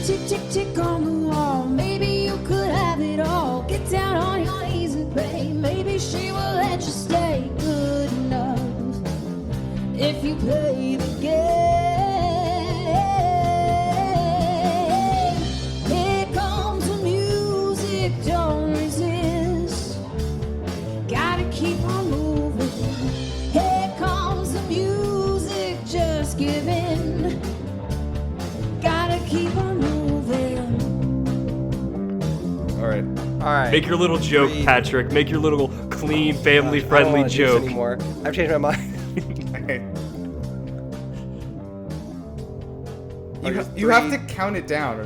tick, tick, tick on the wall. Maybe you could have it all. Get down on your knees and pray. Maybe she will let you stay. Good enough if you play the game. Here comes the music, don't resist. Gotta keep on moving. Here comes the music, just give in. Gotta keep on moving. All right. Make your little joke, Patrick. Make your little clean, family-friendly joke. Anymore. I've changed my mind. You have to count it down.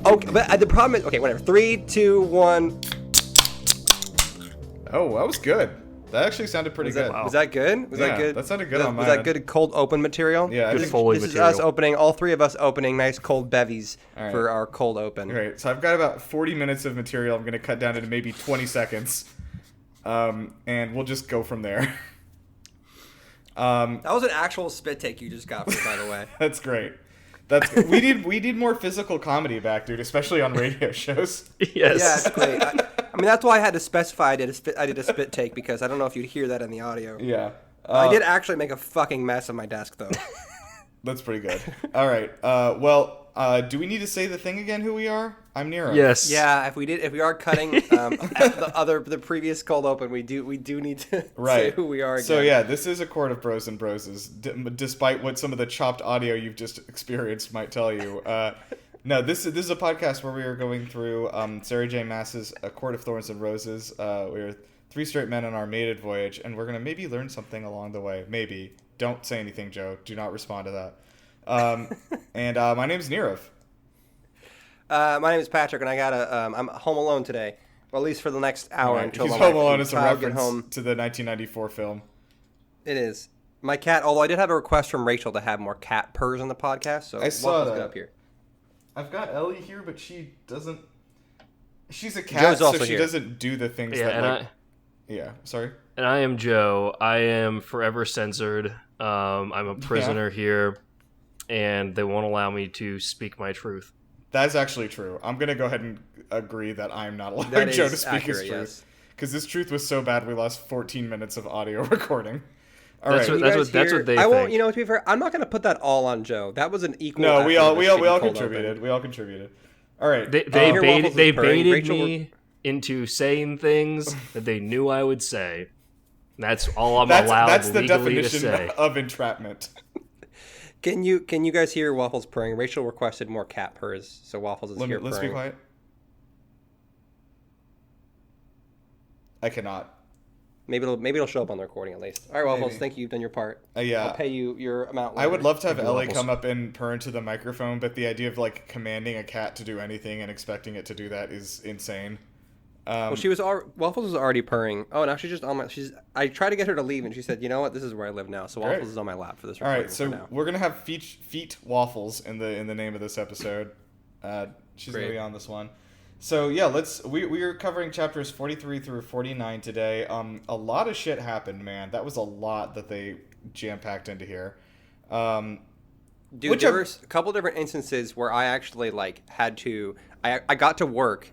Okay, but the problem is, okay, whatever. 3, 2, 1. Oh, that was good. That actually sounded pretty good. Was that good? Was that good? That sounded good on Was mine. that good cold open material? Yeah, Good Foley This material. is us opening, all three of us opening nice cold bevies right. for our cold open. Great. So I've got about 40 minutes of material. I'm going to cut down into maybe 20 seconds. And we'll just go from there. That was an actual spit take you just got, by the way. That's great. We need more physical comedy back, dude, especially on radio shows. Yes. Yeah, it's great. I mean, that's why I had to specify I did a spit take, because I don't know if you'd hear that in the audio. Yeah. I did actually make a fucking mess of my desk, though. That's pretty good. All right. Do we need to say the thing again? Who we are? I'm Nero. Yes. Yeah, if we are cutting the previous cold open, we do need to say who we are again. So yeah, this is a court of bros and broses, despite what some of the chopped audio you've just experienced might tell you. No, this is a podcast where we are going through Sarah J. Maas's A Court of Thorns and Roses. We're three straight men on our mated voyage, and we're gonna maybe learn something along the way. Maybe. Don't say anything, Joe. Do not respond to that. And my name's Nirav. My name is Patrick, and I'm home alone today, or at least for the next hour until He's my Home wife Alone and as a child get reference home. to the 1994 film. It is. My cat, although I did have a request from Rachel to have more cat purrs on the podcast, so I saw Waffles, that. get up here. I've got Ellie here, but she doesn't. She's a cat, Joe's so also she here. doesn't do the things Yeah, that. and Like, yeah, sorry. And I am Joe. I am forever censored. I'm a prisoner here, and they won't allow me to speak my truth. That's actually true. I'm gonna go ahead and agree that I'm not allowing That Joe is to speak his accurate, truth, yes. because this truth was so bad we lost 14 minutes of audio recording. All That's right. what they I won't. think. You know, to be fair, I'm not going to put that all on Joe. That was an equal. No, effort we of all a shitty cold contributed. open. We all contributed. All right. They Here Waffles is purring. baited Rachel, me into saying things that they knew I would say. That's all I'm allowed That's the legally to definition say. of entrapment. Can you guys hear Waffles purring? Rachel requested more cat purrs, so Waffles is here Let's purring. be quiet. I cannot. Maybe it'll show up on the recording at least. All right, Waffles, Maybe. thank you. You've done your part. Yeah. I'll pay you your amount. I would love to have Thank you, Ellie Waffles. come up and purr into the microphone, but the idea of like commanding a cat to do anything and expecting it to do that is insane. Well, Waffles was already purring. Oh, now she's just on my. I tried to get her to leave, and she said, "You know what? This is where I live now." So Waffles Great. is on my lap for this All recording. right, so for now. we're gonna have feet waffles in the name of this episode. She's gonna Great. be on this one. So yeah, we are covering chapters 43 through 49 today. A lot of shit happened, man. That was a lot that they jam packed into here. Dude, there were a couple different instances where I actually had to. I got to work,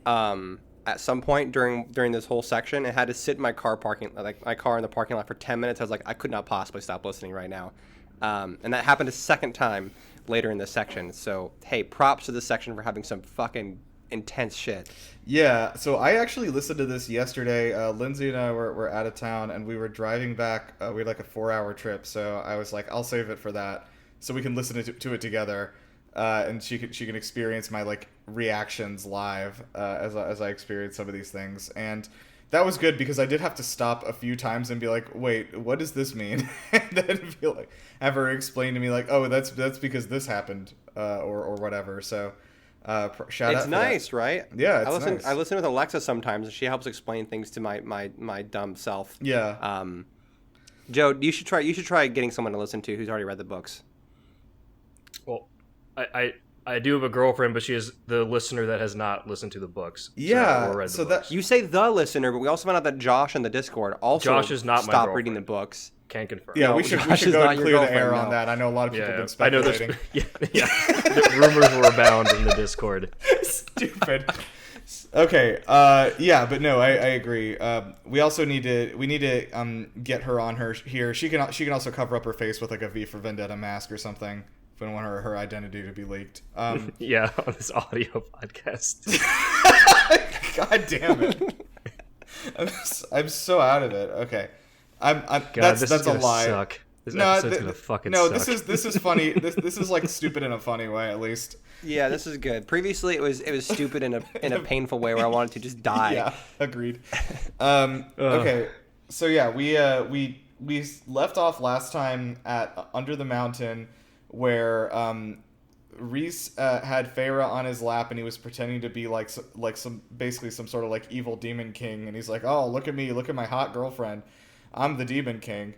at some point during this whole section, and had to sit in my car in the parking lot for 10 minutes. I was like, I could not possibly stop listening right now, and that happened a second time later in this section. So hey, props to this section for having some fucking intense shit. Yeah, so I actually listened to this yesterday. Lindsay and I were out of town, and we were driving back. We had like a 4-hour trip, so I was like, I'll save it for that, so we can listen to it together, and she can experience my like reactions live as I experience some of these things. And that was good because I did have to stop a few times and be like, wait, what does this mean? And then have her explain to me like, oh, that's because this happened, or whatever. So. Shout out. It's nice, right? Yeah, it's nice. I listen with Alexa sometimes, and she helps explain things to my dumb self. Yeah. Joe, you should try getting someone to listen to who's already read the books. Well, I I do have a girlfriend, but she is the listener that has not listened to the books. Yeah, or read the so books. that- You say the listener, but we also found out that Josh in the Discord also Josh is not my stopped reading the girlfriend. books. Can confirm. Yeah, No, we should Josh is go not and your clear the air girlfriend, on no. that. I know a lot of people have been I know speculating. there's the rumors were abound in the Discord. Stupid. Okay. Yeah, but no, I agree. We also need to get her on here. She can also cover up her face with like a V for Vendetta mask or something. If we don't want her identity to be leaked. Yeah, on this audio podcast. God damn it. I'm so out of it. Okay. God, that's this a is gonna lie. suck. This episode's gonna fucking suck. This is funny. This is like stupid in a funny way, at least. Yeah, this is good. Previously, it was stupid in a painful way where I wanted to just die. Yeah, agreed. Okay, so yeah, we left off last time at Under the Mountain, where Reese had Feyre on his lap and he was pretending to be like some basically some sort of like evil demon king, and he's like, "Oh, look at me, look at my hot girlfriend, I'm the demon king."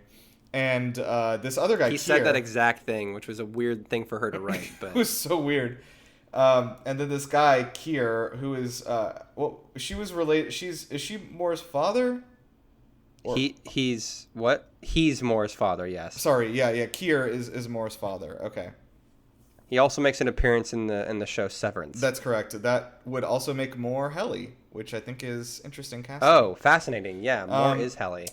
And this other guy, He Kier, said that exact thing, which was a weird thing for her to write. But it was so weird. And then this guy, Kier, who is she was related. Is she Moore's father? Or, he's what? He's Moore's father. Yes. sorry, yeah. Kier is Moore's father. Okay, He also makes an appearance in the show Severance. that's correct. That would also make Moore Helly, which I think is interesting casting. Oh, fascinating. Yeah, Moore is Helly.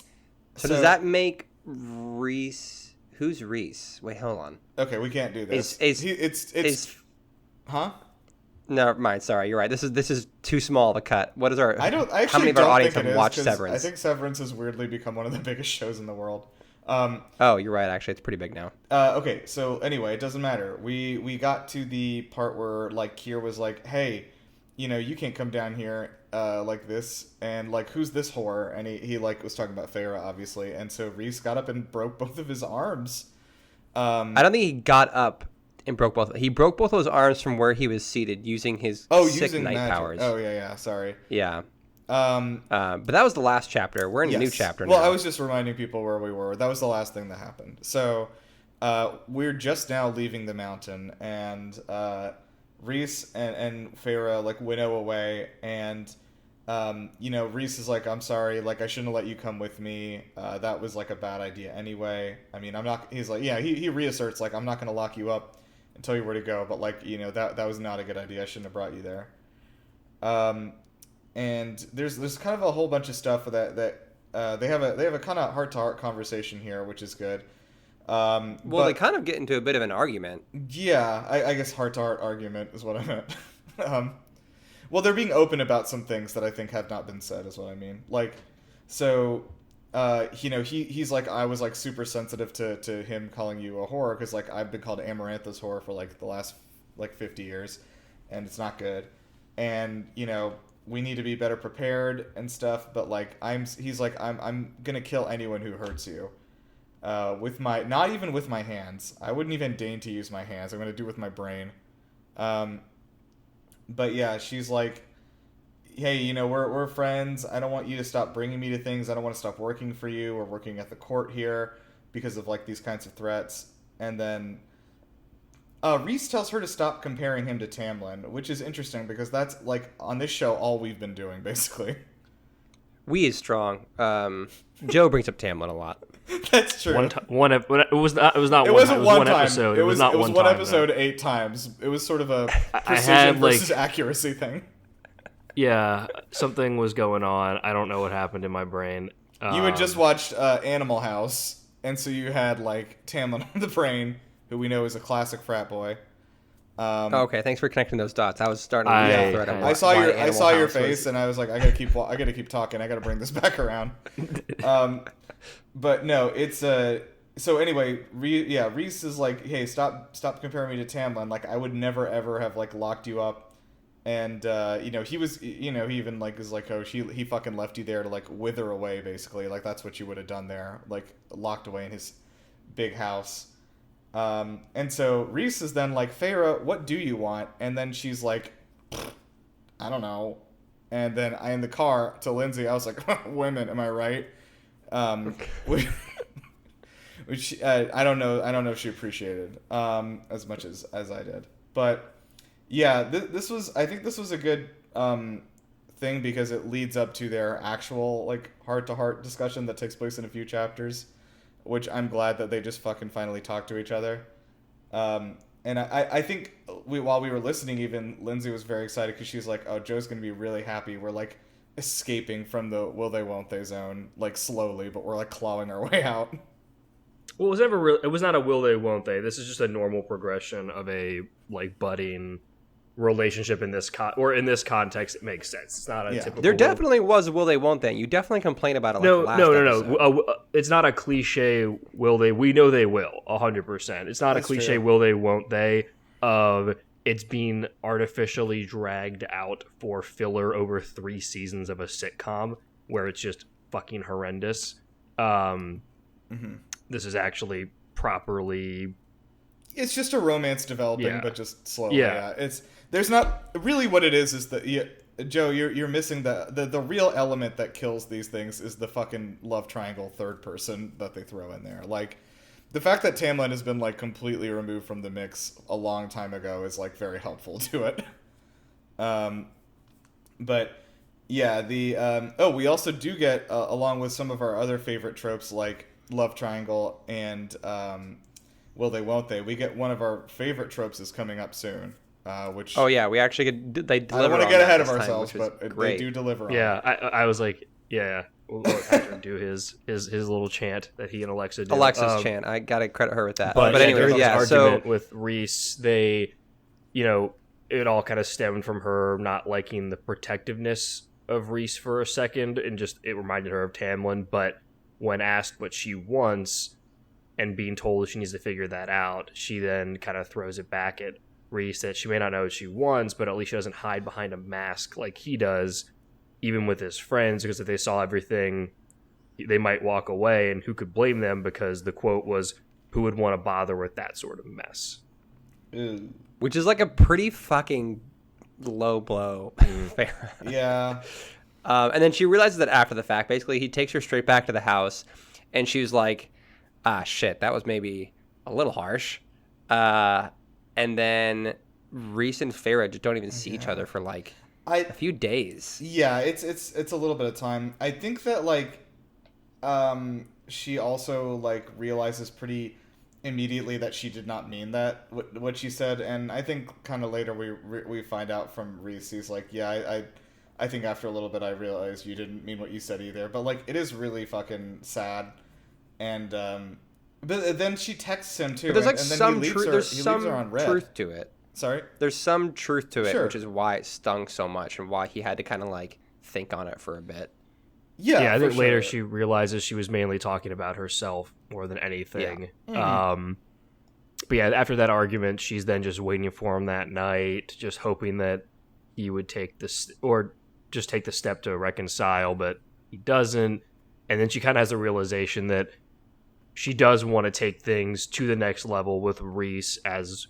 So does that make Reese? Who's Reese? Wait, hold on. Okay, we can't do this. Is huh? Never mind. Sorry, you're right. This is too small of a cut. What is our? I actually how many of our don't audience think it have is, watched 'cause Severance? I think Severance has weirdly become one of the biggest shows in the world. Oh, you're right. Actually, it's pretty big now. Okay, so anyway, it doesn't matter. We got to the part where like Kier was like, "Hey, you can't come down here like this," and like, "Who's this whore?" And he like was talking about Feyre, obviously, and so Reese got up and broke both of his arms. I don't think he got up and broke both. He broke both of his arms from where he was seated using his sick using night magic. powers. Oh yeah, sorry. Yeah. But that was the last chapter. We're in a new chapter now. Well, I was just reminding people where we were. That was the last thing that happened. So we're just now leaving the mountain, and Reese and Feyre like winnow away, and Reese is like, "I'm sorry, like I shouldn't have let you come with me. That was like a bad idea anyway. I mean, I'm not." He's like, yeah, he reasserts like, "I'm not gonna lock you up and tell you where to go, but like that was not a good idea. I shouldn't have brought you there." And there's kind of a whole bunch of stuff that they have a kind of heart to heart conversation here, which is good. Well, they kind of get into a bit of an argument. Yeah, I guess heart to heart argument is what I meant. Well, they're being open about some things that I think have not been said, is what I mean. Like, so, he's like, I was like super sensitive to him calling you a whore because like I've been called Amarantha's whore for like the last like 50 years, and it's not good. And we need to be better prepared and stuff. But like he's like, I'm gonna kill anyone who hurts you. Not even with my hands. I wouldn't even deign to use my hands. I'm gonna do it with my brain. But yeah, she's like, "Hey, we're friends. I don't want you to stop bringing me to things. I don't want to stop working for you or working at the court here because of like these kinds of threats." And then Reese tells her to stop comparing him to Tamlin, which is interesting because that's like on this show all we've been doing basically. We is strong. Joe brings up Tamlin a lot. That's true. It was not. It wasn't one time. episode. It was not it was one one time, episode though. 8 times. It was sort of a I precision had, versus like- accuracy thing. Yeah, something was going on. I don't know what happened in my brain. You had just watched Animal House, and so you had like Tamlin on the brain, who we know is a classic frat boy. Okay, thanks for connecting those dots. I was starting to I- get a thread on I saw why your Animal your House face, was- and I was like, I gotta keep talking. I gotta bring this back around. But no, it's So anyway, Reese is like, "Hey, stop comparing me to Tamlin. Like, I would never ever have like locked you up." And he was, he even like is like, "Oh, he fucking left you there to like wither away, basically. Like that's what you would have done there, like locked away in his big house." And so Reese is then like, "Feyre, what do you want?" And then she's like, "I don't know." And then in the car to Lindsay, I was like, "Women, am I right?" Which I don't know if she appreciated as much as I did. But Yeah, I think this was a good thing because it leads up to their actual like heart-to-heart discussion that takes place in a few chapters, which I'm glad that they just fucking finally talk to each other. And I think while we were listening, even Lindsay was very excited because she's like, oh, Joe's going to be really happy. We're like escaping from the will they won't they zone like slowly, but we're like clawing our way out. Well, it was never real. It was not a will they, won't they. This is just a normal progression of a like budding relationship in this in this context. It makes sense. It's not a typical. There definitely was a will they, won't they. You definitely complained about it. Like No. It's not a cliche. Will they? We know they will. 100%. It's not a cliche. True. Will they? Won't they? Of it's being artificially dragged out for filler over 3 seasons of a sitcom where it's just fucking horrendous. This is actually properly. It's just a romance developing, but just slowly. Yeah. There's not really what it is that Joe, you're missing the real element that kills these things is the fucking love triangle third person that they throw in there. Like the fact that Tamlin has been like completely removed from the mix a long time ago is like very helpful to it. But yeah, we also do get along with some of our other favorite tropes like love triangle and will they won't they, we get one of our favorite tropes is coming up soon, which we actually they deliver. I don't want to get ahead of ourselves, but great. they do deliver on Yeah, it. I was like, we'll let Patrick do his little chant that he and Alexa do. Alexa's chant, I gotta credit her with that. But anyway, during this argument so with Reese, they, it all kind of stemmed from her not liking the protectiveness of Reese for a second, and just it reminded her of Tamlin. But when asked what she wants and being told she needs to figure that out, she then kind of throws it back at Reese that she may not know what she wants, but at least she doesn't hide behind a mask like he does, even with his friends, because if they saw everything, they might walk away, and who could blame them, because the quote was, who would want to bother with that sort of mess? which is like a pretty fucking low blow. Fair. Yeah. And then she realizes that after the fact, basically, he takes her straight back to the house, and she's like, shit, that was maybe a little harsh. And then Reese and Farrah just don't even see each other for like a few days. Yeah, it's a little bit of time. I think that like she also like realizes pretty immediately that she did not mean that what she said, and I think kind of later we find out from Reese, he's like, yeah, I think after a little bit I realized you didn't mean what you said either. But like it is really fucking sad, and but then she texts him too. But there's like and then some he leaves her, there's he some leaves her on red. truth to it. Sorry? There's some truth to it, Sure. which is why it stung so much and why he had to kind of like think on it for a bit. Yeah, I think for later sure. she realizes she was mainly talking about herself more than anything. But yeah, after that argument, she's then just waiting for him that night, just hoping that he would take this or just take the step to reconcile, but he doesn't. And then she kind of has a realization that she does want to take things to the next level with Reese, as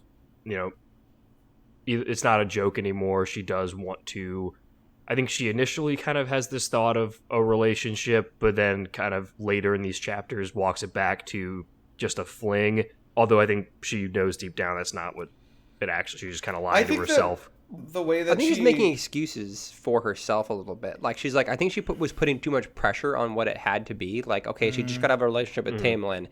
it's not a joke anymore. She does want to. I think she initially kind of has this thought of a relationship, but then kind of later in these chapters walks it back to just a fling. Although I think she knows deep down that's not what it actually. She just kind of lied to herself. The way that I think she's making excuses for herself a little bit. Like she's like, I think she was putting too much pressure on what it had to be. Like, okay, she just got to have a relationship with Tamlin.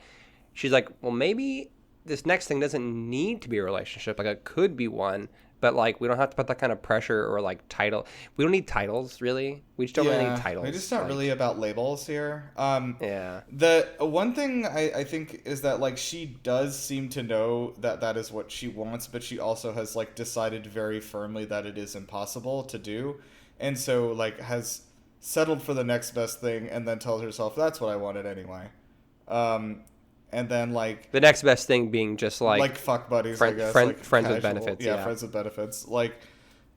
She's like, well, maybe this next thing doesn't need to be a relationship. Like it could be one, but like we don't have to put that kind of pressure or like title. We don't need titles, really. We just don't really need titles. It's just not really about labels here. Yeah. The one thing I think is that like she does seem to know that is what she wants, but she also has like decided very firmly that it is impossible to do, and so like has settled for the next best thing, and then tells herself that's what I wanted anyway. And then like the next best thing being just like fuck buddies, I guess, like friends casual, with benefits. yeah, friends with benefits, like.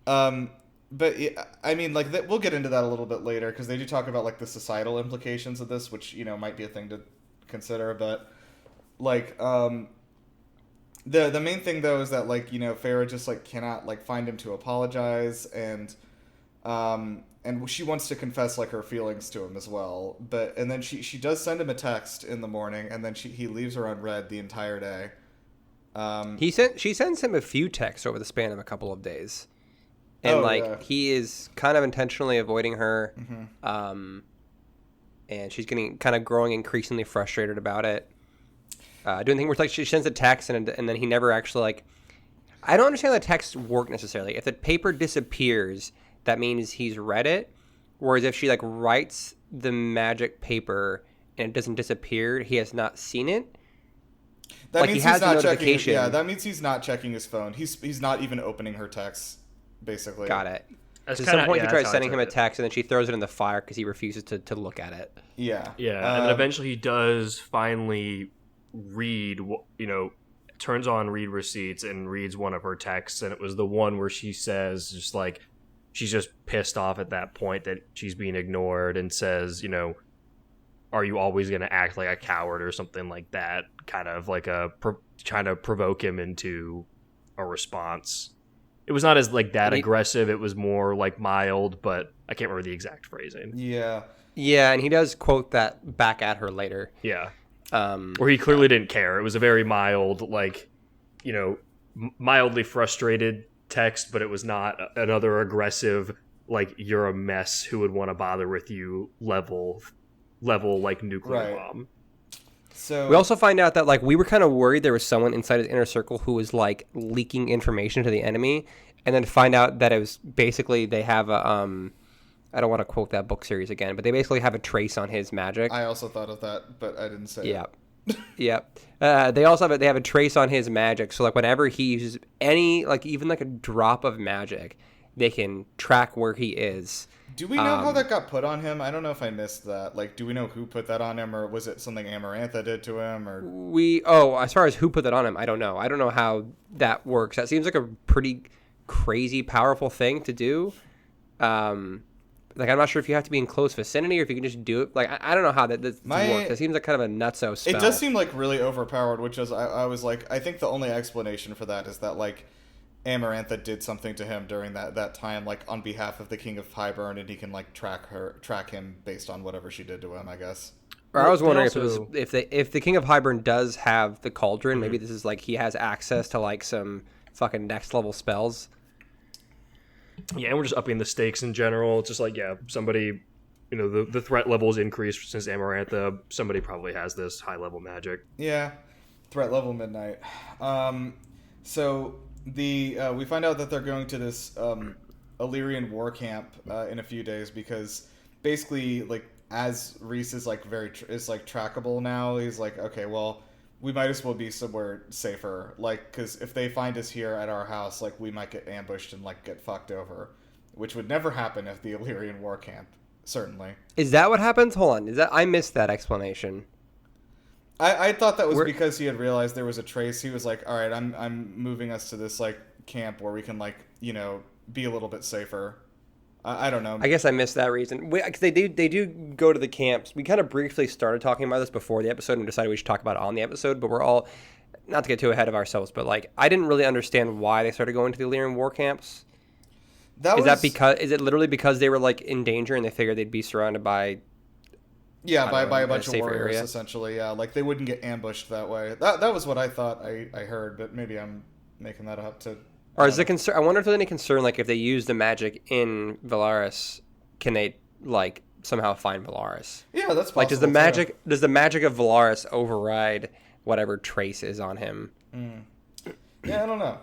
But I mean, like we'll get into that a little bit later because they do talk about like the societal implications of this, which might be a thing to consider. But like the main thing though is that like Farrah just like cannot like find him to apologize, and she wants to confess like her feelings to him as well. And then she does send him a text in the morning, and then he leaves her on red the entire day. She sends him a few texts over the span of a couple of days, and he is kind of intentionally avoiding her, and she's getting kind of growing increasingly frustrated about it. Doing things where like she sends a text and then he never actually like. I don't understand how the texts work necessarily. If the paper disappears, that means he's read it, whereas if she like writes the magic paper and it doesn't disappear, he has not seen it. That means he's not checking. Yeah, that means he's not checking his phone. He's not even opening her texts, basically. Got it. At some point, he tries sending him a text, and then she throws it in the fire because he refuses to look at it. Yeah. Yeah, and then eventually he does finally read, turns on read receipts and reads one of her texts, and it was the one where she says just like she's just pissed off at that point that she's being ignored and says, are you always going to act like a coward or something like that, kind of like trying to provoke him into a response. It was not as like that aggressive, it was more like mild, but I can't remember the exact phrasing. Yeah, and he does quote that back at her later. Yeah. Where he clearly didn't care. It was a very mild, like, mildly frustrated text, but it was not another aggressive, like, you're a mess, who would want to bother with you level like nuclear bomb. So we also find out that like we were kind of worried there was someone inside his inner circle who was like leaking information to the enemy, and then find out that it was basically they have a I don't want to quote that book series again, but they basically have a trace on his magic. I also thought of that, but I didn't say it. Yep. They also have a trace on his magic. So like whenever he uses any, like even like a drop of magic, they can track where he is. Do we know how that got put on him? I don't know if I missed that. Like, do we know who put that on him, or was it something Amarantha did to him? Or as far as who put that on him, I don't know. I don't know how that works. That seems like a pretty crazy, powerful thing to do. Like, I'm not sure if you have to be in close vicinity or if you can just do it. Like, I don't know how that works. It seems like kind of a nutso spell. It does seem like really overpowered, which is, I was like, I think the only explanation for that is that, like, Amarantha did something to him during that time, like, on behalf of the King of Highburn, and he can, like, track him based on whatever she did to him, I guess. Or I was wondering if the King of Highburn does have the cauldron, maybe this is, like, he has access to, like, some fucking next-level spells. Yeah, and we're just upping the stakes in general. It's just like, somebody, the threat level is increased since Amarantha. Somebody probably has this high-level magic. Yeah, threat level midnight. So we find out that they're going to this Illyrian war camp in a few days because basically, like, as Reese is like is like trackable now, he's like, okay, well, we might as well be somewhere safer, like, because if they find us here at our house, like, we might get ambushed and, like, get fucked over, which would never happen at the Illyrian war camp, certainly. Is that what happens? Hold on, I missed that explanation. I thought that was because he had realized there was a trace. He was like, all right, I'm moving us to this, like, camp where we can, like, be a little bit safer. I don't know. I guess I missed that reason. Because they do go to the camps. We kind of briefly started talking about this before the episode and decided we should talk about it on the episode. But we're all, not to get too ahead of ourselves, but like I didn't really understand why they started going to the Illyrian war camps. Is it literally because they were like in danger and they figured they'd be surrounded by? Yeah, by a bunch of warriors essentially. Yeah, like they wouldn't get ambushed that way. That was what I thought I heard, but maybe I'm making that up to. Or is the concern? I wonder if there's any concern, like if they use the magic in Valaris, can they like somehow find Valaris? Yeah, that's possible. Like, does the magic of Valaris override whatever trace is on him? Yeah, I don't know.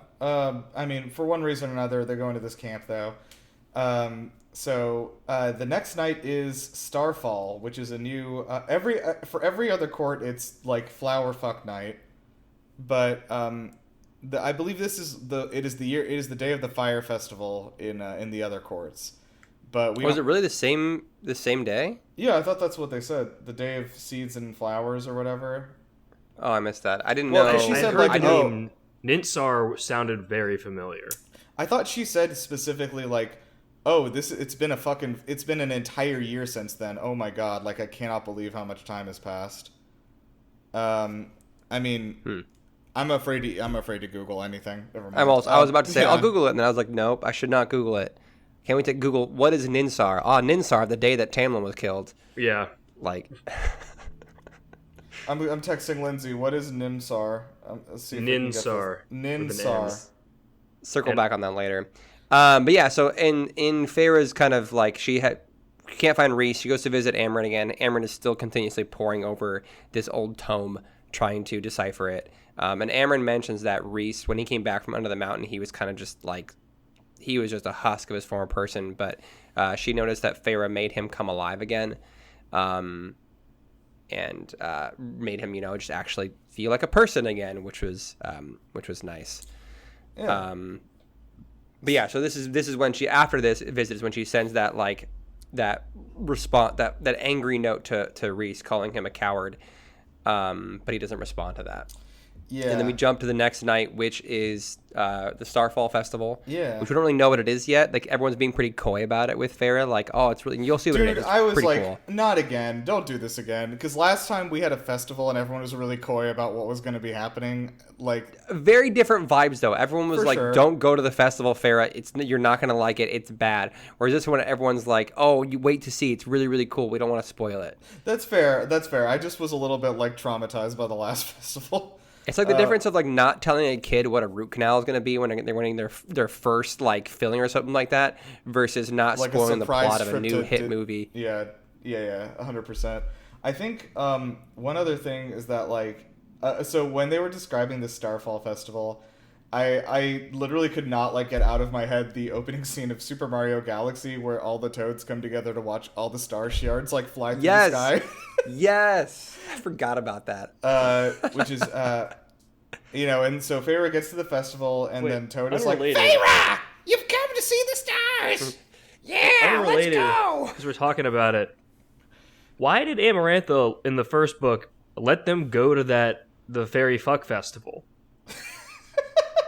I mean, for one reason or another, they're going to this camp though. So the next night is Starfall, which is a new for every other court, it's like Flower Fuck Night, but I believe this is it is the day of the fire festival in the other courts, but was it really the same day? Yeah, I thought that's what they said. The day of seeds and flowers or whatever. Oh, I missed that. I didn't know. She said like name Ninsar sounded very familiar. I thought she said specifically like, oh, it's been an entire year since then. Oh my god, like I cannot believe how much time has passed. I mean. I'm afraid to Google anything. Never mind. I was about to say I'll Google it, and then I was like, nope, I should not Google it. Can't we take Google? What is Ninsar? Ninsar, the day that Tamlin was killed. Yeah, like. I'm texting Lindsay. What is Nimsar? Let's see if we can get this. Ninsar. Ninsar. Circle back on that later. But yeah, so in Feyre's kind of like she can't find Rhys. She goes to visit Amryn again. Amryn is still continuously poring over this old tome, trying to decipher it. And Amryn mentions that Rhys, when he came back from under the mountain, he was kind of just like, he was just a husk of his former person. But she noticed that Feyre made him come alive again, and made him, just actually feel like a person again, which was nice. Yeah. But yeah, so this is when she, after this visit, is when she sends that that response, that angry note to Rhys, calling him a coward. But he doesn't respond to that. Yeah. And then we jump to the next night, which is the Starfall Festival. Yeah. Which we don't really know what it is yet. Like, everyone's being pretty coy about it with Feyre. Like, oh, it's really, you'll see what it is. Dude, It's I was pretty like, cool. not again. Don't do this again. Because last time we had a festival and everyone was really coy about what was going to be happening. Like, Very different vibes, though. Everyone was For like, sure. don't go to the festival, Feyre. You're not going to like it. It's bad. Whereas this one, everyone's like, oh, you wait to see. It's really, really cool. We don't want to spoil it. that's fair. That's fair. I just was a little bit like traumatized by the last festival. It's like the difference of like not telling a kid what a root canal is going to be when they're winning their first like filling or something like that, versus not Like a spoiling the surprise plot of a trip new to hit movie. Yeah, 100%. I think one other thing is that like, so when they were describing the Starfall Festival, I literally could not like get out of my head the opening scene of Super Mario Galaxy where all the toads come together to watch all the star shards like fly through the sky. Yes, I forgot about that. Which is and so Feyre gets to the festival and Wait, then Toad is like, unrelated. Feyre, you've come to see the stars. Yeah, Unrelated, let's go. because we're talking about it. Why did Amarantha in the first book let them go to the fairy fuck festival?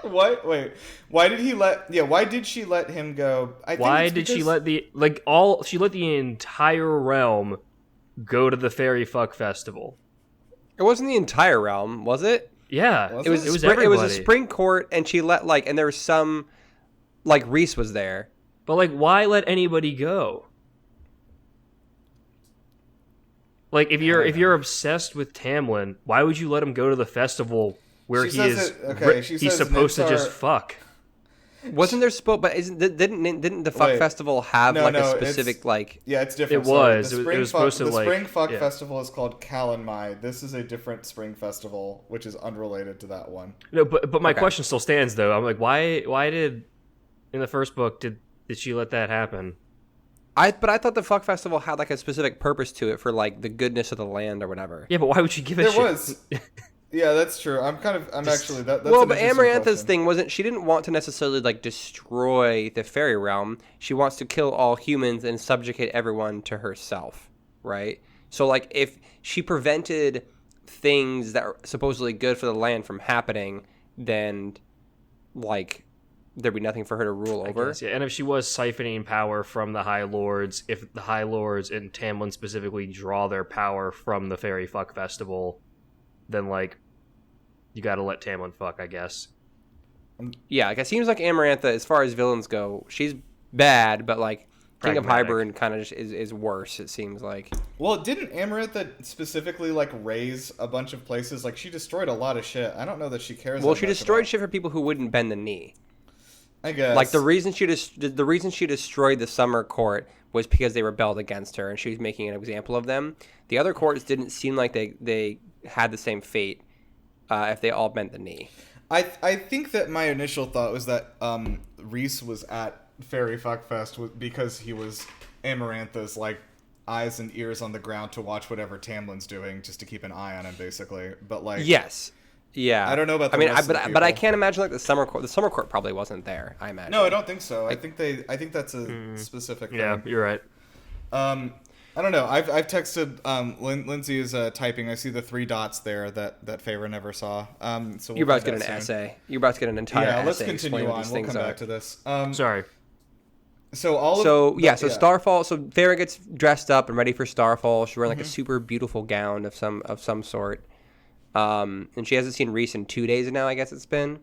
What? Wait. Why did he let? Yeah. Why did she let him go? Why did she let she let the entire realm go to the fairy fuck festival? It wasn't the entire realm, was it? Yeah, Was it was It was a everybody. spring court, and she let and there was some, like Rhys was there. But like, why let anybody go? Like, if you're obsessed with Tamlin, why would you let him go to the festival where She he says is? it- okay, she he's says supposed to Nibsar- just fuck. Wasn't there but didn't the fuck Wait. festival have No, like no, a specific like? Yeah, it's different. It was. The It spring was supposed to, the like- spring fuck yeah. festival is called Kalanmai. This is a different spring festival, which is unrelated to that one. No, but my Okay. question still stands though. I'm like, why did in the first book did she let that happen? I thought the fuck festival had like a specific purpose to it for like the goodness of the land or whatever. Yeah, but why would she give a There shit? was. Yeah, that's true. I'm actually that's Well, an but interesting Amarantha's question. thing wasn't, she didn't want to necessarily like destroy the fairy realm. She wants to kill all humans and subjugate everyone to herself, right? So like if she prevented things that are supposedly good for the land from happening, then like there'd be nothing for her to rule over. Guess, yeah. And if she was siphoning power from the High Lords, if the High Lords and Tamlin specifically draw their power from the Fairy Fuck Festival, then like you gotta let Tamlin fuck, I guess. Yeah, like it seems like Amarantha, as far as villains go, she's bad, but like King of Pragmatic. Hybern kind of just is worse, it seems like. Well, didn't Amarantha specifically like raise a bunch of places? Like she destroyed a lot of shit. I don't know that she cares. Well, that she much destroyed about- shit for people who wouldn't bend the knee. I guess. Like the reason she destroyed the Summer Court was because they rebelled against her, and she was making an example of them. The other courts didn't seem like they had the same fate if they all bent the knee. I think that my initial thought was that Rhys was at Fairy Fuck Fest because he was Amarantha's like eyes and ears on the ground to watch whatever Tamlin's doing, just to keep an eye on him, basically. But like, Yes. Yeah. I don't know about the I mean, rest of the but I people. can't imagine like the Summer Court. The Summer Court probably wasn't there. I imagine. No, I don't think so. I think that's a specific. Yeah, thing. you're right. I don't know. I've texted Lindsay is typing. I see the 3 dots there that Feyre never saw. So You're about to we'll get do an that soon. essay. You're about to get an entire Yeah, essay. let's continue explaining what on. these We'll things come are. back to this. Sorry. So Starfall. So Feyre gets dressed up and ready for Starfall. She's wearing like a Mm-hmm. super beautiful gown of some sort. And she hasn't seen Rhys in 2 days now. I guess it's been.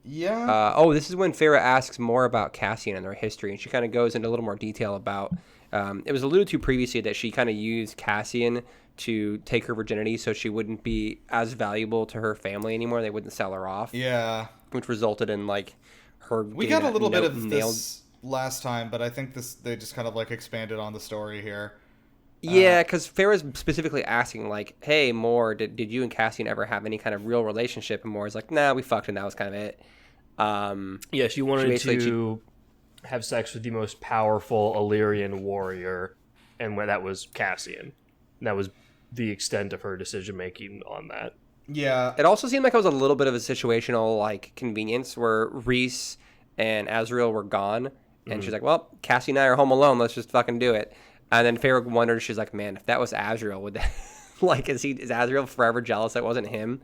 Yeah. This is when Feyre asks more about Cassian and their history, and she kind of goes into a little more detail about It was alluded to previously that she kind of used Cassian to take her virginity so she wouldn't be as valuable to her family anymore. They wouldn't sell her off. Yeah. Which resulted in like her. We got a little bit of this last time, but I think they just kind of like expanded on the story here. Yeah, because Farrah's specifically asking like, "Hey, Moore, did you and Cassian ever have any kind of real relationship?" And Moore's like, "Nah, we fucked, and that was kind of it." Yeah, she wanted to have sex with the most powerful Illyrian warrior, and when that was Cassian. And that was the extent of her decision making on that. Yeah. It also seemed like it was a little bit of a situational like convenience where Reese and Azriel were gone, and she's like, "Well, Cassie and I are home alone. Let's just fucking do it." And then Farrah wondered, she's like, "Man, if that was Azriel, would that like is Azriel forever jealous that wasn't him?"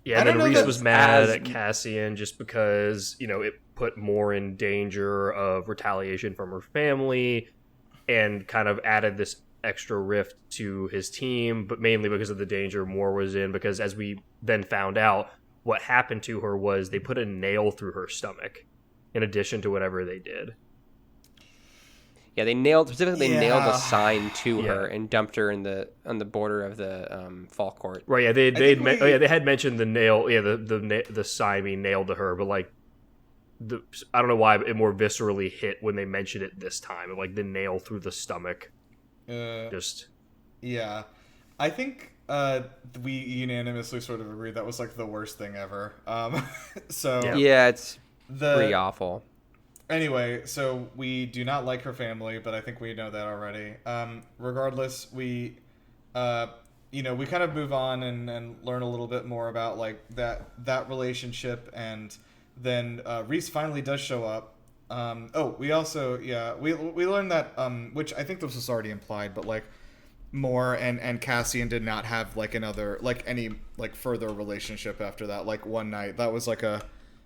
Yeah, and then Reese was mad at Cassian just because, it put more in danger of retaliation from her family and kind of added this extra rift to his team, but mainly because of the danger Moore was in, because as we then found out, what happened to her was they put a nail through her stomach in addition to whatever they did. Yeah, they nailed a sign to her and dumped her on the border of the fall court. Right, yeah, they had mentioned the nail, the sign being nailed to her, but like I don't know why it more viscerally hit when they mentioned it this time, like the nail through the stomach. Yeah, I think we unanimously sort of agreed that was like the worst thing ever. So yeah, it's pretty awful. Anyway, so we do not like her family, but I think we know that already. Regardless, we we kind of move on and learn a little bit more about like that relationship, and then Reese finally does show up. We also we learned that which I think this was already implied, but like Moore and Cassian did not have like another like any like further relationship after that. Like one night, that was like a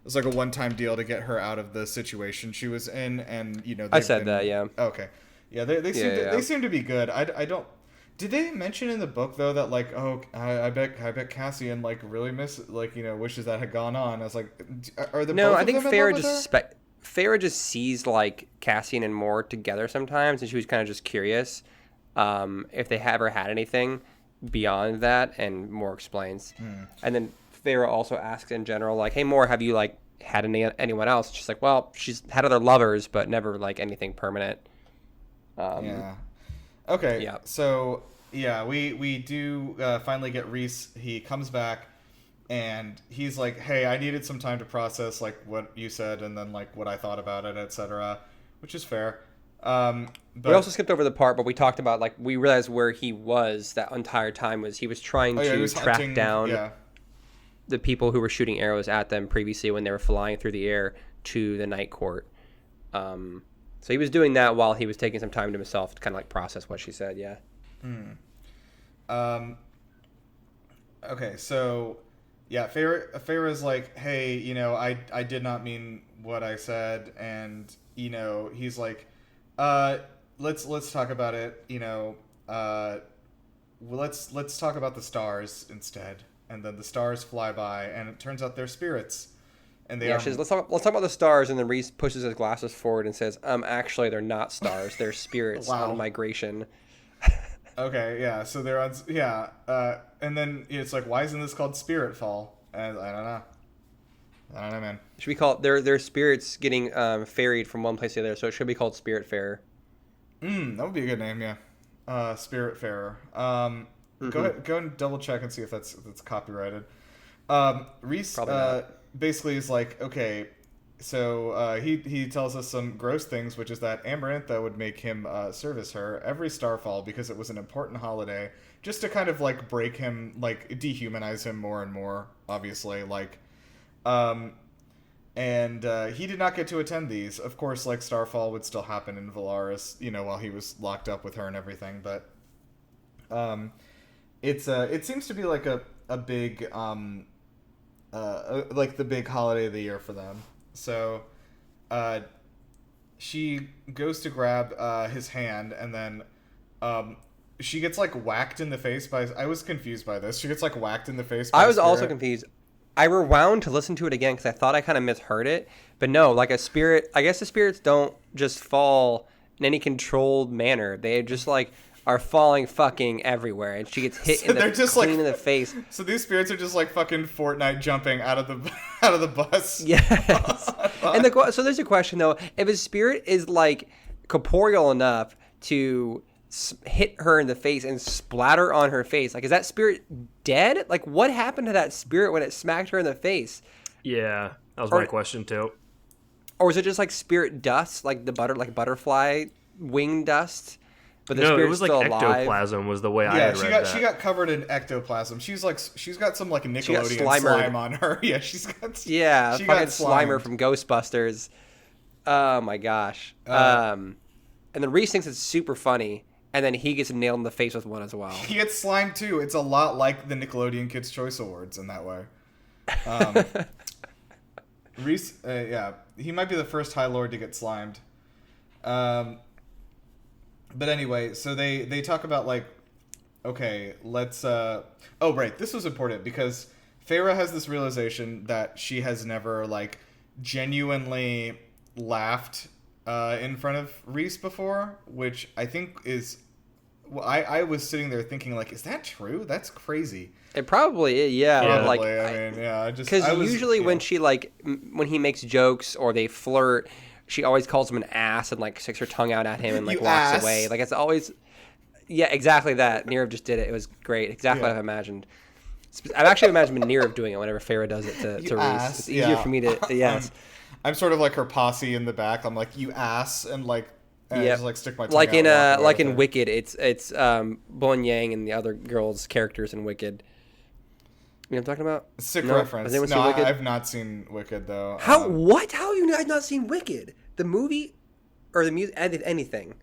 one-time deal to get her out of the situation she was in, and I said that, yeah. Okay, yeah, they seem to be good. I don't. Did they mention in the book though that like, oh, I bet Cassian like really wishes that had gone on? I was like, are the no? both I think of them Farrah just sees like Cassian and Moore together sometimes, and she was kind of just curious if they ever had anything beyond that, and Moore explains. And then Farrah also asks in general, like, "Hey, Moore, have you like had anyone else?" She's like, "Well, she's had other lovers, but never like anything permanent." Yeah. Okay. Yeah. So yeah, we do finally get Reese. He comes back, and he's like, "Hey, I needed some time to process like what you said, and then like what I thought about it, etc." Which is fair. But we also skipped over the part, but we talked about like we realized where he was that entire time was he was trying to track down the people who were shooting arrows at them previously when they were flying through the air to the night court. So he was doing that while he was taking some time to himself to kind of like process what she said. Yeah. Okay, so yeah, Farrah's like, "Hey, I did not mean what I said," and he's like, let's talk about it. Let's talk about the stars instead." And then the stars fly by, and it turns out they're spirits. And they she's let's talk about the stars. And then Reese pushes his glasses forward and says, actually, they're not stars. They're spirits on migration." Okay, yeah. So they're on, and then it's like, why isn't this called Spirit Fall? And I don't know, man. Should we call it their spirits getting ferried from one place to the other? So it should be called Spirit Farer. That would be a good name, yeah. Spirit Farer. Go ahead, go and double check and see if that's copyrighted. Reese basically is like, okay, so he tells us some gross things, which is that Amarantha would make him service her every Starfall because it was an important holiday, just to kind of like break him, like dehumanize him more and more, obviously, like, and he did not get to attend these. Of course, like Starfall would still happen in Valaris, while he was locked up with her and everything, but it seems to be like a big like the big holiday of the year for them. So she goes to grab his hand, and then she gets like whacked in the face by. I was confused by this. She gets like whacked in the face by I was also confused. I rewound to listen to it again because I thought I kind of misheard it, but no, like a spirit. I guess the spirits don't just fall in any controlled manner. They just like are falling fucking everywhere, and she gets hit So they're just clean like in the face. So these spirits are just like fucking Fortnite jumping out of the bus. Yes. And so there's a question though: if a spirit is like corporeal enough to hit her in the face and splatter on her face, like is that spirit dead? Like what happened to that spirit when it smacked her in the face? Yeah, that was my question too. Or is it just like spirit dust, like the butterfly wing dust? But the No, it spirit's was like still alive? ectoplasm was the way I Yeah, had read that. she got covered in ectoplasm. She's got some like Nickelodeon Slimered. slime on her. Yeah, she got fucking Slimer slimed. from Ghostbusters. Oh my gosh. And then Reese thinks it's super funny, and then he gets nailed in the face with one as well. He gets slimed too. It's a lot like the Nickelodeon Kids' Choice Awards in that way. Reese, yeah, he might be the first High Lord to get slimed. But anyway, so they talk about like, okay, let's. Oh, right, this was important because Feyre has this realization that she has never like genuinely laughed in front of Reese before, which I think is. Well, I was sitting there thinking like, is that true? That's crazy. It probably is, yeah. Probably. Like, I mean, yeah. because usually when she like when he makes jokes or they flirt, she always calls him an ass and like sticks her tongue out at him and like You walks ass. away. Like it's always, yeah, exactly that. Nirav just did it. It was great. Exactly what I've imagined. I've actually imagined Nirav doing it whenever Feyre does it to Reese. ass, It's easier yeah. for me to yes. I'm sort of like her posse in the back. I'm like, you ass, and like, I Yep. just like stick my tongue Like out in and walk like away in with her. Wicked, it's Bowen Yang and the other girls' characters in Wicked. You know what I'm talking about? Sick No? reference. Has anyone No, seen Wicked? I've not seen Wicked though. How what? How have you guys not seen Wicked? The movie or the music? Anything?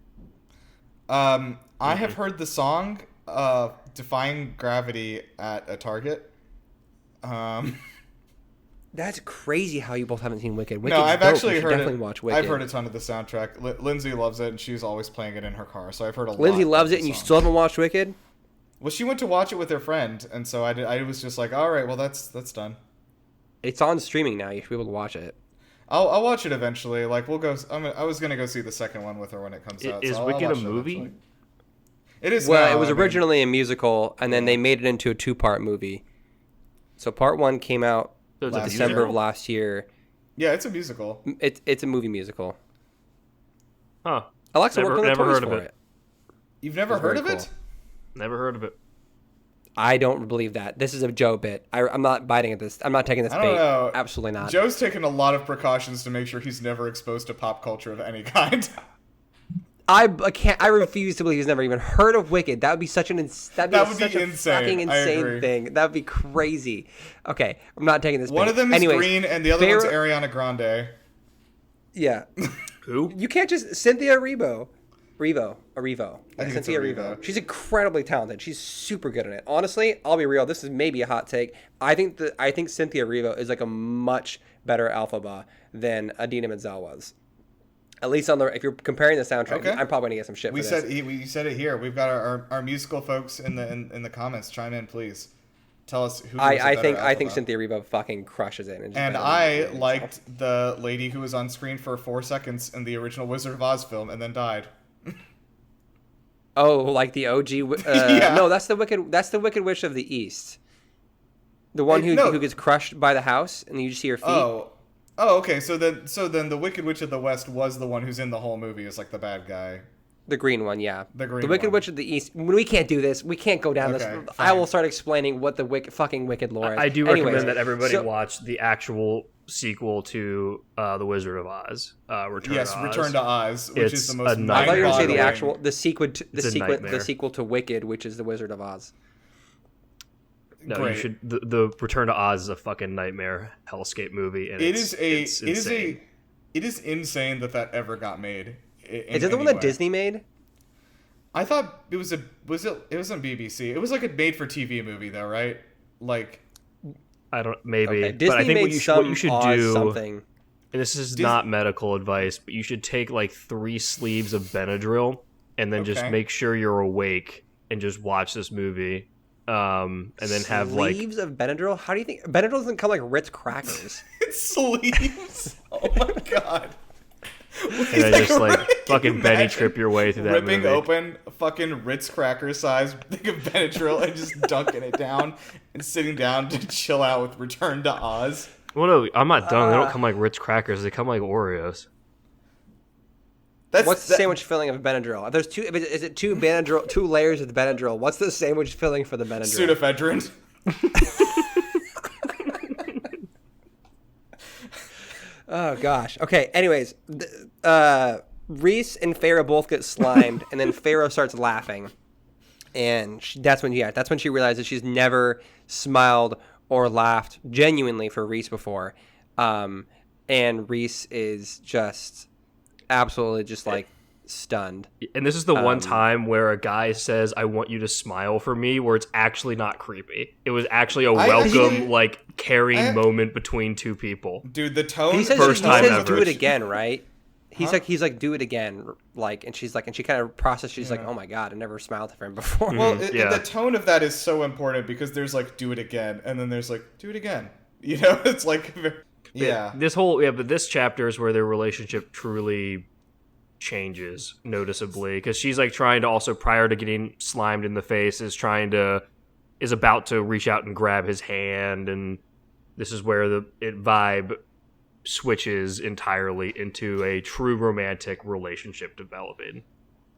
I have heard the song "Defying Gravity" at a Target. That's crazy how you both haven't seen Wicked. No, I've dope. actually You should heard definitely it. watch Wicked. I've heard a ton of the soundtrack. Lindsay loves it, and she's always playing it in her car. So I've heard a lot. Lindsay loves of it, the and you song. still haven't watched Wicked? Well, she went to watch it with her friend, and so I was just like, all right, well, that's done. It's on streaming now. You should be able to watch it. I'll watch it eventually. Like we'll go. I was gonna go see the second one with her when it comes out. Is so I'll Wicked a watch it movie? eventually. It is. Well, now, it was I mean, originally a musical, and then they made it into a 2-part movie. So part 1 came out So it's a Last December musical? of last year. Yeah, it's a musical. It's a movie musical. Huh. Alexa Never- worked on the never toys heard of for it. it. You've never It's heard very of it? Never heard of it. I don't believe that. This is a Joe bit. I'm not biting at this. I'm not taking this I don't bait. know. Absolutely not. Joe's taken a lot of precautions to make sure he's never exposed to pop culture of any kind. I can't. I refuse to believe he's never even heard of Wicked. That would be such an. That'd be That would be such a insane. fucking I insane agree. thing. That'd be crazy. Okay, I'm not taking this. One bait. of them is Anyways, green, and the other one's Feyre- Ariana Grande. Yeah, Who? you can't just Cynthia Erivo. Cynthia it's Erivo. Erivo. She's incredibly talented. She's super good at it. Honestly, I'll be real. This is maybe a hot take. I think Cynthia Erivo is like a much better Alphaba than Adina Menzel was. At least if you're comparing the soundtrack, Okay. I'm probably gonna get some shit. We for said this. we said it here. We've got our musical folks in the comments. Chime in, please. Tell us who. I think Cynthia Erivo fucking crushes it. And just better I than Menzel. liked the lady who was on screen for 4 seconds in the original Wizard of Oz film and then died. Oh, like the OG. Yeah. No, that's the Wicked Witch of the East. The one No. who gets crushed by the house, and you just see her feet. Oh, okay. So then the Wicked Witch of the West was the one who's in the whole movie as like the bad guy. The green one, yeah. The green Wicked one. Witch of the East. We can't do this. We can't go down Okay, this. fine. I will start explaining what the fucking Wicked lore is. I do Anyways, recommend that everybody so- watch the actual sequel to The Wizard of Oz, Return Yes, to Oz. Return to Oz, which It's is the a most. nightmare. I thought you were going to say the mind-boggling- actual the nightmare. sequel to Wicked, which is the Wizard of Oz. No, Great. you should. The Return to Oz is a fucking nightmare hellscape movie, and it's insane. It is insane that ever got made. Is it the one that Disney made? I thought it was it was on BBC. It was like a made for TV movie though, right? Like I don't maybe, Okay, Disney but I think made what you should Oz do. something. And this is not medical advice, but you should take like 3 sleeves of Benadryl and then just Okay. make sure you're awake and just watch this movie. And then have like Sleeves of Benadryl? How do you think Benadryl doesn't come like Ritz crackers? it's sleeves. Oh my god. And then just like fucking Benny trip your way through that ripping movie. open a fucking Ritz cracker size thing of Benadryl and just dunking it down and sitting down to chill out with Return to Oz. Well, no, I'm not done. They don't come like Ritz crackers. They come like Oreos. What's the sandwich filling of Benadryl? If there's two, is it two Benadryl, 2 layers of the Benadryl? What's the sandwich filling for the Benadryl? Pseudoephedrine. Oh gosh. Okay. Anyways, Reese and Farrah both get slimed, and then Farrah starts laughing, and that's when she realizes she's never smiled or laughed genuinely for Reese before, and Reese is just absolutely just like stunned. And this is the one time where a guy says, "I want you to smile for me," where it's actually not creepy. It was actually a welcome, like caring moment between two people. Dude, the tone. He says, First time ever. do it again, right? He's like, do it again, like, and she's like, and she kind of processes. She's like, oh my god, I never smiled for him before. Well, the tone of that is so important because there's like, do it again, and then there's like, do it again. You know, it's like, yeah. But this chapter is where their relationship truly changes noticeably, because she's like trying to also, prior to getting slimed in the face, is about to reach out and grab his hand, and this is where the vibe switches entirely into a true romantic relationship developing.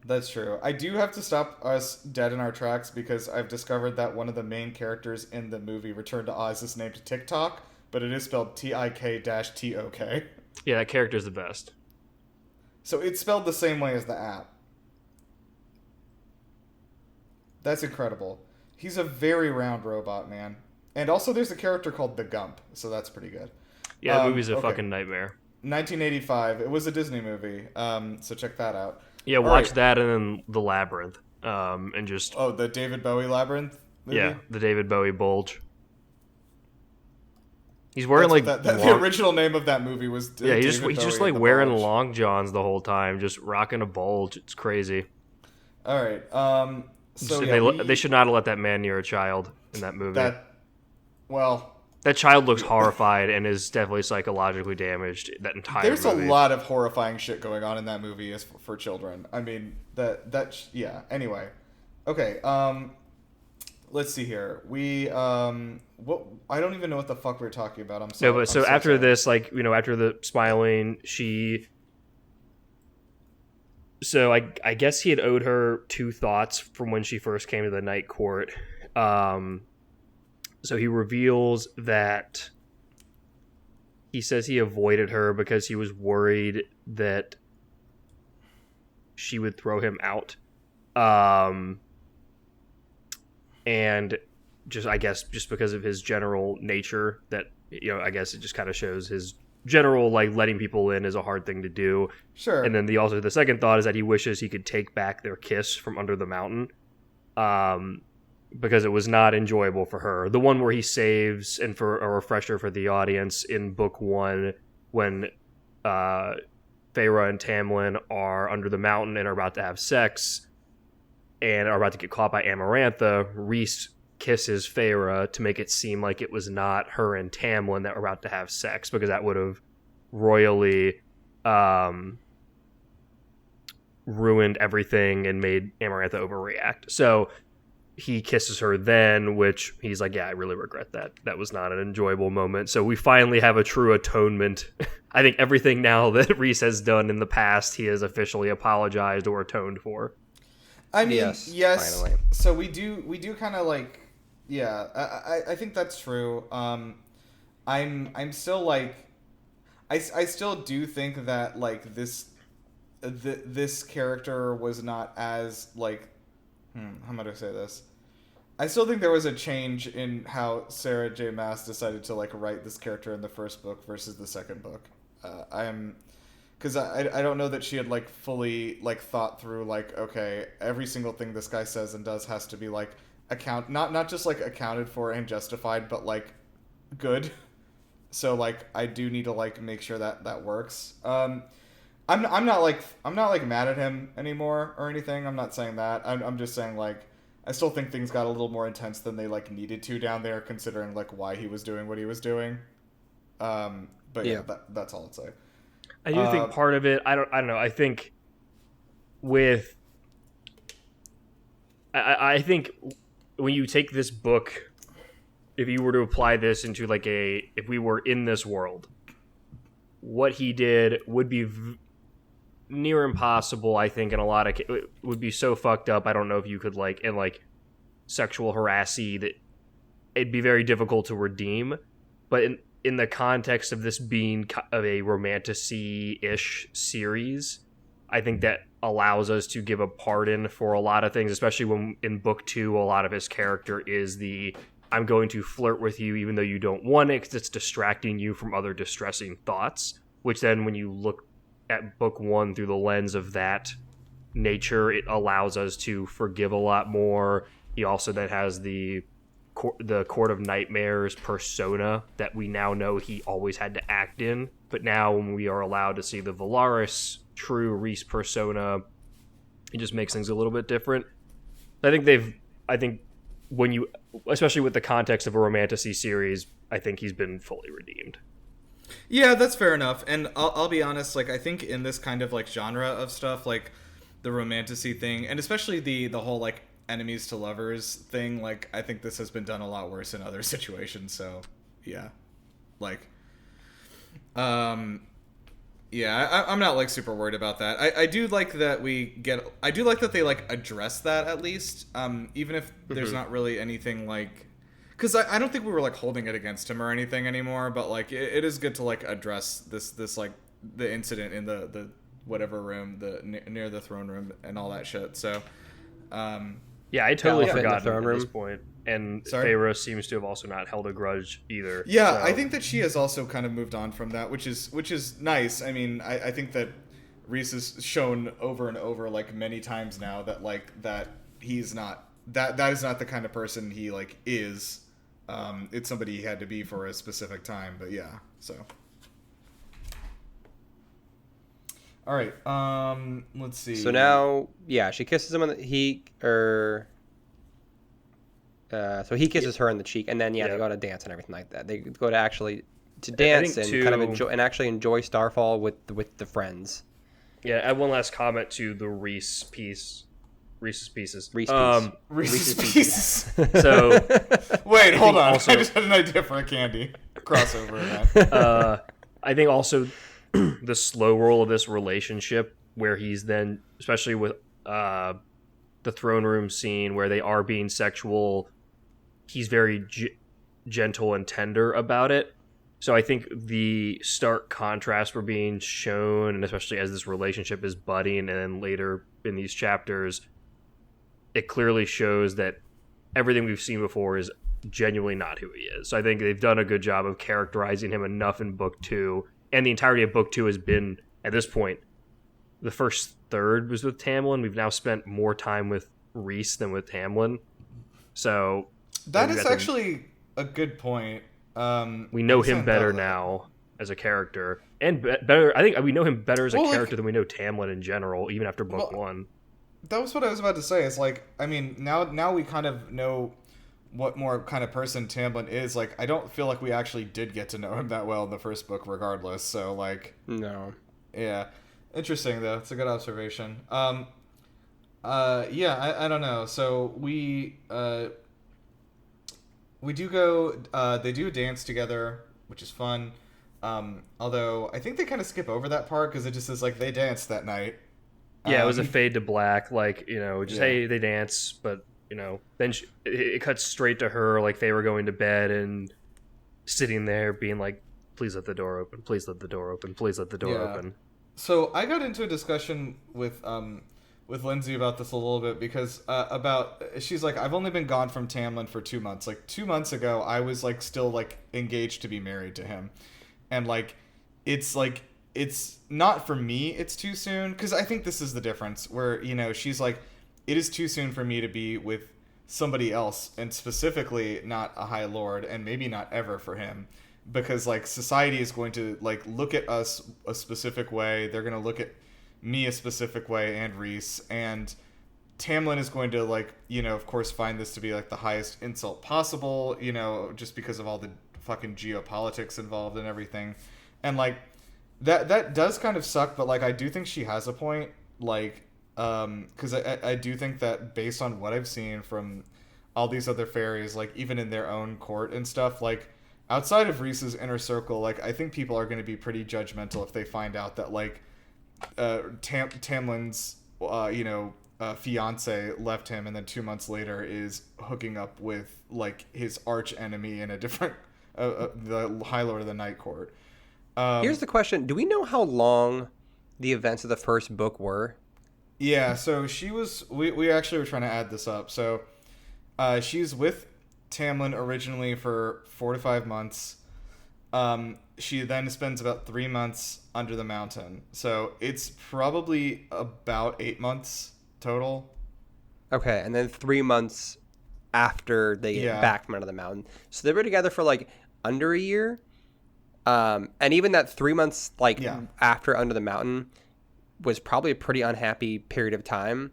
That's true. I do have to stop us dead in our tracks because I've discovered that one of the main characters in the movie Return to Oz is named TikTok, but it is spelled TIK-TOK. Yeah, that character's the best. So it's spelled the same way as the app. That's incredible. He's a very round robot, man. And also there's a character called the Gump, so that's pretty good. Yeah, the movie's a fucking nightmare. 1985. It was a Disney movie, so check that out. Yeah, watch that and then The Labyrinth. And just... Oh, the David Bowie Labyrinth movie? Yeah, the David Bowie Bulge. He's wearing the original name of that movie was he's just like wearing long johns the whole time, just rocking a bulge. It's crazy. All right. They should not have let that man near a child in that movie. That child looks horrified and is definitely psychologically damaged. That entire there's movie. a lot of horrifying shit going on in that movie as for children. I mean yeah. Anyway, okay. Let's see here. I don't even know what the fuck we're talking about. After this, like, you know, after the smiling, so I guess he had owed her 2 thoughts from when she first came to the night court. So he reveals that he says he avoided her because he was worried that she would throw him out. And just because of his general nature, that, you know, I guess it just kind of shows his general, like, letting people in is a hard thing to do. Sure. And then the second thought is that he wishes he could take back their kiss from under the mountain, because it was not enjoyable for her. The one where he saves, and for a refresher for the audience, in book 1, when Feyre and Tamlin are under the mountain and are about to have sex and are about to get caught by Amarantha, Rhys kisses Feyre to make it seem like it was not her and Tamlin that were about to have sex, because that would have royally ruined everything and made Amarantha overreact. So he kisses her then, which he's like, yeah, I really regret that. That was not an enjoyable moment. So we finally have a true atonement. I think everything now that Rhys has done in the past, he has officially apologized or atoned for. I mean, yes. Finally. So we do kind of like, yeah. I think that's true. I'm still like, I still do think that like this character was not as like, how am I gonna say this? I still think there was a change in how Sarah J. Maas decided to like write this character in the first book versus the second book. Because I don't know that she had like fully like thought through like, okay, every single thing this guy says and does has to be like not just like accounted for and justified, but like good. So like I do need to like make sure that works. I'm not mad at him anymore or anything. I'm not saying that. I'm just saying like I still think things got a little more intense than they like needed to down there, considering like why he was doing what he was doing. But yeah, that's all I'd say. I do think part of it. I don't know. I think with. I think when you take this book, if you were to apply this into if we were in this world, what he did would be near impossible. I think in a lot of it would be so fucked up. I don't know if you could sexual harassy that it'd be very difficult to redeem. But in the context of this being of a romantasy-ish series, I think that allows us to give a pardon for a lot of things, especially when in book 2, a lot of his character is I'm going to flirt with you even though you don't want it because it's distracting you from other distressing thoughts, which then when you look at book 1 through the lens of that nature, it allows us to forgive a lot more. He also then has the Court of Nightmares persona that we now know he always had to act in, but now when we are allowed to see the Valaris true Reese persona, it just makes things a little bit different. I think when you, especially with the context of a romantasy series, I think he's been fully redeemed. Yeah, that's fair enough. And I'll be honest, I think in this kind of genre of stuff, the romantasy thing, and especially the whole enemies to lovers thing, I think this has been done a lot worse in other situations. So yeah, yeah, I'm not super worried about that. I do like that I do like that they address that at least, even if there's not really anything because I don't think we were holding it against him or anything anymore, but it is good to address this the incident in the whatever room, near the throne room and all that shit. So yeah, I totally forgot at this point. And Feyre seems to have also not held a grudge either. Yeah, so. I think that she has also kind of moved on from that, which is nice. I mean, I think that Reese has shown over and over many times now that that he's not that is not the kind of person he is. It's somebody he had to be for a specific time, but yeah. So all right, let's see. So now, yeah, she kisses him on so he kisses her on the cheek, and then they go to dance and everything like that. They go to dance and kind of enjoy Starfall with the friends. Yeah, I have one last comment to the Reese's Pieces. Reese's Pieces. So wait, hold on. I just had an idea for a candy crossover in that. I think also the slow roll of this relationship, where he's then, especially with the throne room scene where they are being sexual, he's very gentle and tender about it. So I think the stark contrast we're being shown, and especially as this relationship is budding, and then later in these chapters, it clearly shows that everything we've seen before is genuinely not who he is. So I think they've done a good job of characterizing him enough in book 2, and the entirety of book 2 has been, at this point, the first third was with Tamlin. We've now spent more time with Reese than with Tamlin. So that is actually a good point. We know him better now as a character, and better. I think we know him better as a character than we know Tamlin in general, even after book 1. That was what I was about to say. It's I mean, now we kind of know what more kind of person Tamlin is. I don't feel like we actually did get to know him that well in the first book, regardless. So no, yeah, interesting though. It's a good observation. Yeah, I don't know. So we do go. They do dance together, which is fun. Although I think they kind of skip over that part because it just says they danced that night. Yeah, it was a fade to black, hey, they dance, but then it cuts straight to her they were going to bed and sitting there being please let the door open, please let the door open, please let the door open. So I got into a discussion with Lindsay about this a little bit because she's I've only been gone from Tamlin for 2 months. 2 months ago, I was still engaged to be married to him, and it's not for me. It's too soon because I think this is the difference where she's it is too soon for me to be with somebody else, and specifically not a High Lord, and maybe not ever for him, because society is going to look at us a specific way. They're going to look at me a specific way, and Reese, and Tamlin is going to of course find this to be the highest insult possible, just because of all the fucking geopolitics involved and everything. And that does kind of suck, but like I do think she has a point. Like, because I do think that based on what I've seen from all these other fairies, like even in their own court and stuff, like outside of Reese's inner circle, like I think people are going to be pretty judgmental if they find out that like Tamlin's fiance left him, and then 2 months later is hooking up with like his arch enemy in a different the High Lord of the Night Court. Here's the question: do we know how long the events of the first book were? Yeah, so she was. We actually were trying to add this up. So, she's with Tamlin originally for 4 to 5 months. She then spends about 3 months under the mountain. So it's probably about 8 months total. Okay, and then 3 months after they get back from under the mountain. So they were together for like under a year. And even that 3 months after under the mountain was probably a pretty unhappy period of time.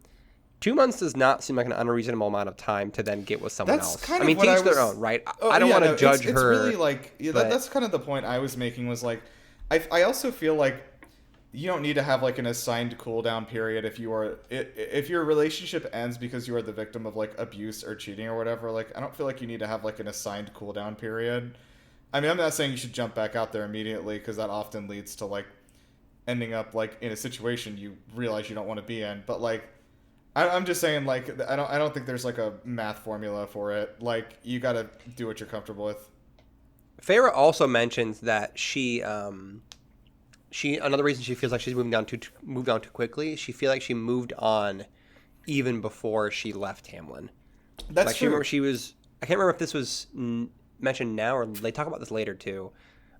2 months does not seem like an unreasonable amount of time to then get with someone else. Kind I mean, of to each their own, right? I don't want to judge her. It's really like that's kind of the point I was making. Was like, I also feel like you don't need to have like an assigned cooldown period if your relationship ends because you are the victim of like abuse or cheating or whatever. Like, I don't feel like you need to have like an assigned cooldown period. I mean, I'm not saying you should jump back out there immediately, because that often leads to like ending up like in a situation you realize you don't want to be in. But like, I'm just saying, like, I don't think there's like a math formula for it. Like, you got to do what you're comfortable with. Feyre also mentions that she another reason she feels like she's moved on too quickly. She feels like she moved on even before she left Tamlin. That's like, true. I can't remember if this was mentioned now or they talk about this later too.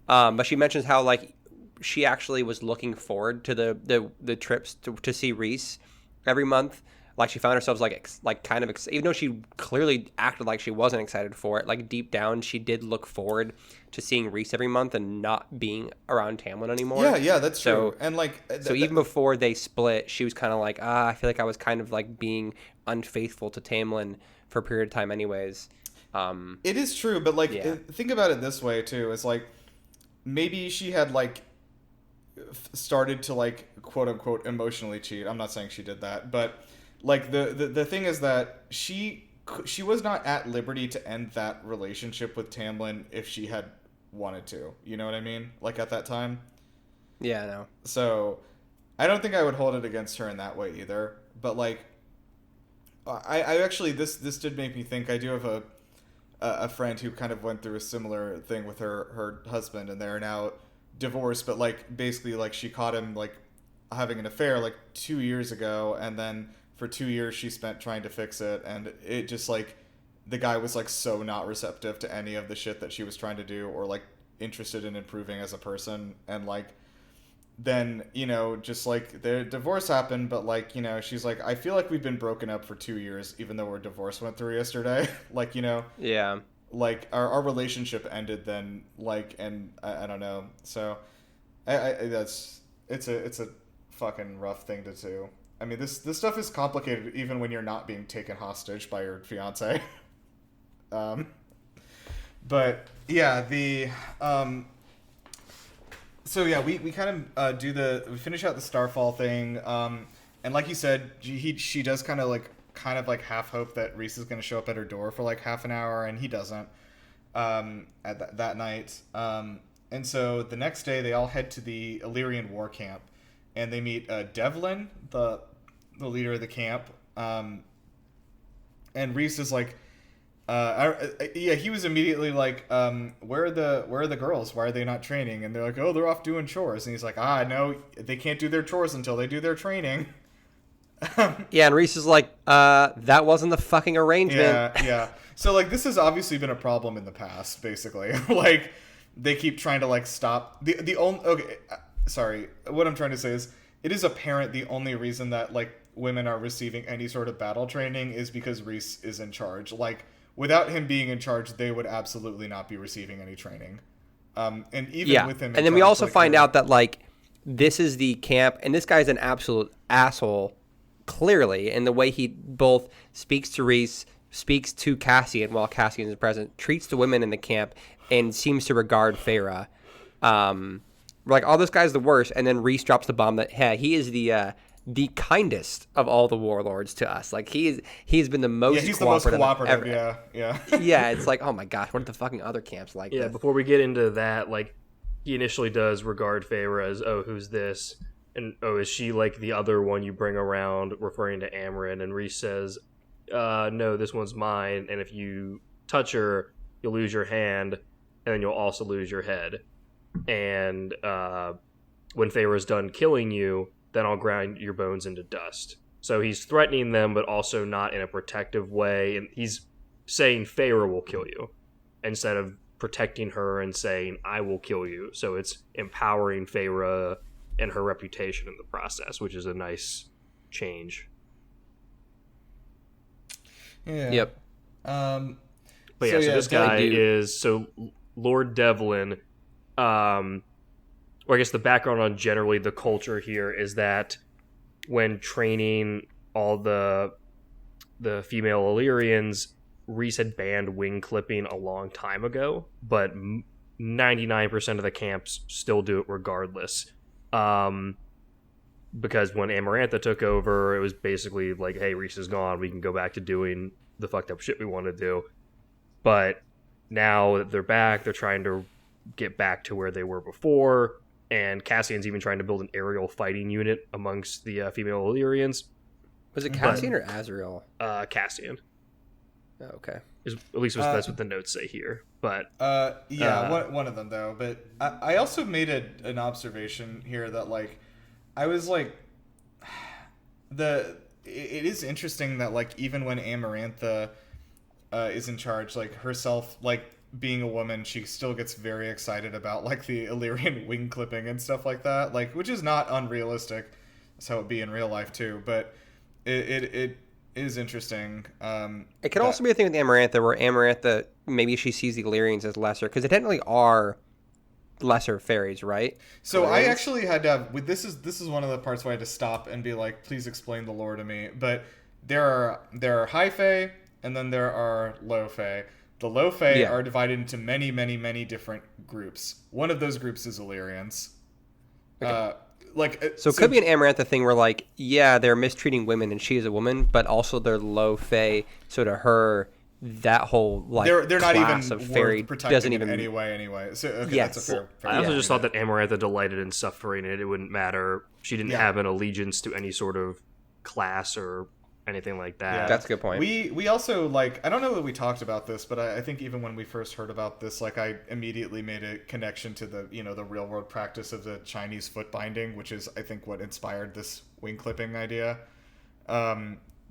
But she mentions how like she actually was looking forward to the trips to see Rhys every month. Like, she found herself even though she clearly acted like she wasn't excited for it, like deep down she did look forward to seeing Rhys every month and not being around Tamlin anymore. Yeah, that's true. And like, so even before they split, she was kind of like, I feel like I was kind of like being unfaithful to Tamlin for a period of time anyways. It is true, but like, think about it this way too. It's like, maybe she had like started to like quote unquote emotionally cheat. I'm not saying she did that, but like the thing is that she was not at liberty to end that relationship with Tamlin if she had wanted to. You know what I mean? Like, at that time. Yeah, I know. So I don't think I would hold it against her in that way either. But like, I actually this did make me think. I do have a friend who kind of went through a similar thing with her husband, and they're now divorced. But like, basically, like, she caught him like having an affair like 2 years ago, and then for 2 years she spent trying to fix it, and it just like, the guy was like so not receptive to any of the shit that she was trying to do, or like interested in improving as a person. And like, then, you know, just like the divorce happened, but like, you know, she's like, I feel like we've been broken up for 2 years even though our divorce went through yesterday. Like, you know, yeah, like our relationship ended then, like, and I don't know. So it's a fucking rough thing to do. I mean, this stuff is complicated even when you're not being taken hostage by your fiance. But yeah, so yeah, we kind of we finish out the Starfall thing, and like you said, she does kind of like half hope that Rhys is going to show up at her door for like half an hour, and he doesn't at that night. And so the next day they all head to the Illyrian war camp, and they meet Devlin, the leader of the camp, and Rhys is like, he was immediately like, where are the girls? Why are they not training? And they're like, oh, they're off doing chores. And he's like, no, they can't do their chores until they do their training. Yeah, and Rhys is like, that wasn't the fucking arrangement. Yeah. So like, this has obviously been a problem in the past, basically. Like, they keep trying to like stop the only. Okay, sorry. What I'm trying to say is, it is apparent the only reason that like women are receiving any sort of battle training is because Rhys is in charge. Like, without him being in charge, they would absolutely not be receiving any training. And even with him, and then we also find out that like, this is the camp, and this guy's an absolute asshole, clearly, in the way he both speaks to Rhys, speaks to Cassian while Cassian is present, treats the women in the camp, and seems to regard Feyre. We're like, oh, this guy's the worst. And then Reese drops the bomb that, hey, he is the kindest of all the warlords to us. Like, he's been the most he's the most cooperative. Ever. Yeah. Yeah, it's like, oh my gosh, what are the fucking other camps like? Yeah, this? before we get into that, like, he initially does regard Feyre as, oh, who's this? And, oh, is she like the other one you bring around, referring to Amarin? And Reese says, no, this one's mine. And if you touch her, you'll lose your hand, and then you'll also lose your head. And when Feyre's done killing you, then I'll grind your bones into dust. So he's threatening them, but also not in a protective way. And he's saying Feyre will kill you, instead of protecting her and saying, I will kill you. So it's empowering Feyre and her reputation in the process, which is a nice change. Yeah. Yep. But so this guy is Lord Devlin. Or I guess the background on generally the culture here is that when training all the female Illyrians, Reese had banned wing clipping a long time ago, but 99% of the camps still do it regardless. Because when Amarantha took over, it was basically like, hey, Reese is gone, we can go back to doing the fucked up shit we want to do. But now that they're back, they're trying to get back to where they were before, and Cassian's even trying to build an aerial fighting unit amongst the female Illyrians. Was it Cassian or Azrael? Cassian. Oh, okay. At least that's what the notes say here. But one of them though. But I also made an observation here that like I was like it is interesting that like even when Amarantha is in charge, like herself, like being a woman, she still gets very excited about like the Illyrian wing clipping and stuff like that, like, which is not unrealistic. That's how it'd be in real life too. But it is interesting. It could also be a thing with Amarantha, where Amarantha, maybe she sees the Illyrians as lesser, because they technically are lesser fairies, right? So Illyrians? I actually had to have, this is one of the parts where I had to stop and be like, please explain the lore to me. But there are high fae, and then there are low fae. The low fae are divided into many, many, many different groups. One of those groups is Illyrians. Okay. So it could be an Amarantha thing where, like, yeah, they're mistreating women and she is a woman, but also they're low fae. So to her, that whole like they're not class even of fairy protecting doesn't even anyway. So okay, yes. that's a fair I also just thought that Amarantha delighted in suffering, and it wouldn't matter. She didn't have an allegiance to any sort of class or anything like that. Yeah. That's a good point. We also, like, I don't know that we talked about this, but I think even when we first heard about this, like, I immediately made a connection to the, the real world practice of the Chinese foot binding, which is, I think, what inspired this wing clipping idea.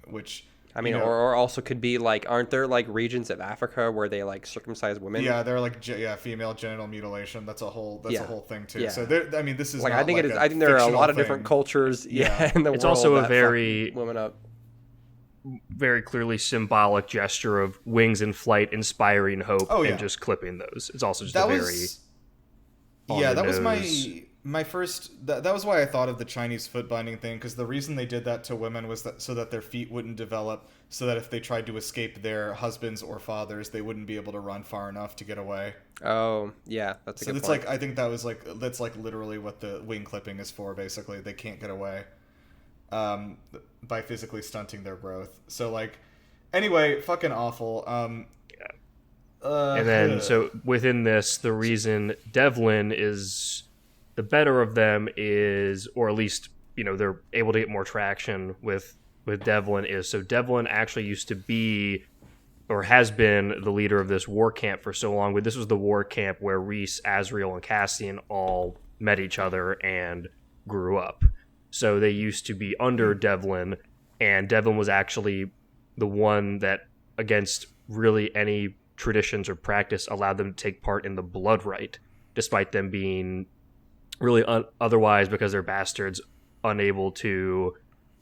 Which, I mean, or also could be like, aren't there like regions of Africa where they like circumcise women? Yeah, they're like female genital mutilation. That's a whole thing too. Yeah. So I mean, this is like, not I think like it is. I think there are a lot of thing. different cultures. Yeah, in the world. It's also a that very fuck women up. Very clearly symbolic gesture of wings in flight, inspiring hope, and just clipping those. It's also just that was my first. That was why I thought of the Chinese foot binding thing, because the reason they did that to women was that so that their feet wouldn't develop, so that if they tried to escape their husbands or fathers, they wouldn't be able to run far enough to get away. Oh yeah, that's a good point. Like, I think that's like literally what the wing clipping is for. Basically, they can't get away. By physically stunting their growth. So like, anyway, fucking awful. And then so within this, the reason Devlin is the better of them is, or at least they're able to get more traction with Devlin is, so Devlin actually used to be, or has been, the leader of this war camp for so long. This was the war camp where Reese, Azrael, and Cassian all met each other and grew up. So they used to be under Devlin, and Devlin was actually the one that, against really any traditions or practice, allowed them to take part in the blood rite, despite them being really otherwise, because they're bastards, unable to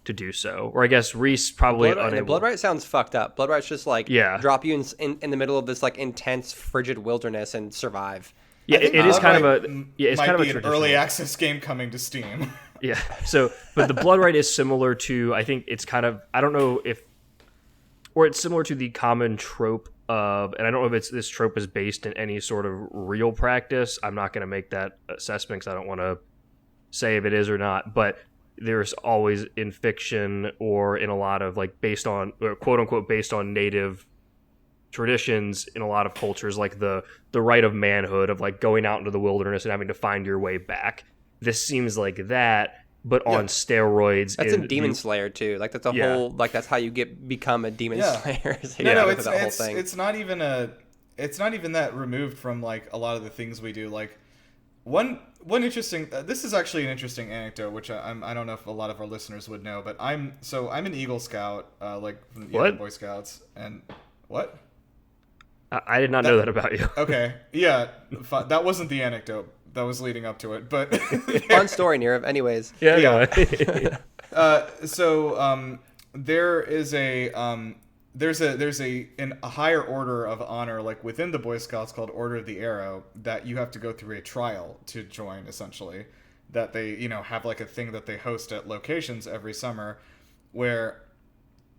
do so. Or I guess Reese probably unable. The blood rite sounds fucked up. Blood rite's just like drop you in the middle of this like intense frigid wilderness and survive. Yeah, it is kind of a it's kind of a an early access game coming to Steam. Yeah. So, but the blood rite is similar to, I think it's kind of, I don't know if, or it's similar to the common trope of, and I don't know if this trope is based in any sort of real practice. I'm not going to make that assessment because I don't want to say if it is or not, but there's always in fiction or in a lot of like based on, or quote unquote, based on native traditions in a lot of cultures, like the right of manhood of like going out into the wilderness and having to find your way back. This seems like that, but on steroids. That's in Demon Slayer too. Like that's a whole, like that's how you become a Demon Slayer. It's not even that removed from like a lot of the things we do. Like one interesting. This is actually an interesting anecdote, which I don't know if a lot of our listeners would know, but I'm an Eagle Scout, like from the Boy Scouts, and what? I did not know that about you. Okay, yeah, that wasn't the anecdote that was leading up to it, but fun story, Nirav. Anyways, yeah. There is there's a higher order of honor, like within the Boy Scouts, called Order of the Arrow, that you have to go through a trial to join, essentially. That they, have like a thing that they host at locations every summer, where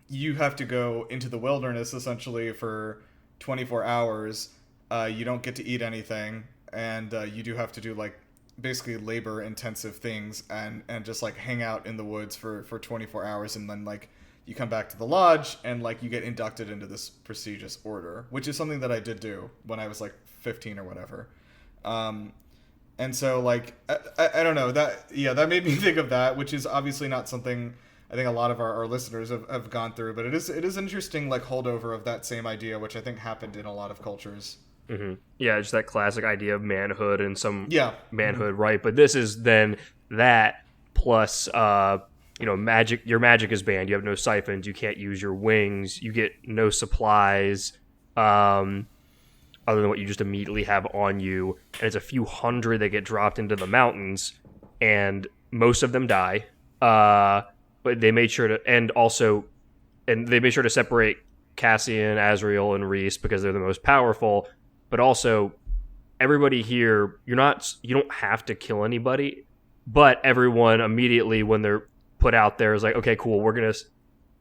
you have to go into the wilderness essentially for 24 hours. You don't get to eat anything, and you do have to do like basically labor intensive things and just like hang out in the woods for 24 hours, and then like you come back to the lodge and like you get inducted into this prestigious order, which is something that I did do when I was like 15 or whatever. And so like I don't know, that made me think of that, which is obviously not something I think a lot of our listeners have gone through, but it is an interesting like holdover of that same idea, which I think happened in a lot of cultures. Mm-hmm. Yeah, just that classic idea of manhood and some manhood, mm-hmm. right? But this is then that plus, magic. Your magic is banned. You have no siphons. You can't use your wings. You get no supplies, other than what you just immediately have on you. And it's a few hundred that get dropped into the mountains, and most of them die. But they made sure to, and they made sure to separate Cassian, Azrael, and Reese because they're the most powerful. But also, everybody here, you don't have to kill anybody, but everyone immediately when they're put out there is like, okay, cool, we're gonna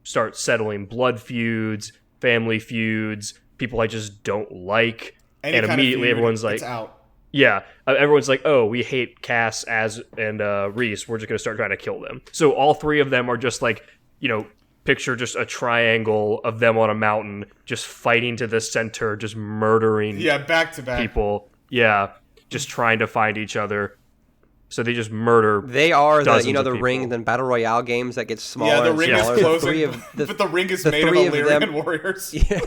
start settling blood feuds, family feuds, people I just don't like, and immediately everyone's like, it's out. Yeah, everyone's like, oh, we hate Cass, and Reese. We're just gonna start trying to kill them. So all three of them are just like, picture just a triangle of them on a mountain, just fighting to the center, just murdering. Yeah, back to back people. Yeah, just trying to find each other. So they just murder. They are the people. ring and battle royale games that get smaller. Yeah, the and ring smaller. is closing, but the ring is made of Illyrian warriors. Yeah.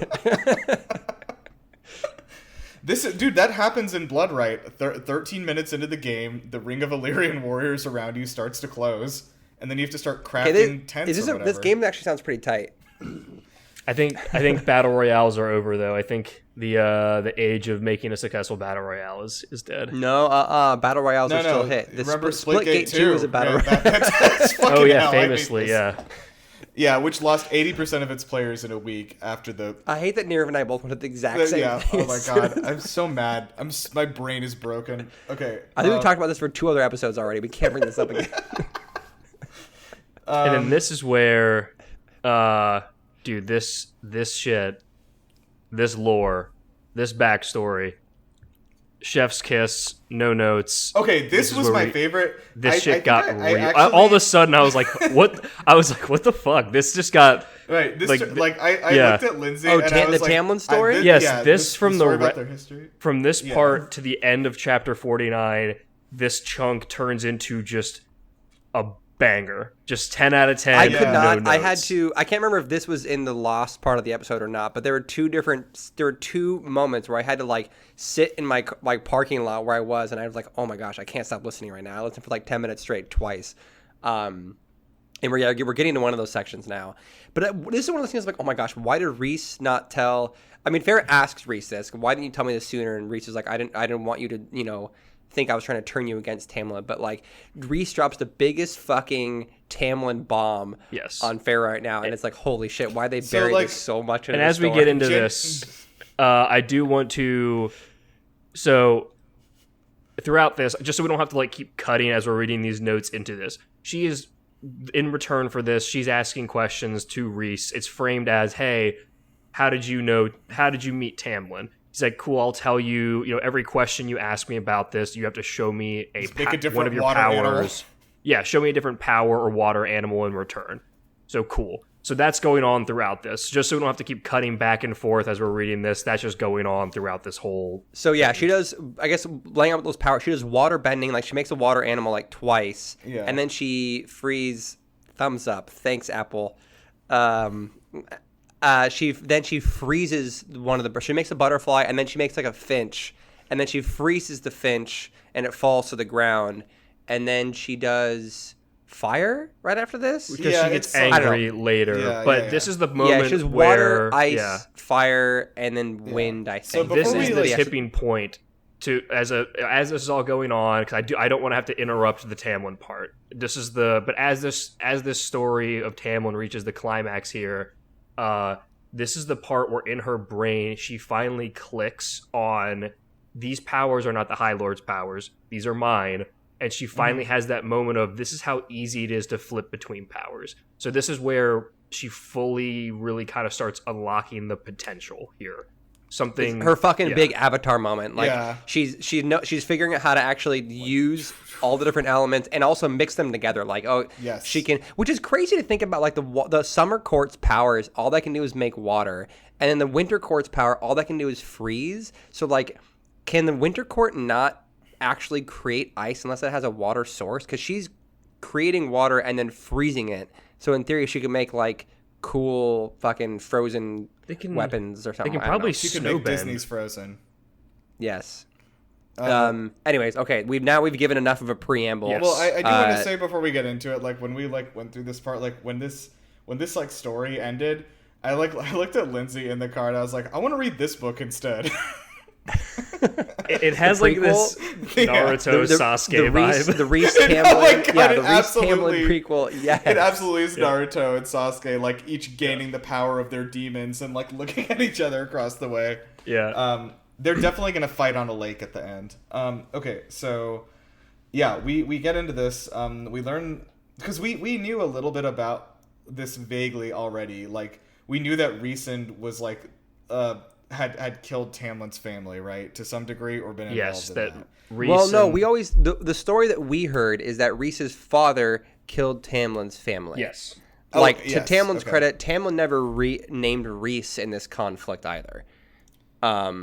That happens in Bloodright. 13 minutes into the game, the ring of Illyrian warriors around you starts to close, and then you have to start crafting tents or whatever. This game actually sounds pretty tight. I think battle royales are over though. I think the age of making a successful battle royale is dead. No, battle royales are still hit. Remember Splitgate 2 was a battle royale. Oh yeah, famously, yeah. Yeah, which lost 80% of its players in a week after the... I hate that Nirav and I both went at the exact same thing. Oh my god, I'm so mad. My brain is broken. Okay. I think we talked about this for 2 other episodes already. We can't bring this up again. And then this is where, dude, this shit, this lore, this backstory, chef's kiss, no notes. Okay, this was my favorite. This shit got real. All of a sudden, I was like, "What?" I was like, "What the fuck?" This just got right. I looked at Lindsay. Oh, and I was the Tamlin story. This from about their history. From this part to the end of chapter 49, this chunk turns into just a banger. Just 10 out of 10. I could not. No I notes. had to. I can't remember if this was in the lost part of the episode or not. But there were two moments where I had to like sit in my parking lot where I was, and I was like, "Oh my gosh, I can't stop listening right now." I listened for like 10 minutes straight twice. And we're getting to one of those sections now. But this is one of those things like, "Oh my gosh, why did Reese not tell?" I mean, Farrah asks Reese this, "Why didn't you tell me this sooner?" And Reese is like, "I didn't want you to, think I was trying to turn you against Tamlin." But like Reese drops the biggest fucking Tamlin bomb on Farrah right now, and it's like, holy shit, why they buried this so much in And as we get into this, I do want to throughout this, just so we don't have to like keep cutting as we're reading these notes into this, she is in return for this, she's asking questions to Reese. It's framed as, hey, how did you meet Tamlin? He's like, cool, I'll tell you, every question you ask me about this, you have to show me one of your powers. Animal. Yeah, show me a different power or water animal in return. So cool. So that's going on throughout this, just so we don't have to keep cutting back and forth as we're reading this. That's just going on throughout this whole. So yeah, she does. I guess laying out those powers, she does water bending. Like she makes a water animal like twice, and then she frees. Thumbs up, thanks Apple. She freezes one of the. She makes a butterfly, and then she makes like a finch, and then she freezes the finch, and it falls to the ground, and then she does. Fire right after this because she gets angry later, this is the moment she has where water, ice, fire, and then wind. I think so. This is the tipping point to as this is all going on because I don't want to have to interrupt the Tamlin part. This is but as this story of Tamlin reaches the climax here, this is the part where in her brain she finally clicks on these powers are not the High Lord's powers; these are mine. And she finally has that moment of this is how easy it is to flip between powers. So this is where she fully really kind of starts unlocking the potential here. Something her fucking big Avatar moment. Like she's figuring out how to actually use all the different elements and also mix them together. Like she can, which is crazy to think about. Like the summer court's powers, all they can do is make water, and then the winter court's power, all they can do is freeze. So like, can the winter court not actually create ice unless it has a water source? Because she's creating water and then freezing it. So in theory, she could make like cool fucking frozen weapons or something. They can probably she could make Disney's Frozen. Yes. Anyways, okay. We've given enough of a preamble. Yes. Well, I do want to say before we get into it, like when we like went through this part, like when this like story ended, I looked at Lindsay in the car and I was like, I want to read this book instead. It has like this Naruto Sasuke vibe. The Reese Tamlin, the Reese Tamlin prequel. Yeah, it absolutely is Naruto and Sasuke, like each gaining the power of their demons and like looking at each other across the way. Yeah. They're definitely gonna fight on a lake at the end. Okay, so yeah, we get into this. We learn because we knew a little bit about this vaguely already. Like we knew that Rhysand was like had killed Tamlin's family, right, to some degree, or been involved in that. Well, no, we always the story that we heard is that Rhys's father killed Tamlin's family. Yes. To Tamlin's credit, Tamlin never named Rhys in this conflict either. But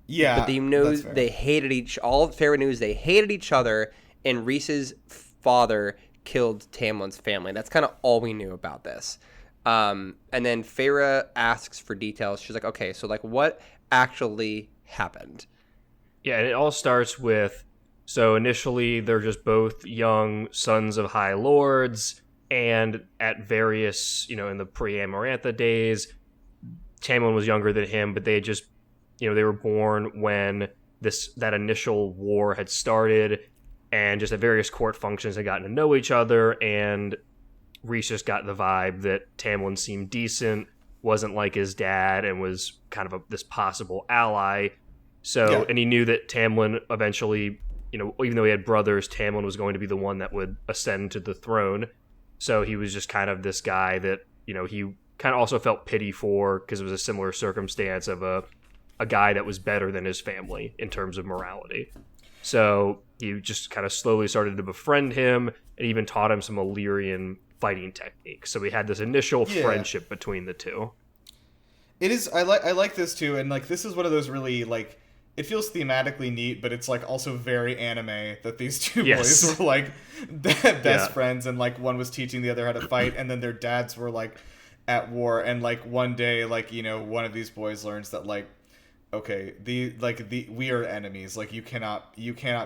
they hated all of Feyre knows they hated each other, and Rhys's father killed Tamlin's family. That's kind of all we knew about this. And then Feyre asks for details. She's like, okay, so like what actually happened? Yeah, and it all starts with, so initially they're just both young sons of High Lords, and at various, in the pre-Amarantha days, Tamlin was younger than him, but they had just, they were born when that initial war had started, and just at various court functions had gotten to know each other, and Rhys just got the vibe that Tamlin seemed decent, wasn't like his dad, and was kind of this possible ally. So, and he knew that Tamlin eventually, even though he had brothers, Tamlin was going to be the one that would ascend to the throne. So he was just kind of this guy that, he kind of also felt pity for, because it was a similar circumstance of a guy that was better than his family in terms of morality. So he just kind of slowly started to befriend him, and even taught him some Illyrian fighting techniques. So we had this initial friendship between the two. It is. I like this too, and like this is one of those really like. It feels thematically neat, but it's like also very anime that these two boys were like best friends, and like one was teaching the other how to fight, and then their dads were like at war, and like one day like one of these boys learns that like okay we are enemies, like you cannot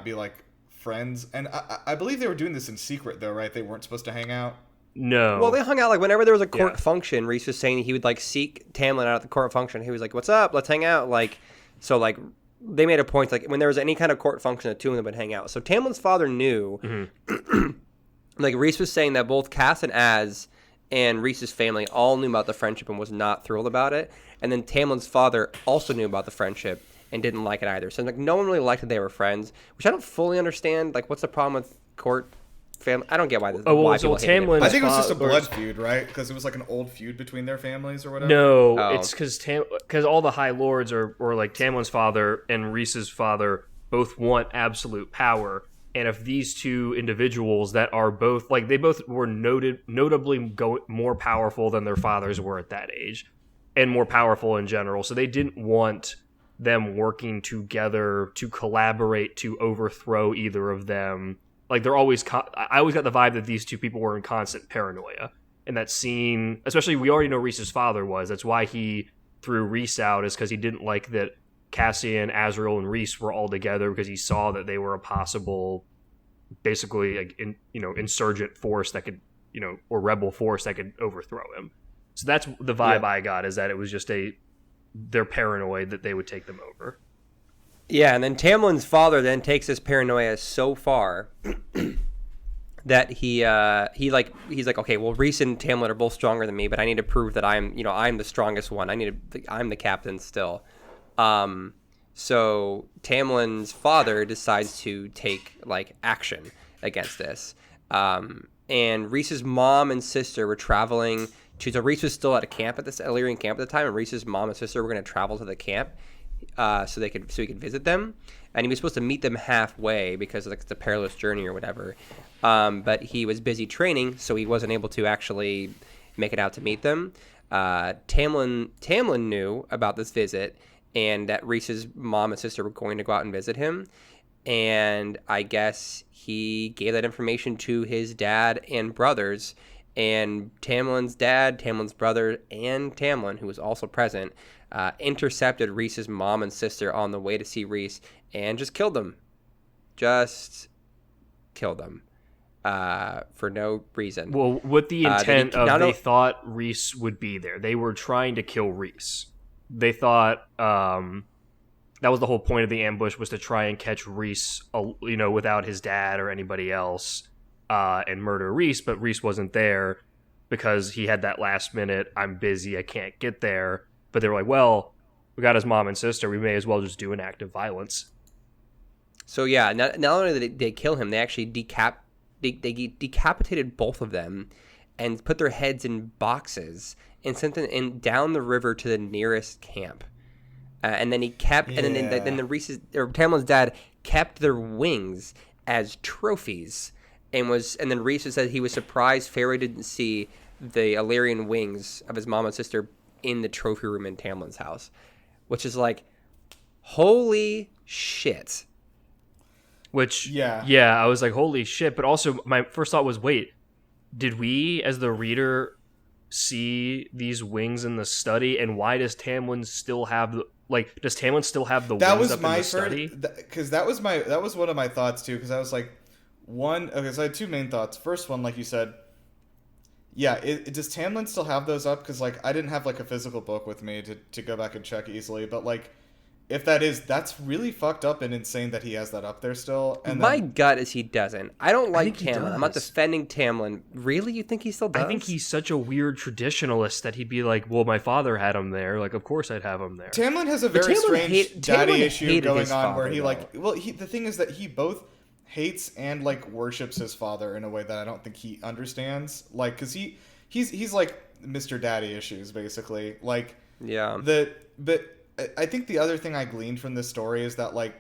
be like friends, and I believe they were doing this in secret though, right? They weren't supposed to hang out. No. Well, they hung out like whenever there was a court function. Rhys was saying he would like seek Tamlin out at the court function. He was like, "What's up? Let's hang out." Like, so like they made a point like when there was any kind of court function, the two of them would hang out. So Tamlin's father knew. Mm-hmm. Like Rhys was saying that both Cass and Az and Rhys's family all knew about the friendship and was not thrilled about it. And then Tamlin's father also knew about the friendship and didn't like it either. So like no one really liked that they were friends, which I don't fully understand. Like, what's the problem with court family. I don't get why. Well, so Tamlin. I think it was just a blood feud, right? Because it was like an old feud between their families or whatever. No, it's because all the High Lords or like Tamlin's father and Rhys's father both want absolute power. And if these two individuals that are both like they both were notably more powerful than their fathers were at that age, and more powerful in general, so they didn't want them working together to collaborate to overthrow either of them. Like they're always, I always got the vibe that these two people were in constant paranoia. And that scene, especially we already know Rhys's father was. That's why he threw Rhys out, is because he didn't like that Cassian, Azriel, and Rhys were all together because he saw that they were a possible, basically, like, insurgent force that could, or rebel force that could overthrow him. So that's the vibe I got, is that it was just they're paranoid that they would take them over. Yeah, and then Tamlin's father then takes this paranoia so far that he's like, okay, well, Rhys and Tamlin are both stronger than me, but I need to prove that I'm the strongest one. I'm the captain still. So Tamlin's father decides to take like action against this. And Rhys's mom and sister were traveling to. So Rhys was still at a camp at this Illyrian camp at the time, and Rhys's mom and sister were going to travel to the camp, so he could visit them. And he was supposed to meet them halfway because it's a perilous journey or whatever. But he was busy training, so he wasn't able to actually make it out to meet them. Tamlin knew about this visit and that Rhys's mom and sister were going to go out and visit him. And I guess he gave that information to his dad and brothers. And Tamlin's dad, Tamlin's brother, and Tamlin, who was also present, intercepted Rhys's mom and sister on the way to see Rhys and just killed them. Just killed them for no reason. Well, with the intent they thought Rhys would be there. They were trying to kill Rhys. They thought that was the whole point of the ambush, was to try and catch Rhys, without his dad or anybody else, and murder Rhys. But Rhys wasn't there because he had that last minute, I'm busy, I can't get there. But they were like, well, we got his mom and sister, we may as well just do an act of violence. So yeah, not only did they kill him, they actually decapitated both of them and put their heads in boxes and sent them down the river to the nearest camp. And then he kept, and then Tamlin's dad kept their wings as trophies, and then Rhys said he was surprised Feyre didn't see the Illyrian wings of his mom and sister in the trophy room in Tamlin's house, which is like, holy shit. Which, yeah, I was like, holy shit. But also, my first thought was, wait, did we, as the reader, see these wings in the study? And why does Tamlin still have the wings up in the study? Because that was one of my thoughts too. Because I was like, so I had two main thoughts. First one, like you said, yeah, does Tamlin still have those up? Because like I didn't have like a physical book with me to go back and check easily, but like, if that's really fucked up and insane that he has that up there still. And my gut is he doesn't. I don't like Tamlin. I'm not defending Tamlin. Really? You think he still does? I think he's such a weird traditionalist that he'd be like, well, my father had him there. Like, of course I'd have him there. Tamlin has a very strange daddy issue going on where he the thing is that he both hates and like worships his father in a way that I don't think he understands. Like, because he's like Mr. Daddy issues, basically. Like, yeah. But I think the other thing I gleaned from this story is that like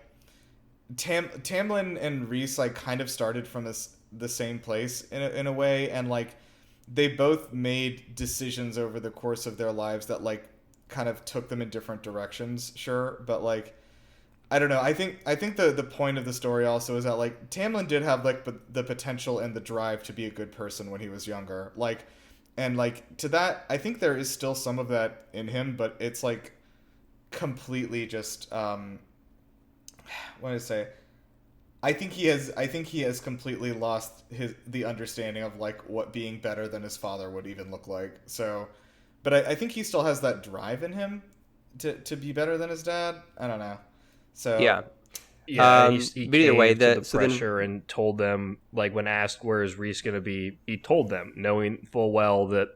Tamlin and Rhys like kind of started from the same place in a way, and like they both made decisions over the course of their lives that like kind of took them in different directions, sure, but like I don't know. I think the point of the story also is that like Tamlin did have like the potential and the drive to be a good person when he was younger, like, and like to that I think there is still some of that in him, but it's like completely just what do I say? I think he has completely lost the understanding of like what being better than his father would even look like. So, but I think he still has that drive in him to be better than his dad. I don't know. So yeah. He but either way, the pressure and told them, like when asked where is Rhys going to be, he told them, knowing full well that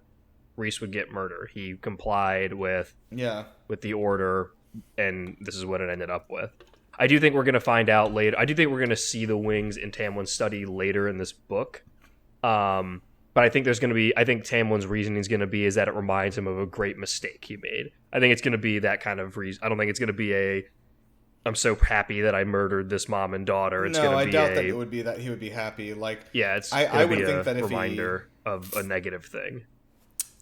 Rhys would get murdered. He complied with the order, and this is what it ended up with. I do think we're going to find out later. I do think we're going to see the wings in Tamlin's study later in this book. But I think I think Tamlin's reasoning is going to be is that it reminds him of a great mistake he made. I think it's going to be that kind of reason. I don't think it's going to be I'm so happy that I murdered this mom and daughter. It's going to be I doubt that it would be that he would be happy. Like, yeah, I would think that if reminder of a negative thing.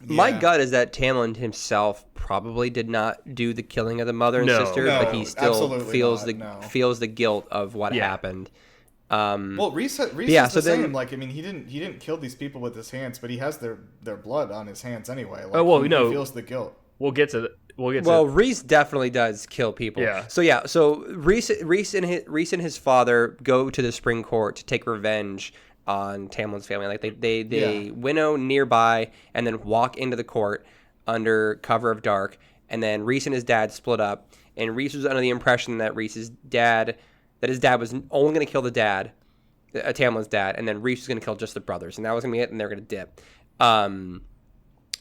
My gut is that Tamlin himself probably did not do the killing of the mother and sister, but he still feels the guilt of what happened. Well, Reese is the same. Like, I mean, he didn't kill these people with his hands, but he has their blood on his hands anyway. Like, he feels the guilt. We'll get to. Reese definitely does kill people. Yeah. So Reese and his father go to the Spring Court to take revenge on Tamlin's family. Like they winnow nearby and then walk into the court under cover of dark. And then Reese and his dad split up. And Reese was under the impression that his dad was only going to kill the dad, Tamlin's dad, and then Reese was going to kill just the brothers, and that was going to be it. And they're going to dip. And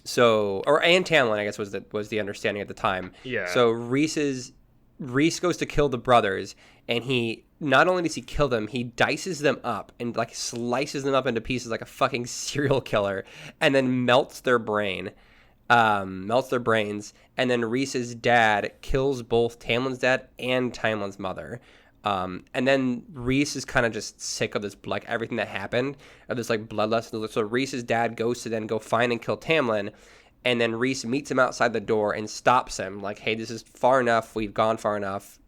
Tamlin, I guess, was the understanding at the time. Yeah. So Reese goes to kill the brothers, and he not only does he kill them, he dices them up and like slices them up into pieces like a fucking serial killer, and then melts their brains. And then Reese's dad kills both Tamlin's dad and Tamlin's mother. And then Reese is kind of just sick of this, like everything that happened, of this like bloodlust. So Reese's dad goes to then go find and kill Tamlin, and then Reese meets him outside the door and stops him, like, "Hey, this is far enough. We've gone far enough.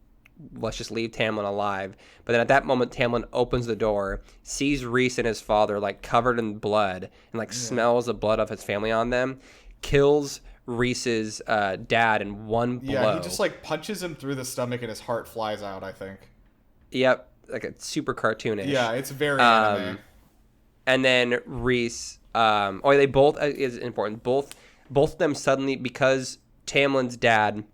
Let's just leave Tamlin alive." But then at that moment, Tamlin opens the door, sees Reese and his father like covered in blood, and like smells the blood of his family on them, kills Reese's dad in one blow. Yeah, he just like punches him through the stomach and his heart flies out, I think. Yep, like a super cartoonish. Yeah, it's very anime. And then Reese, they both is important. Both of them suddenly, because Tamlin's dad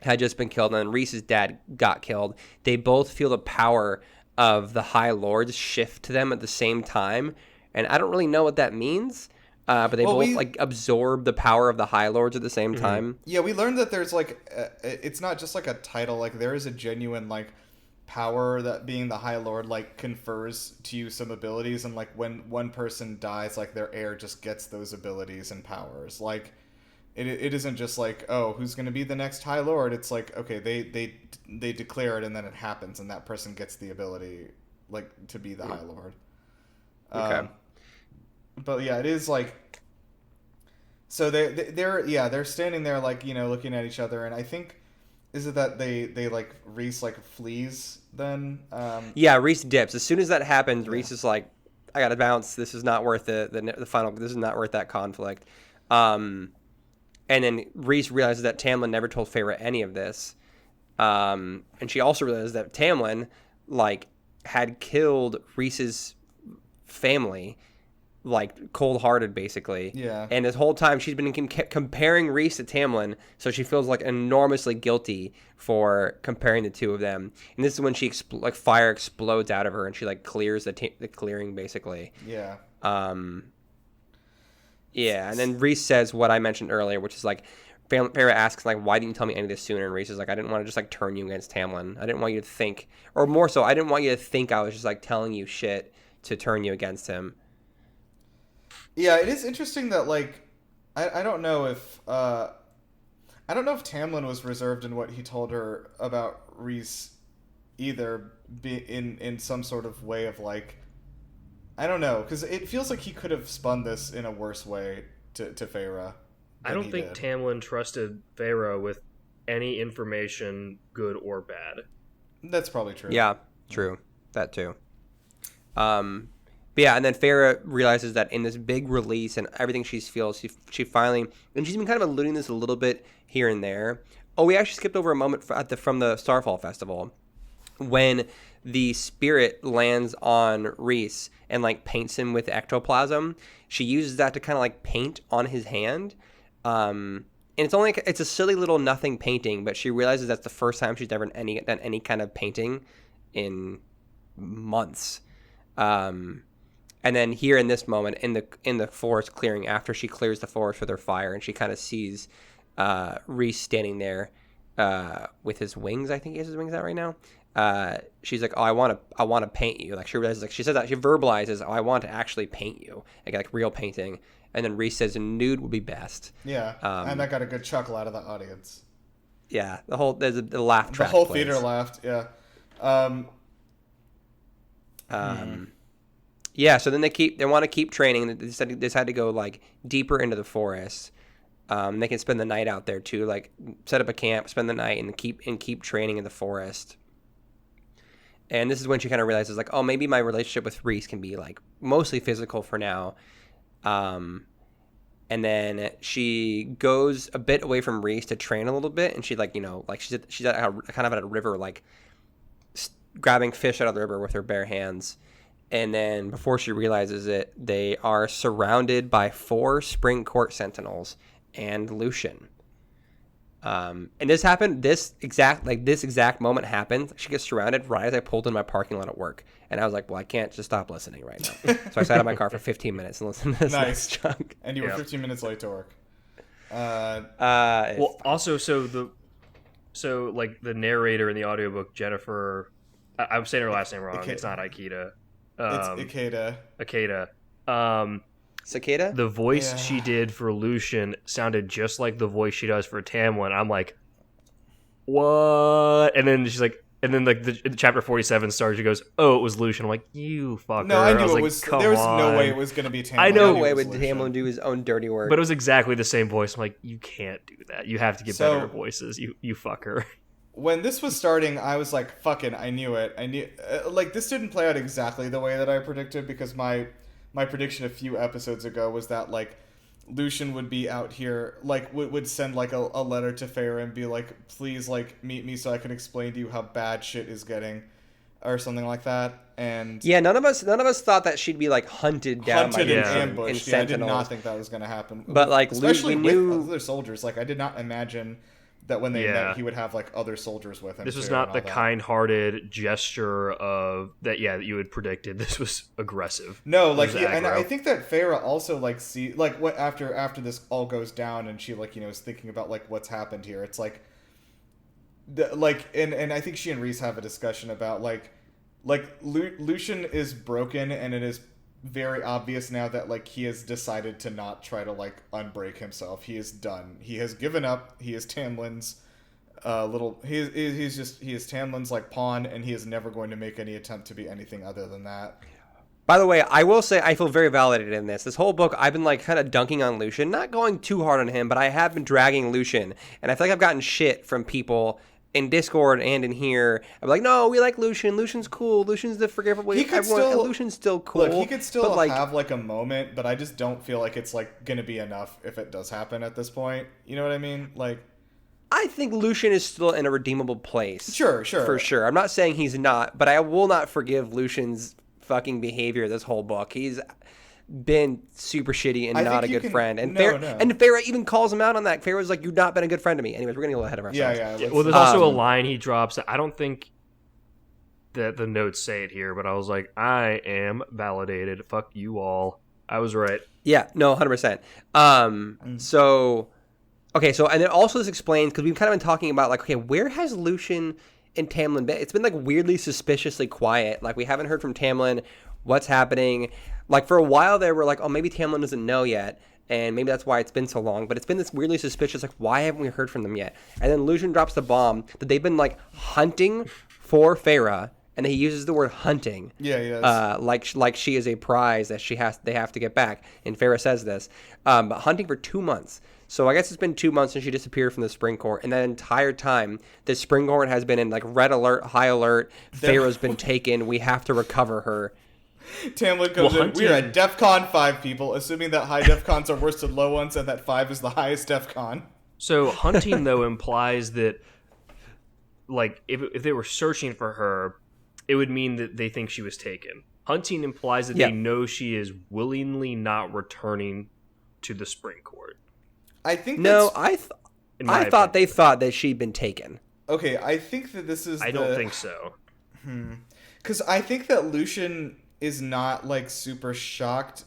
had just been killed and then Reese's dad got killed, they both feel the power of the High Lords shift to them at the same time. And I don't really know what that means. But they both like absorb the power of the High Lords at the same time. Yeah, we learned that there's like it's not just like a title. Like there is a genuine like power that being the High Lord like confers to you some abilities, and like when one person dies, like their heir just gets those abilities and powers. Like it isn't just like, oh, who's going to be the next High Lord? It's like, okay, they declare it and then it happens, and that person gets the ability like to be the High Lord. Okay. But yeah, it is like, so they're standing there like, you know, looking at each other, and I think, is it that they like Reese like flees then? Yeah, Reese dips. As soon as that happens, Reese is like, I gotta bounce. This is not worth the final. This is not worth that conflict. And then Reese realizes that Tamlin never told Feyre any of this, and she also realizes that Tamlin like had killed Reese's family, like cold-hearted basically. Yeah. And this whole time she's been comparing Reese to Tamlin, so she feels like enormously guilty for comparing the two of them. And this is when she fire explodes out of her and she like clears the clearing basically. Yeah. Yeah, and then Reese says what I mentioned earlier, which is like, Feyre asks like, why didn't you tell me any of this sooner? And Reese is like, I didn't want to just like turn you against Tamlin. I didn't want you to think, or more so, I didn't want you to think I was just like telling you shit to turn you against him. Yeah, it is interesting that like I don't know if Tamlin was reserved in what he told her about Reese either, in some sort of way of like, I don't know, because it feels like he could have spun this in a worse way to Feyre. I don't think Tamlin trusted Feyre with any information, good or bad. That's probably true. Yeah, true. That too. But yeah, and then Feyre realizes that in this big release and everything she feels, she finally, and she's been kind of alluding this a little bit here and there. Oh, we actually skipped over a moment from the Starfall Festival when the spirit lands on Reese and like paints him with ectoplasm. She uses that to kind of like paint on his hand. And it's a silly little nothing painting, but she realizes that's the first time she's ever done any kind of painting in months. And then here in this moment in the forest clearing, after she clears the forest with her fire, and she kind of sees Reese standing there with his wings. I think he has his wings out right now. She's like, oh, I want to paint you. Like she realizes, like she says that she verbalizes, oh, I want to actually paint you, like real painting. And then Reese says, nude would be best. Yeah, and that got a good chuckle out of the audience. Yeah, there's a laugh track. The whole plays. theater laughed. Yeah. Yeah. So then they want to keep training. They decided to go like deeper into the forest. They can spend the night out there too, like set up a camp, spend the night, and keep training in the forest. And this is when she kind of realizes, like, oh, maybe my relationship with Reese can be like mostly physical for now. And then she goes a bit away from Reese to train a little bit, and she like, like she's at kind of at a river, like grabbing fish out of the river with her bare hands. And then before she realizes it, they are surrounded by 4 spring court sentinels and Lucian. And this happened. This exact moment happened. She gets surrounded right as I pulled in my parking lot at work, and I was like, "Well, I can't just stop listening right now." So I sat in my car for 15 minutes and listened to this Nice chunk. And you were 15 minutes late to work. Well, also, so like the narrator in the audiobook, Jennifer, I'm saying her last name wrong. It's not Ikeda. It's Ikeda. Ikeda. Cicada? The voice she did for Lucian sounded just like the voice she does for Tamlin. I'm like, what? And then she's like, and then like the chapter 47 starts. She goes, "Oh, it was Lucian." I'm like, "You fucker!" No, I knew was it like, was. Come there was on. no way it was going to be Tamlin. I know. No way would Tamlin do his own dirty work. But it was exactly the same voice. I'm like, you can't do that. You have to get better voices. You fucker. When this was starting, I was like, "Fucking, I knew it. I knew." Like this didn't play out exactly the way that I predicted, because my prediction a few episodes ago was that like Lucian would be out here, like would send like a letter to Feyre and be like, "Please, like meet me so I can explain to you how bad shit is getting," or something like that. And yeah, none of us thought that she'd be like hunted down by and Lucian ambushed. in Yeah, I did sentinels. not think that was going to happen. But like especially we knew with other soldiers. Like I did not imagine that when they met, he would have like other soldiers with him. This was not the kind-hearted gesture of that. Yeah, that you had predicted. This was aggressive. No, like, and I think that Feyre also like what after this all goes down, and she like is thinking about like what's happened here. It's like, and I think she and Reese have a discussion about like Lucian is broken, and it is very obvious now that like he has decided to not try to like unbreak himself. He is done. He has given up. He is Tamlin's he is Tamlin's like pawn, and he is never going to make any attempt to be anything other than that. By the way, I will say I feel very validated in this. This whole book, I've been like kind of dunking on Lucian, not going too hard on him, but I have been dragging Lucian, and I feel like I've gotten shit from people in Discord and in here. I'm like, no, we like Lucian. Lucian's cool. Lucian's the forgivable. Lucian's still cool. Look, he could still like, have like a moment, but I just don't feel like it's like gonna be enough if it does happen at this point. You know what I mean? Like, I think Lucian is still in a redeemable place. Sure. For sure. I'm not saying he's not, but I will not forgive Lucian's fucking behavior this whole book. He's been super shitty and not a good friend. And Feyre even calls him out on that. Feyre was like, "You've not been a good friend to me." Anyways, we're gonna go ahead of ourselves. Yeah. Well, there's also a line he drops. I don't think that the notes say it here, but I was like, I am validated. Fuck you all. I was right. Yeah, no, 100%. So, okay, so, and then also this explains, because we've kind of been talking about, like, okay, where has Lucian and Tamlin been? It's been, like, weirdly suspiciously quiet. Like, we haven't heard from Tamlin. What's happening? Like, for a while there, we're like, oh, maybe Tamlin doesn't know yet, and maybe that's why it's been so long. But it's been this weirdly suspicious, like, why haven't we heard from them yet? And then Lucian drops the bomb that they've been, like, hunting for Feyre, and he uses the word hunting. Yeah, he does. Like she is a prize that they have to get back. And Feyre says this. But hunting for 2 months. So I guess it's been 2 months since she disappeared from the spring court. And that entire time, the spring court has been in, like, red alert, high alert. Feyre's been taken. We have to recover her. Tamlin comes in. We're at DEFCON 5, people, assuming that high DEFCONs are worse than low ones and that 5 is the highest DEFCON. So hunting, though, implies that, like, if they were searching for her, it would mean that they think she was taken. Hunting implies that they know she is willingly not returning to the spring court. I think I thought they thought that she'd been taken. Okay, I think that this is I don't think so. Because I think that Lucian is not, like, super shocked.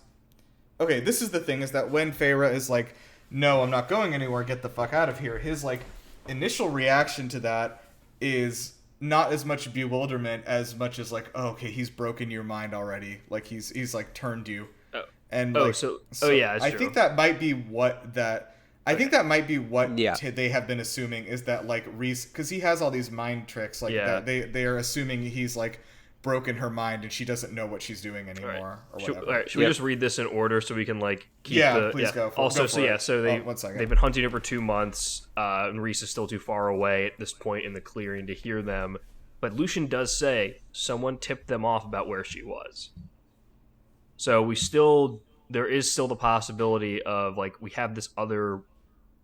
Okay, this is the thing, is that when Feyre is like, no, I'm not going anywhere, get the fuck out of here, his, like, initial reaction to that is not as much bewilderment as much as like, oh, okay, he's broken your mind already. Like he's like turned you. Oh. And Oh, like, so yeah, that's I true. think that might be what that. I think that might be what Yeah. they have been assuming is that like Reese, because he has all these mind tricks, like Yeah. that they are assuming he's like broken her mind and she doesn't know what she's doing anymore or Should, whatever. all right, should we just read this in order so we can like keep Please go. Also, go so for yeah, it. so they 1 second. they've been hunting her for 2 months, and Reese is still too far away at this point in the clearing to hear them. But Lucian does say someone tipped them off about where she was. So there is still the possibility of like we have this other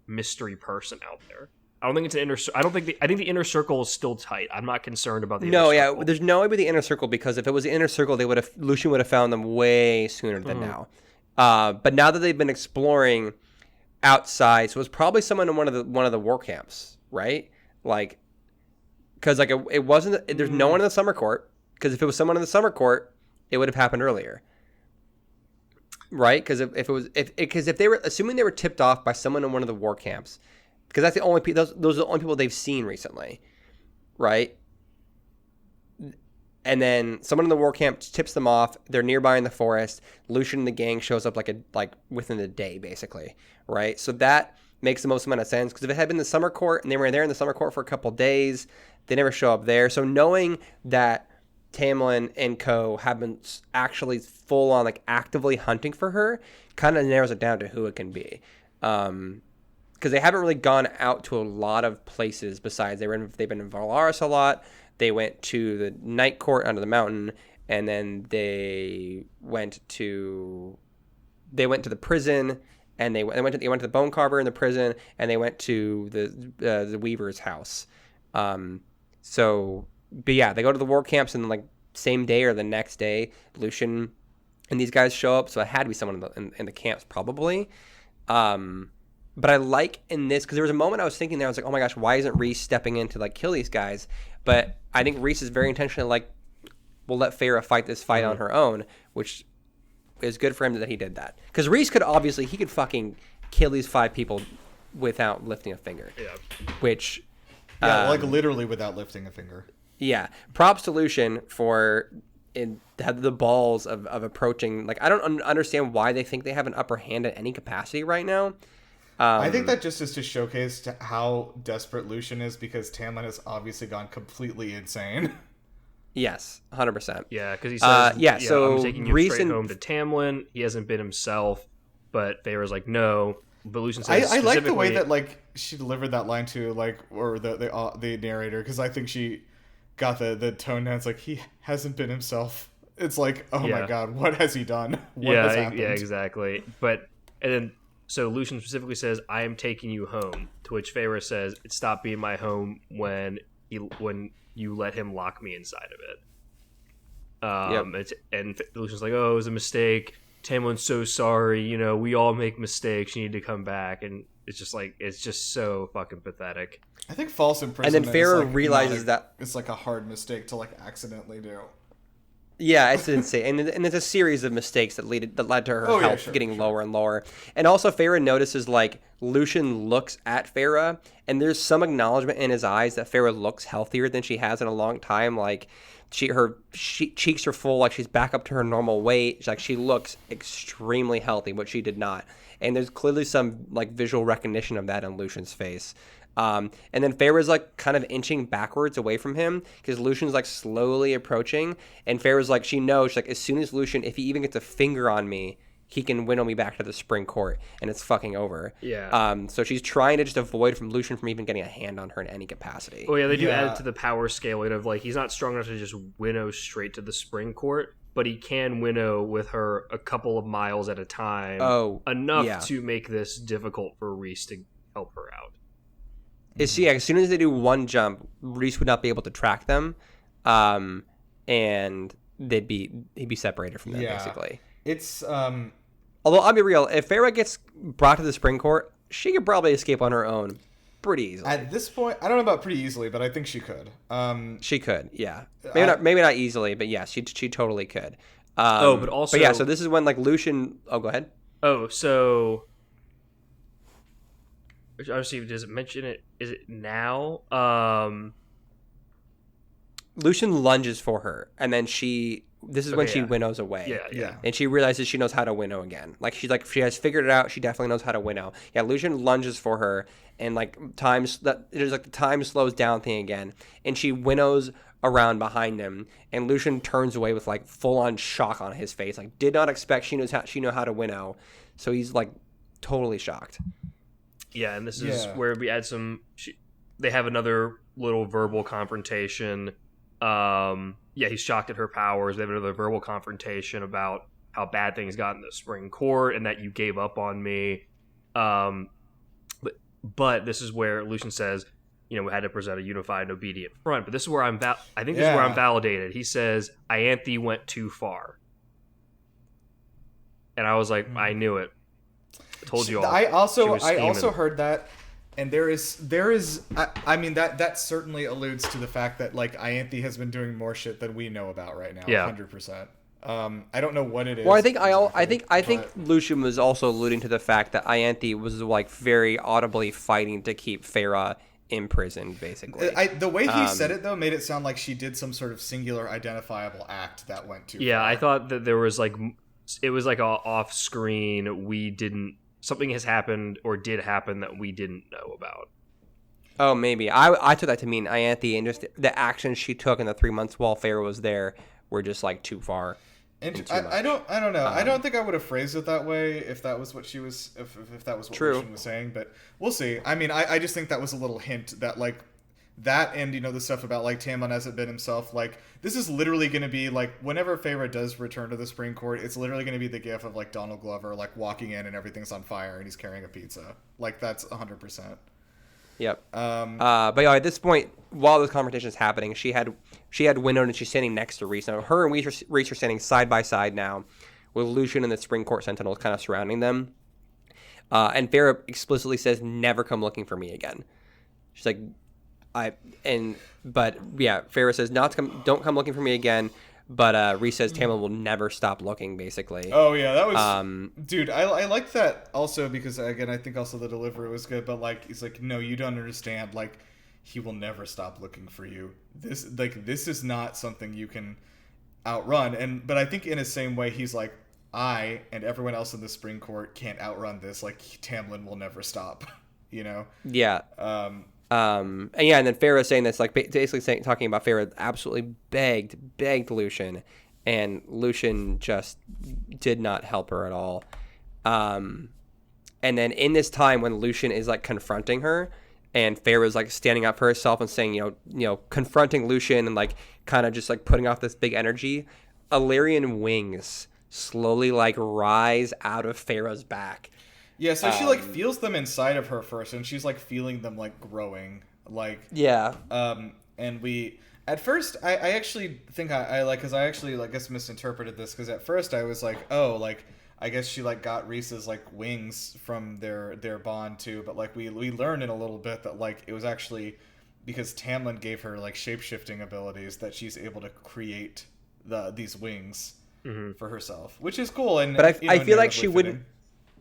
mystery person out there. I don't think it's an inner. I think the inner circle is still tight. I'm not concerned about the No, inner circle. there's no way with the inner circle because if it was the inner circle, Lucian would have found them way sooner than now. But now that they've been exploring outside, so it was probably someone in one of the war camps, right? Like, because like it wasn't. There's no one in the summer court. Because if it was someone in the summer court, it would have happened earlier, right? Because if they were assuming they were tipped off by someone in one of the war camps. Because that's the only those are the only people they've seen recently, right? And then someone in the war camp tips them off. They're nearby in the forest. Lucian and the gang shows up like within the day, basically, right? So that makes the most amount of sense. Because if it had been the summer court and they were there in the summer court for a couple days, they never show up there. So knowing that Tamlin and co have been actually full on like actively hunting for her kind of narrows it down to who it can be. Because they haven't really gone out to a lot of places besides they've been in Valaris a lot. They went to the night court under the mountain, and then they went to the prison, and they went to the bone carver in the prison, and they went to the weaver's house. But yeah, they go to the war camps, and like same day or the next day, Lucian and these guys show up. So it had to be someone in the camps probably. But I like in this, because there was a moment I was thinking there, I was like, oh my gosh, why isn't Reese stepping in to like kill these guys? But I think Reese is very intentionally like, we'll let Feyre fight this fight on her own, which is good for him that he did that. Because Reese could fucking kill these 5 people without lifting a finger. Yeah. Which... Yeah, like literally without lifting a finger. Yeah. Props to Lucian for... had the balls of approaching... Like, I don't understand why they think they have an upper hand at any capacity right now. I think that just is to showcase how desperate Lucian is because Tamlin has obviously gone completely insane. Yes, 100%. Yeah, because he says, so I'm taking you straight home to Tamlin. He hasn't been himself, but Feyre's like, no. But Lucian says, I like the way that like she delivered that line to like, or the narrator, because I think she got the tone down. It's like, he hasn't been himself. It's like, oh my god, what has he done? What has happened? Yeah, exactly. And then so Lucian specifically says, I am taking you home, to which Feyre says, it stopped being my home when you let him lock me inside of it. And Lucian's like, oh, it was a mistake. Tamlin's so sorry. You know, we all make mistakes. You need to come back. And it's just so fucking pathetic. I think false imprisonment. And then Feyre realizes that it's like a hard mistake to like accidentally do. Yeah, it's insane, and there's a series of mistakes that led to her health getting lower and lower. And also, Feyre notices like Lucian looks at Feyre, and there's some acknowledgement in his eyes that Feyre looks healthier than she has in a long time. Like her cheeks are full, like she's back up to her normal weight. Like she looks extremely healthy, but she did not. And there's clearly some like visual recognition of that on Lucian's face. And then Feyre's like kind of inching backwards away from him because Lucian's like slowly approaching, and Feyre's like, she knows, she's like, as soon as Lucian, if he even gets a finger on me, he can winnow me back to the spring court, and it's fucking over. Yeah. So she's trying to just avoid Lucian from even getting a hand on her in any capacity. Oh yeah, they do add it to the power scaling of like, he's not strong enough to just winnow straight to the spring court, but he can winnow with her a couple of miles at a time. Enough to make this difficult for Reese to help her out. As soon as they do one jump, Reese would not be able to track them, and he'd be separated from them basically. It's although I'll be real, if Feyre gets brought to the spring court, she could probably escape on her own pretty easily. At this point, I don't know about pretty easily, but I think she could. She could, yeah. Maybe not easily, but yeah, she totally could. But yeah, so this is when like Lucian. Oh, go ahead. Oh, so Obviously, does it mention it? Is it now? Lucian lunges for her, and then this is when Okay, she yeah. winnows away. Yeah. And she realizes she knows how to winnow again. Like, she has figured it out. She definitely knows how to winnow. Yeah, Lucian lunges for her, and like there's like the time slows down thing again, and she winnows around behind him, and Lucian turns away with like full on shock on his face. Like, did not expect she know how to winnow, so he's like totally shocked. Yeah, and this is where we add some. They have another little verbal confrontation. He's shocked at her powers. They have another verbal confrontation about how bad things got in the spring court and that you gave up on me. But this is where Lucian says, we had to present a unified and obedient front. But this is where I think this is where I'm validated. He says, Ianthe went too far. And I was like, I knew it. I told you all. I also heard that. And there is I mean that certainly alludes to the fact that like Ianthe has been doing more shit than we know about right now. 100%. I don't know what it is. Well, I think Lucian was also alluding to the fact that Ianthe was like very audibly fighting to keep Farah imprisoned, basically. The way he said it though made it sound like she did some sort of singular identifiable act that went too far. I thought that there was like it was like a off screen. Something has happened or did happen that we didn't know about. Oh, maybe. I took that to mean Ianthe, and just the actions she took in the 3 months while Farah was there were just like too far. And I don't know. I don't think I would have phrased it that way if that was what she was if that was what Lucian was saying, but we'll see. I mean, I just think that was a little hint that like that and the stuff about like Tamlin hasn't been himself, like this is literally going to be like whenever Farah does return to the Supreme Court, it's literally going to be the gif of like Donald Glover like walking in and everything's on fire and he's carrying a pizza. Like that's 100%. Yep. But yeah, at this point, while this conversation is happening, she had winnowed and she's standing next to Rhys. Now her and Rhys are standing side by side now, with Lucian and the Supreme Court Sentinels kind of surrounding them. And Farah explicitly says, "Never come looking for me again." She's like, Farah says, don't come looking for me again. But Rhys says Tamlin will never stop looking, basically. Oh yeah, that was dude. I like that also because again I think also the delivery was good. But like he's like, no, you don't understand. Like he will never stop looking for you. This is not something you can outrun. But I think in the same way he's like, I and everyone else in the Supreme Court can't outrun this. Like Tamlin will never stop. Yeah. And then Farah saying this, like basically talking about Farah absolutely begged Lucian, and Lucian just did not help her at all. And then in this time when Lucian is like confronting her, and Farah's like standing up for herself and saying, confronting Lucian and like kind of just like putting off this big energy, Illyrian wings slowly like rise out of Farah's back. Yeah, so she like feels them inside of her first, and she's like feeling them like growing, like and we at first I actually think I like because I actually like guess misinterpreted this because at first I was like, oh, like I guess she like got Rhys's like wings from their bond too, but like we learned in a little bit that like it was actually because Tamlin gave her like shape-shifting abilities that she's able to create these wings for herself, which is cool. And but I feel like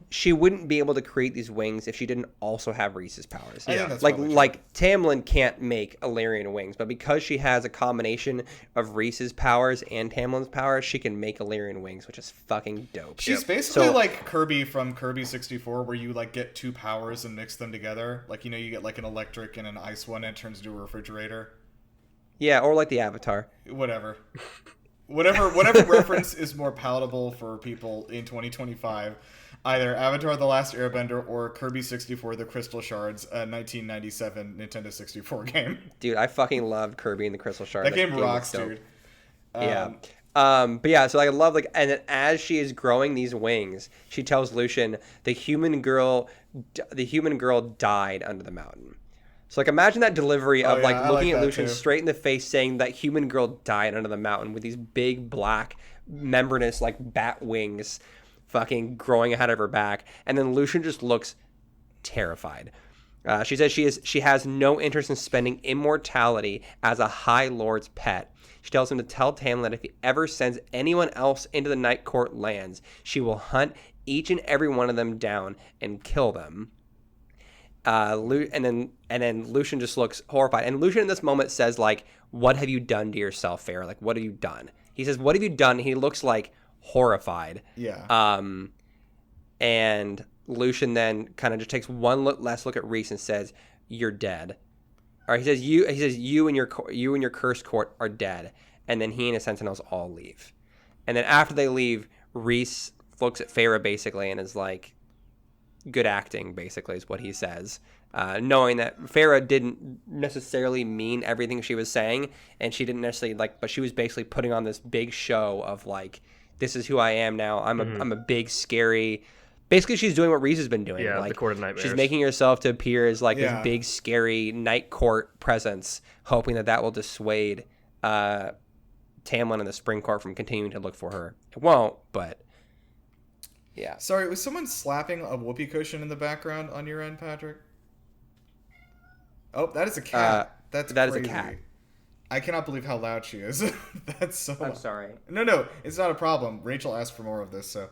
she wouldn't be able to create these wings if she didn't also have Rhys's powers. Yeah, like Tamlin can't make Illyrian wings, but because she has a combination of Rhys's powers and Tamlin's powers, she can make Illyrian wings, which is fucking dope. She's basically like Kirby from Kirby 64, where you like get two powers and mix them together. Like you get like an electric and an ice one, and it turns into a refrigerator. Yeah, or like the Avatar. Whatever reference is more palatable for people in 2025. Either Avatar: The Last Airbender or Kirby 64: The Crystal Shards, a 1997 Nintendo 64 game. Dude, I fucking loved Kirby and the Crystal Shards. That game rocks, dude. But yeah, so I love like, and then as she is growing these wings, she tells Lucian the human girl died under the mountain. So like, imagine that delivery of looking at Lucian straight in the face, saying that human girl died under the mountain with these big black membranous like bat wings fucking growing out of her back, and then Lucian just looks terrified. She says she has no interest in spending immortality as a High Lord's pet. She tells him to tell Tamlin that if he ever sends anyone else into the Night Court lands, she will hunt each and every one of them down and kill them. And then Lucian just looks horrified. And Lucian in this moment says, like, "What have you done to yourself, Farrah? Like, what have you done?" He says, "What have you done?" He looks like horrified. Yeah. And Lucian then kind of just takes one last look at Reese and says, "You're dead." Or he says, "You and your cursed court are dead." And then he and his sentinels all leave. And then after they leave, Reese looks at Farrah basically and is like, "Good acting," basically is what he says, knowing that Farrah didn't necessarily mean everything she was saying, and she didn't necessarily but she was basically putting on this big show of like, "This is who I am now. I'm a big scary." Basically, she's doing what Reese has been doing. Yeah, like, the Court of Nightmares. She's making herself to appear as like Yeah. this big scary night court presence, hoping that will dissuade Tamlin and the Spring Court from continuing to look for her. It won't, but yeah. Sorry, was someone slapping a whoopee cushion in the background on your end, Patrick? Oh, that is a cat. That is a crazy. cat. I cannot believe how loud she is. That's so. I'm sorry. No, it's not a problem. Rachel asked for more of this, so.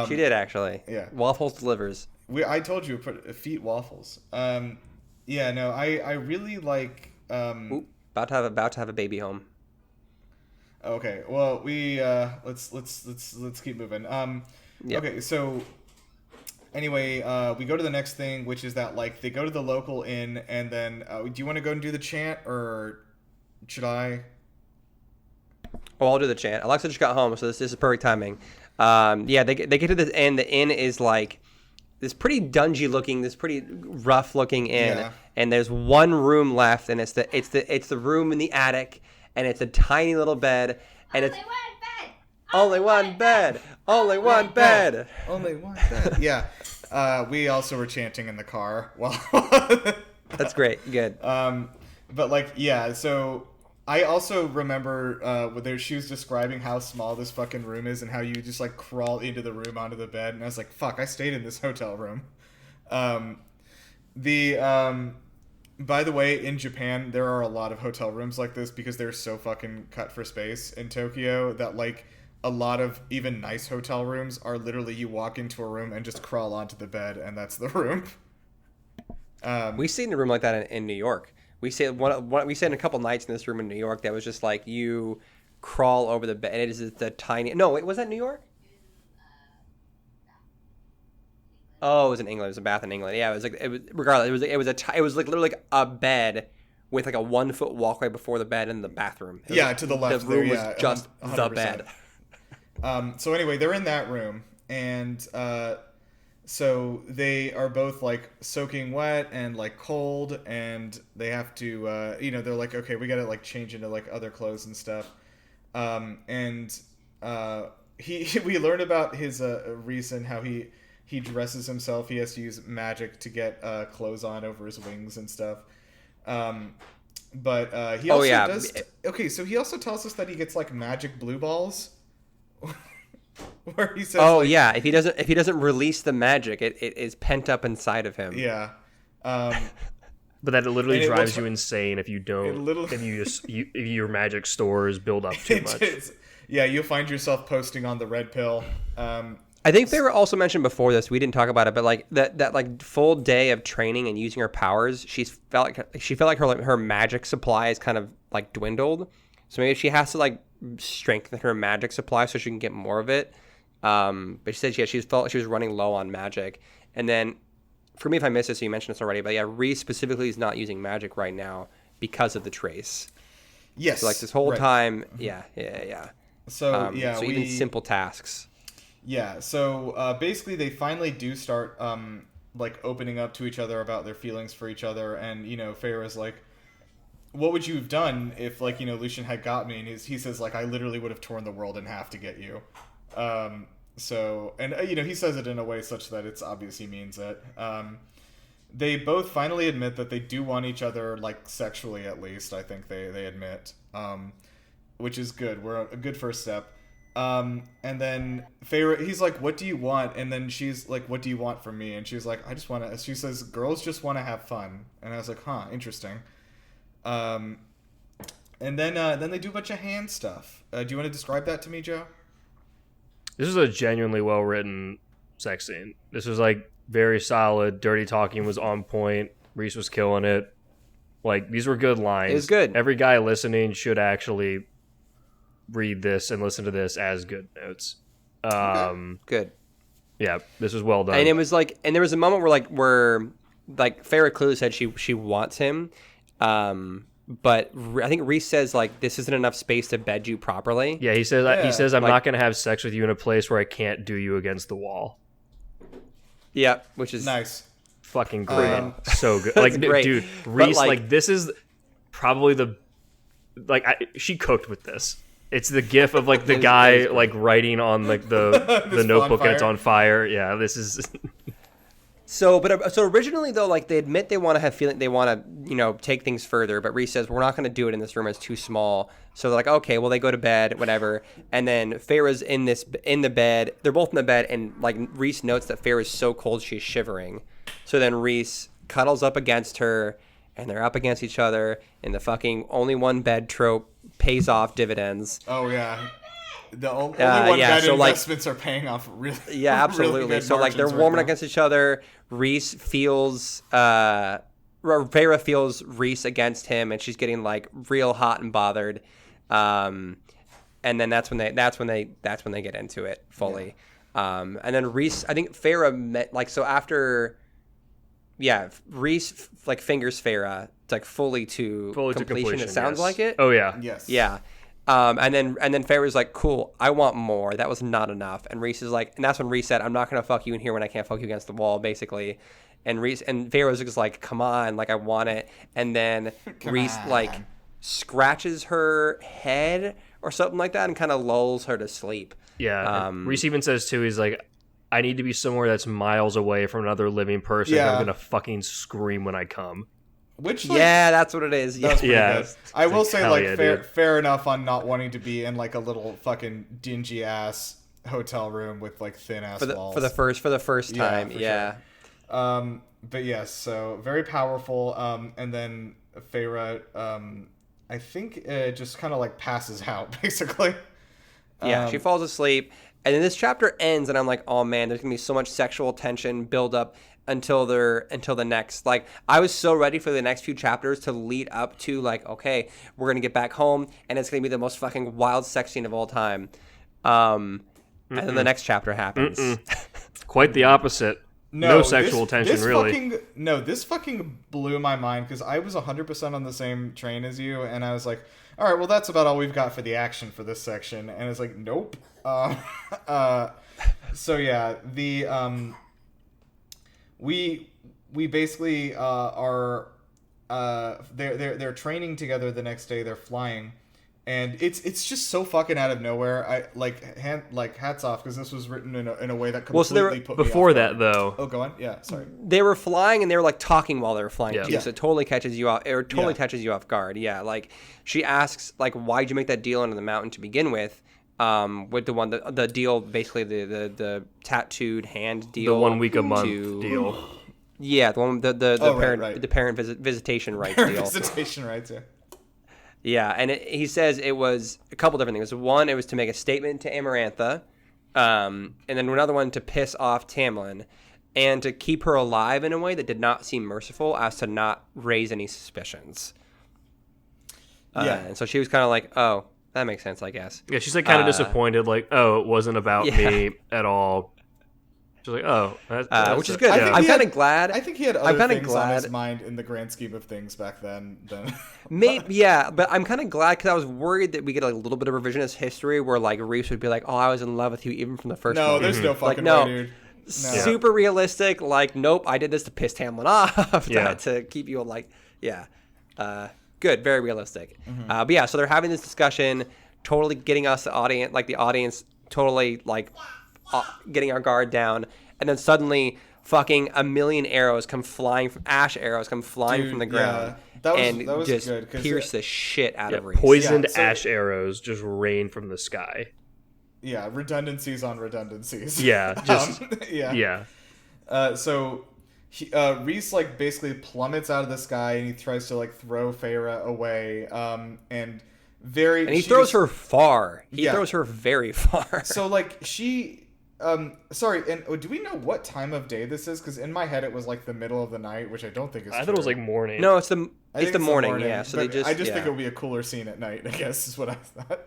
She did actually. Yeah. Waffles delivers. I told you put feet waffles. Yeah, no, I really like. Oop, about to have a baby home. Okay, well we let's keep moving. Yep. Okay, so anyway, we go to the next thing, which is that like they go to the local inn, and then do you want to go and do the chant, or should I? Oh, I'll do the chant. Alexa just got home, so this is perfect timing. Yeah, they get to this inn. The inn is like this pretty dungy looking, this pretty rough looking inn, Yeah. and there's one room left, and it's the room in the attic, and it's a tiny little bed, and it's only one bed, only one bed. Only one bed. Yeah, we also were chanting in the car. Well, That's great. Good. but like yeah, so. I also remember when she was describing how small this fucking room is and how you just like crawl into the room onto the bed, and I was like, "Fuck! I stayed in this hotel room." By the way, in Japan there are a lot of hotel rooms like this because they're so fucking cut for space in Tokyo that like a lot of even nice hotel rooms are literally you walk into a room and just crawl onto the bed and that's the room. We stayed in a room like that in New York. We stayed we stayed in a couple nights in this room in New York that was just like you crawl over the bed. And it is the tiny. No, wait, was that New York? Oh, it was in England. It was a bath in England. Yeah, it was like regardless. It was like literally like a bed with like a 1 foot walkway before the bed and the bathroom. Yeah, like, to the left. The room there, was just 100%. the bed. So anyway, they're in that room, and so they are both like soaking wet and like cold, and they have to, they're like, okay, we gotta like change into like other clothes and stuff. We learn about his reason how he dresses himself. He has to use magic to get clothes on over his wings and stuff. But he also does. Okay, so he also tells us that he gets like magic blue balls. Where he says, "Oh like, yeah, if he doesn't release the magic, it is pent up inside of him." Yeah. But that literally drives you insane if you don't. If your magic stores build up too much. Yeah, you'll find yourself posting on the red pill. I think Farrah also mentioned before this. We didn't talk about it, but like that like full day of training and using her powers, she felt like her magic supply is kind of like dwindled. So maybe she has to like strengthen her magic supply so she can get more of it. But she said she felt like she was running low on magic. And then, for me, if I missed this, so you mentioned this already, but yeah, Reese specifically is not using magic right now because of the trace. Yes. So like this whole time, Mm-hmm. yeah. So so even simple tasks. Yeah. So basically, they finally do start like opening up to each other about their feelings for each other, and Farrah's like, "What would you have done if Lucian had got me?" And he says like, "I literally would have torn the world in half to get you." So and he says it in a way such that it's obvious he means it. They both finally admit that they do want each other, like sexually at least. I think they admit, which is good. We're a good first step. And then Farrah, he's like, "What do you want?" And then she's like, "What do you want from me?" And she's like, "I just want to." She says, "Girls just want to have fun." And I was like, "Huh, interesting." And then they do a bunch of hand stuff. Do you want to describe that to me, Joe? This is a genuinely well written sex scene. This was like very solid. Dirty talking was on point. Reese was killing it. Like, these were good lines. It was good. Every guy listening should actually read this and listen to this as good notes. Good. Yeah, this was well done. And it was like, and there was a moment where Farrah clearly said she wants him, but I think Reese says like this isn't enough space to bed you properly. Yeah, he says I'm not going to have sex with you in a place where I can't do you against the wall. Yeah, which is nice. Fucking great. So good. Like, great. Dude, Reese, But, like, this is probably she cooked with this. It's the gif of like the guy like writing on like the notebook that's on fire. Yeah, this is So originally though, like they admit they want to take things further, but Reese says we're not going to do it in this room; it's too small. So they're like, okay, well they go to bed, whatever. And then Farrah's in the bed. They're both in the bed, and like Reese notes that Farrah's so cold she's shivering. So then Reese cuddles up against her, and they're up against each other. And the fucking only one bed trope pays off dividends. Oh yeah. The only one bed investments are paying off really. Yeah, absolutely. Really good So like they're warming against each other. Reese feels Farrah feels Reese against him, and she's getting like real hot and bothered. And then that's when they get into it fully. Yeah. And then Reese, I think Farrah met like so after. Yeah, Reese like fingers Farrah like fully to completion. It sounds like it. Oh yeah. Yes. Yeah. And then Farrah's like, cool, I want more. That was not enough. And Reese is like, and that's when Reese said, I'm not gonna fuck you in here when I can't fuck you against the wall, basically. And Farrah's just like, come on, like I want it. And then Reese like scratches her head or something like that and kind of lulls her to sleep. Yeah. Reese even says too, he's like, I need to be somewhere that's miles away from another living person. Yeah. I'm gonna fucking scream when I come. Which, like, yeah, that's what it is. Yeah. I will say, like, yeah, fair enough on not wanting to be in like a little fucking dingy ass hotel room with like thin ass walls for the first time. Yeah. Sure. But yes, so very powerful. And then Farrah, I think just kind of like passes out basically. Yeah, she falls asleep, and then this chapter ends, and I'm like, oh man, there's gonna be so much sexual tension build up until the next. Like, I was so ready for the next few chapters to lead up to like, okay, we're gonna get back home, and it's gonna be the most fucking wild sex scene of all time. And then the next chapter happens. Quite the opposite. No sexual tension, really. This fucking blew my mind because I was 100% on the same train as you, and I was like, all right, well, that's about all we've got for the action for this section. And it's like, nope. So yeah, we basically are they're training together the next day. They're flying. And it's just so fucking out of nowhere. I hats off because this was written in a way that completely put me off. Before that, though. Oh, go on. Yeah, sorry. They were flying and they were like talking while they were flying too, Yeah. so it totally catches you off. It totally catches you off guard. Yeah, like she asks, like, why'd you make that deal under the mountain to begin with? With the deal, basically the tattooed hand deal, the 1 week a month deal. Yeah, the one the parent visitation rights deal. Visitation rights, yeah. Yeah, and he says it was a couple different things. One, it was to make a statement to Amarantha, and then another one to piss off Tamlin, and to keep her alive in a way that did not seem merciful as to not raise any suspicions. And so she was kind of like, oh, that makes sense, I guess. Yeah, she's like kind of disappointed, like, oh, it wasn't about me at all. She's like, oh, that's which is good. I'm kind of glad. I think he had other things on his mind in the grand scheme of things back then. Maybe, yeah, but I'm kind of glad because I was worried that we get a little bit of revisionist history where like Reese would be like, oh, I was in love with you even from the first moment. No, there's no fucking way, dude. No. Super realistic. Like, nope, I did this to piss Tamlin off, to keep you like, good, very realistic. But yeah, so they're having this discussion, totally getting us the audience, totally like getting our guard down, and then suddenly fucking a million arrows come flying from the ground. That was just good, pierce the shit out of Reese. Poisoned ash arroes just rain from the sky. Yeah, redundancies on redundancies. Yeah, just so Reese like basically plummets out of the sky and he tries to like throw Farrah away. And he throws her far. He throws her very far. So like she Sorry, and do we know what time of day this is? Because in my head it was like the middle of the night, which I don't think is I true. thought it was like morning. No, it's I think the morning. Yeah. So but they just. I just yeah. think it would be a cooler scene at night, I guess, is what I thought.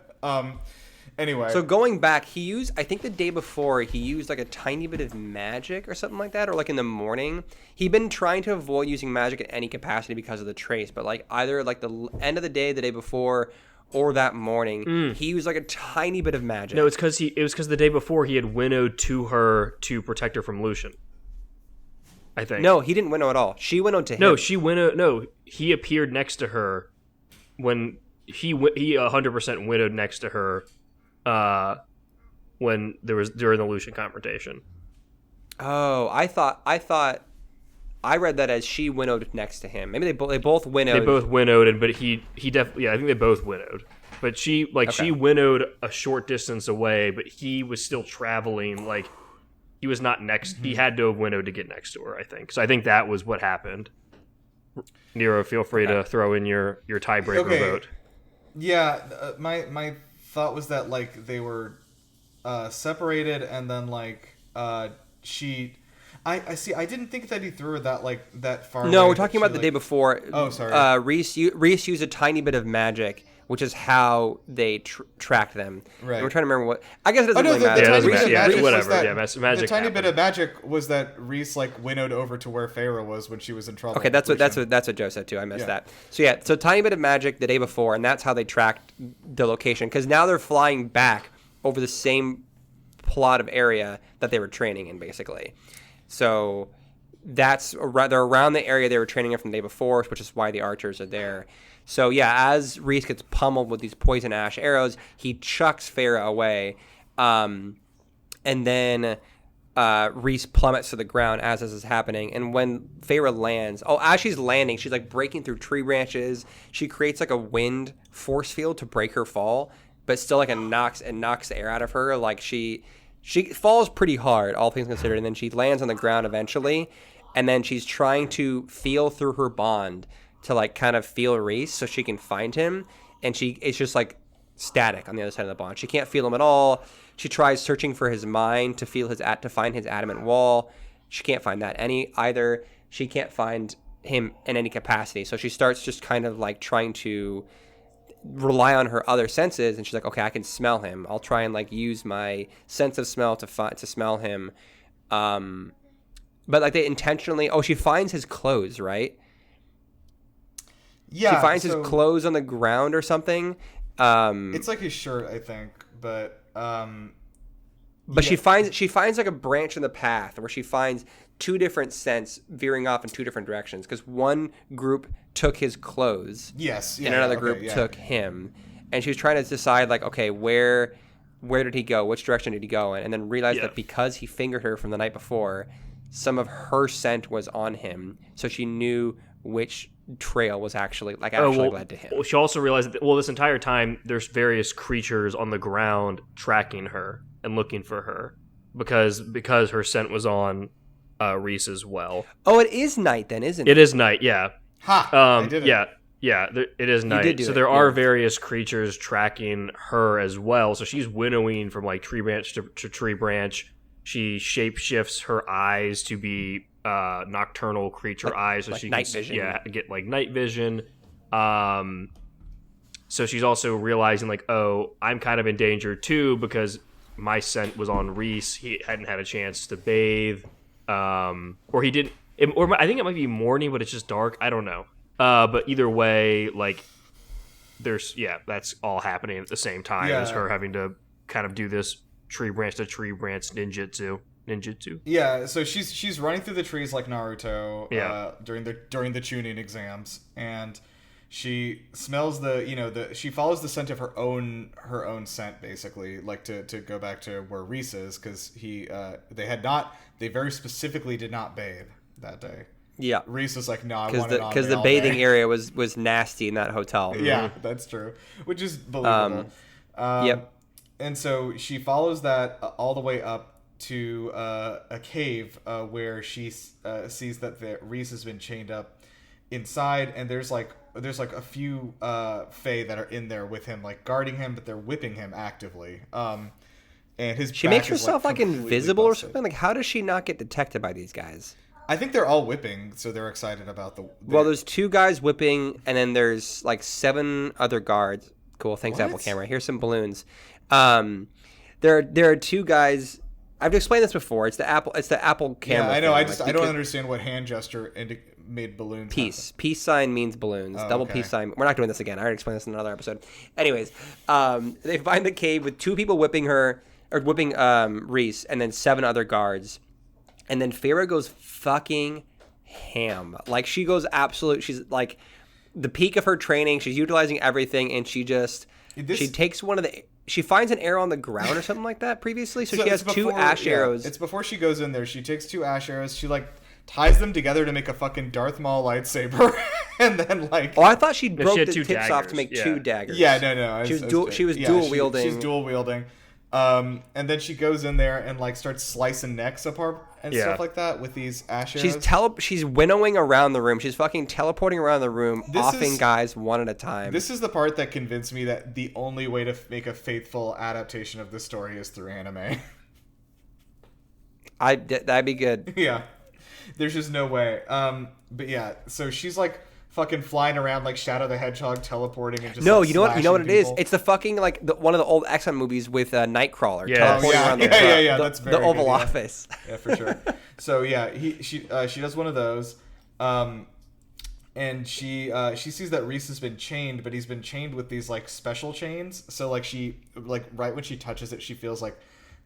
Anyway. So going back, I think the day before, he used like a tiny bit of magic or something like that, or like in the morning. He'd been trying to avoid using magic in any capacity because of the trace, but like either like the end of the day, the day before, or that morning, he used like a tiny bit of magic. No, it was because the day before he had winnowed to her to protect her from Lucian. I think. No, he didn't winnow at all. She winnowed to him. No, she winnowed. No, he appeared next to her when he 100% winnowed next to her. When there was during the Lucian confrontation. Oh, I read that as she winnowed next to him. Maybe they both winnowed. They both winnowed, but he definitely, yeah, I think they both winnowed. But she winnowed a short distance away, but he was still traveling. Like he was not next. He had to have winnowed to get next to her. I think so. I think that was what happened. Nero, feel free to throw in your tiebreaker vote. Yeah, my thought was that like they were separated, and then like she. I see. I didn't think that he threw her that far. No, away, we're talking about the day before. Oh, sorry. Reese used a tiny bit of magic, which is how they tracked them. Right. And we're trying to remember what. I guess it doesn't really matter. Yeah, tiny bit of magic whatever. was that, Yeah, magic the tiny happened. bit of magic was that Reese like winnowed over to where Feyre was when she was in trouble. Okay, that's what Joe said too. I missed Yeah. that. So tiny bit of magic the day before, and that's how they tracked the location. Because now they're flying back over the same plot of area that they were training in, basically. So they're around the area they were training in from the day before, which is why the archers are there. So yeah, as Reese gets pummeled with these poison ash arrows, he chucks Feyre away, and then Reese plummets to the ground as this is happening. And when Feyre lands, as she's landing, she's like breaking through tree branches. She creates like a wind force field to break her fall, but still like knocks the air out of her. Like she falls pretty hard, all things considered, and then she lands on the ground eventually. And then she's trying to feel through her bond to like kind of feel Reese so she can find him. And it's just like static on the other side of the bond. She can't feel him at all. She tries searching for his mind to find his adamant wall. She can't find that either. She can't find him in any capacity. So she starts just kind of like trying to rely on her other senses, and she's like, okay, I can smell him. I'll try and like use my sense of smell to smell him. But like they intentionally, she finds his clothes, right? Yeah, she finds his clothes on the ground or something. It's like his shirt, I think, but she finds like a branch in the path where she finds two different scents veering off in two different directions, because one group took his clothes, yes, and another group took him, and she was trying to decide like, okay, where did he go? Which direction did he go in? And then realized that because he fingered her from the night before, some of her scent was on him, so she knew which trail was actually led to him. Well, she also realized that this entire time there's various creatures on the ground tracking her and looking for her because her scent was on Reese as well. Oh, it is night then, isn't it? It is night, yeah. I did it. Yeah, it is night. So there are various creatures tracking her as well. So she's winnowing from like tree branch to tree branch. She shapeshifts her eyes to be nocturnal creature eyes, so like she night can vision. Get like night vision. So she's also realizing like, I'm kind of in danger too because my scent was on Reese. He hadn't had a chance to bathe, or he didn't. Or I think it might be morning, but it's just dark. I don't know. But either way, like, that's all happening at the same time as her having to kind of do this tree branch to tree branch ninjutsu. Yeah, so she's running through the trees like Naruto. Yeah. During the tuning exams, and she smells she follows the scent of her own scent, basically, like to go back to where Reese is, because they very specifically did not bathe that day. Yeah, Reese was like, no, I want it on because me the all bathing day. area was nasty in that hotel. Yeah, that's true, which is believable. Yep. And so she follows that all the way up to a cave where she sees that Reese has been chained up inside, and there's like a few Fae that are in there with him, like guarding him, but they're whipping him actively. and his She back makes is, herself like completely invisible or busted. something. Like, how does she not get detected by these guys? I think they're all whipping, so they're excited about the. Well, there's 2 guys whipping, and then there's like 7 other guards. Cool, thanks, What? Apple Camera. Here's some balloons. There are 2 guys. I've explained this before. It's the Apple Camera. Yeah, I know. thing, I don't understand what hand gesture made balloons. Peace. Peace sign means balloons. Double okay. peace sign. We're not doing this again. I already explained this in another episode. Anyways, they find the cave with 2 people whipping Reese, and then 7 other guards. And then Feyre goes fucking ham. Like, she goes absolute. She's like the peak of her training. She's utilizing everything, and she takes one of the. She finds an arrow on the ground or something like that previously. So she has 2 ash arrows. It's before she goes in there. She takes 2 ash arrows. She like ties them together to make a fucking Darth Maul lightsaber, and then like. Oh, I thought she broke had the 2 tips off to daggers, make yeah. 2 daggers. Yeah, no. She was dual wielding. She's dual wielding. And then she goes in there and like starts slicing necks apart and stuff like that with these ash arrows. She's winnowing around the room. She's fucking teleporting around the room, offing guys one at a time. This is the part that convinced me that the only way to make a faithful adaptation of this story is through anime. That'd be good. Yeah. There's just no way. But yeah, so she's like fucking flying around like Shadow the Hedgehog, teleporting and just No, like, you know what it is? people. It's the fucking like one of the old X-Men movies with Nightcrawler Yeah. teleporting around the That's very the Oval good, yeah. Office. Yeah, for sure. So yeah, she does one of those, and she sees that Reese has been chained, but he's been chained with these like special chains. So like she right when she touches it, she feels like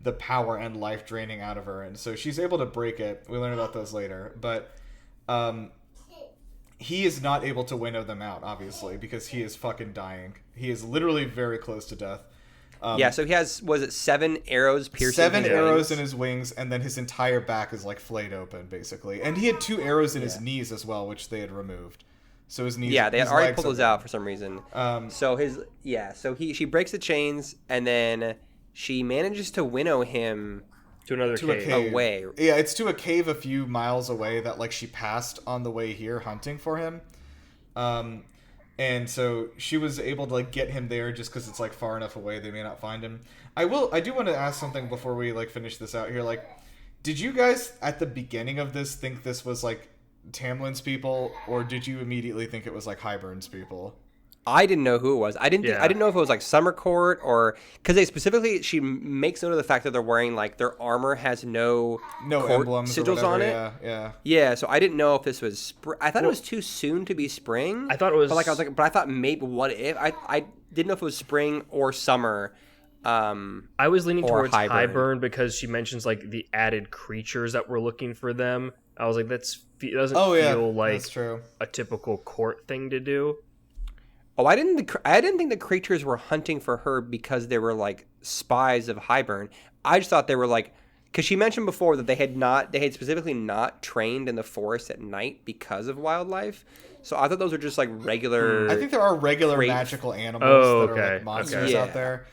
the power and life draining out of her, and so she's able to break it. We learn about those later, but he is not able to winnow them out, obviously, because he is fucking dying. He is literally very close to death. So he has, was it 7 arrows piercing 7 his arrows wings? in his wings, and then his entire back is like flayed open, basically. And he had 2 arrows in his knees as well, which they had removed. So his knees. Yeah, they had his already legs pulled those are- out for some reason. She breaks the chains, and then she manages to winnow him To another To a cave. cave. away. Yeah, it's to a cave a few miles away that like she passed on the way here hunting for him. And so she was able to like get him there just because it's like far enough away they may not find him. I do want to ask something before we like finish this out here. Like, did you guys at the beginning of this think this was like Tamlin's people, or did you immediately think it was like Hybern's people? I didn't know who it was. I didn't know if it was like Summer Court or because they specifically she makes note of the fact that they're wearing like their armor has no court emblems or sigils whatever, on it. Yeah. So I didn't know if this was I thought it was too soon to be spring. I thought it was. But I thought maybe what if I didn't know if it was spring or summer. I was leaning or towards Hybern. Hybern because she mentions like the added creatures that we're looking for them. I was like, it doesn't feel like that's true. a typical court thing to do. Oh, I didn't think the creatures were hunting for her because they were like spies of Hybern. I just thought they were like, because she mentioned before that they had specifically not trained in the forest at night because of wildlife. So I thought those were just like regular. I think there are regular Great. magical animals that are okay, like monsters okay. out there.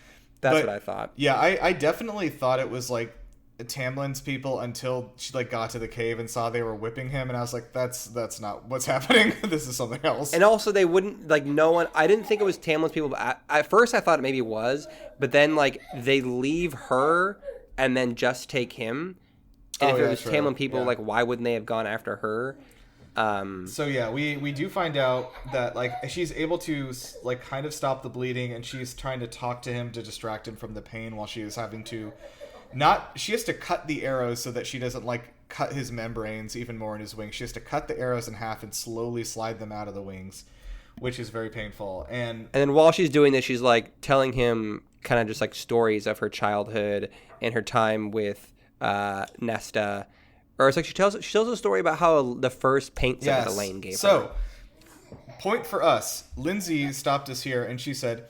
That's But, what I thought. Yeah, I definitely thought it was like Tamlin's people until she like got to the cave and saw they were whipping him, and I was like, that's not what's happening. This is something else. And also, they wouldn't like no one. I didn't think it was Tamlin's people. But at first, I thought maybe it was, but then like they leave her and then just take him. And if it was true. Tamlin people, Yeah. like why wouldn't they have gone after her? So yeah, we do find out that like she's able to like kind of stop the bleeding, and she's trying to talk to him to distract him from the pain while she is having to she has to cut the arrows so that she doesn't like cut his membranes even more in his wings. She has to cut the arrows in half and slowly slide them out of the wings, which is very painful. And then while she's doing this, she's like telling him kind of just like stories of her childhood and her time with Nesta. Or it's like she tells a story about how the first paint set that Elaine gave her. So, point for us. Lindsay stopped us here and she said,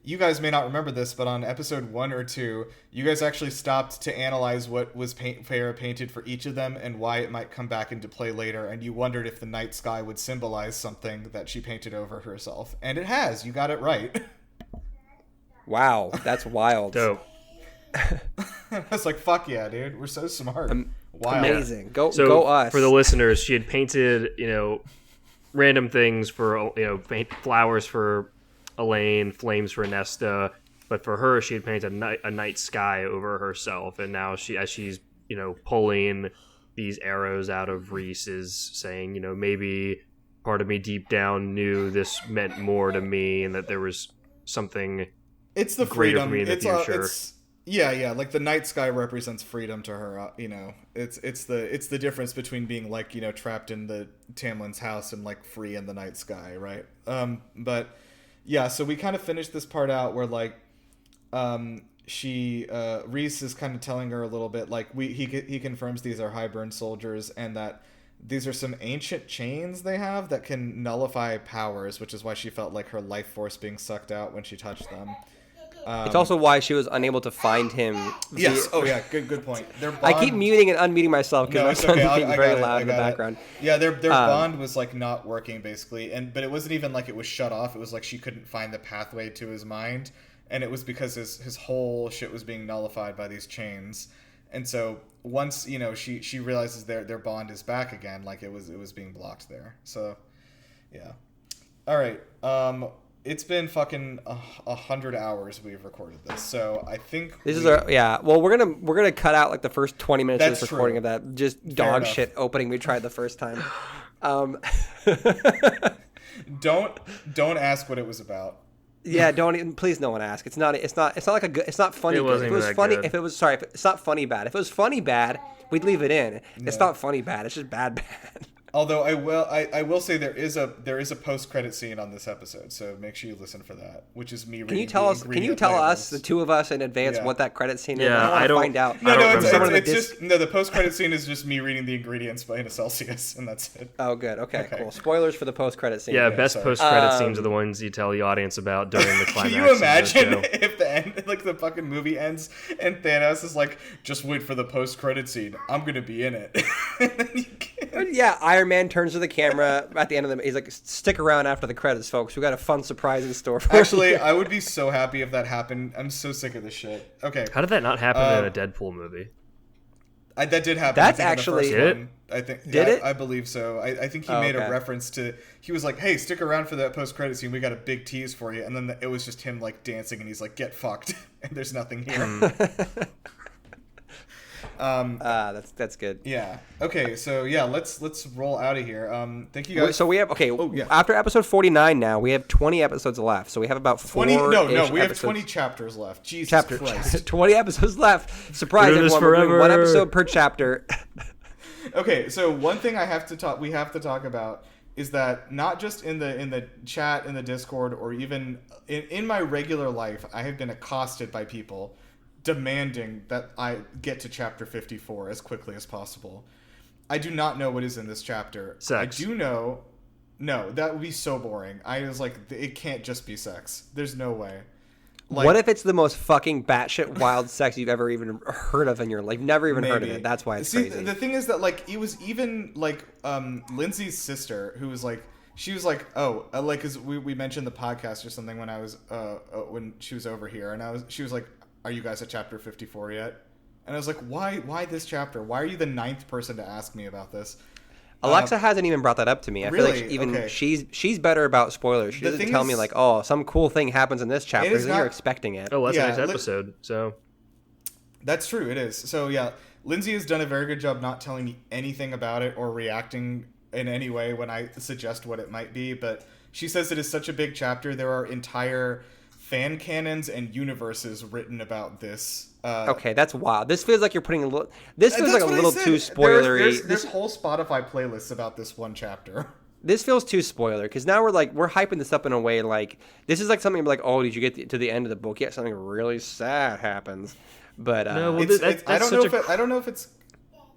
you guys may not remember this, but on episode 1 or 2, you guys actually stopped to analyze what was Feyre painted for each of them and why it might come back into play later, and you wondered if the night sky would symbolize something that she painted over herself. And it has. You got it right. Wow, that's wild. Dope. I was like, fuck yeah, dude. We're so smart. Wild. Amazing. Go us. For the listeners, she had painted, random things for, flowers for Elaine, flames for Nesta, but for her, she had painted a night sky over herself, and now as she's pulling these arrows out of Reese, is saying, maybe part of me deep down knew this meant more to me, and that there was something. It's the greater freedom. for me in the future. Yeah. Like the night sky represents freedom to her. It's the difference between being like trapped in the Tamlin's house and like free in the night sky, right? But yeah, so we kind of finished this part out where like, Reese is kind of telling her a little bit like he confirms these are Highburn soldiers and that these are some ancient chains they have that can nullify powers, which is why she felt like her life force being sucked out when she touched them. It's also why she was unable to find him. Yes. Oh yeah. Good point. Their bond... I keep muting and unmuting myself because my son's being very loud in the background. Yeah, their bond was like not working basically, but it wasn't even like it was shut off. It was like she couldn't find the pathway to his mind, and it was because his whole shit was being nullified by these chains. And so once she realizes their bond is back again, like it was being blocked there. So yeah. All right. It's been fucking 100 hours we've recorded this, so I think this is Well, we're gonna cut out like the first 20 minutes of this recording of that just dog shit opening we tried the first time. Don't ask what it was about. Yeah, don't even. Please, no one ask. It's not like a good. It's not funny. Good. If it was funny, good. if it was sorry, if it's not funny bad. If it was funny bad, we'd leave it in. It's not funny bad. It's just bad. Although I will say there is a post-credit scene on this episode, so make sure you listen for that, which is me reading. Can you tell us the two of us in advance what that credit scene is? I don't find out. The post-credit scene is just me reading the ingredients in a Celsius, and that's it. Oh, good. Okay, cool. Spoilers for the post-credit scene. Yeah, best post-credit scenes are the ones you tell the audience about during the climax. Can you imagine if the end, like the fucking movie ends and Thanos is like, just wait for the post-credit scene. I'm gonna be in it. And then you can't. Yeah, Iron Man turns to the camera at the end of the. He's like, "Stick around after the credits, folks. We got a fun surprise in store for you." Actually, I would be so happy if that happened. I'm so sick of this shit. Okay. How did that not happen in a Deadpool movie? That did happen. That's actually it. I think. Did it? I believe so. I think he made a reference to. He was like, "Hey, stick around for that post-credit scene. We got a big tease for you." And then it was just him like dancing, and he's like, "Get fucked," and there's nothing here. That's good. Yeah. Okay. So yeah, let's roll out of here. Thank you guys. So we have after episode 49 now we have 20 episodes left. So we have about 20. No, we have 20 chapters left. Jesus Christ. 20 episodes left. Surprise everyone! We're doing one episode per chapter. Okay. So one thing we have to talk about is that not just in the chat, in the Discord, or even in my regular life, I have been accosted by people demanding that I get to chapter 54 as quickly as possible. I do not know what is in this chapter. Sex. I do know. No, that would be so boring. I was like, it can't just be sex. There's no way. Like, what if it's the most fucking batshit wild sex you've ever even heard of in your life? Never even heard of it. That's why it's crazy. The thing is that like it was even like Lindsay's sister who was like, she was like, oh, like, cause we mentioned the podcast or something when I was when she was over here, and she was like, are you guys at chapter 54 yet? And I was like, why this chapter? Why are you the 9th person to ask me about this? Alexa hasn't even brought that up to me. I feel like even she's better about spoilers. She doesn't tell me like, oh, some cool thing happens in this chapter. You're expecting it. Oh, that's the next episode. So that's true. It is. So yeah, Lindsay has done a very good job not telling me anything about it or reacting in any way when I suggest what it might be. But she says it is such a big chapter. There are entire fan canons and universes written about this. Okay, that's wild. This feels like you're putting a little. This feels like a little too spoilery. There's whole Spotify playlists about this one chapter. This feels too spoiler because now we're hyping this up in a way like this is like something like, oh, did you get to the end of the book yet? Something really sad happens. But no, well, I don't know if it's.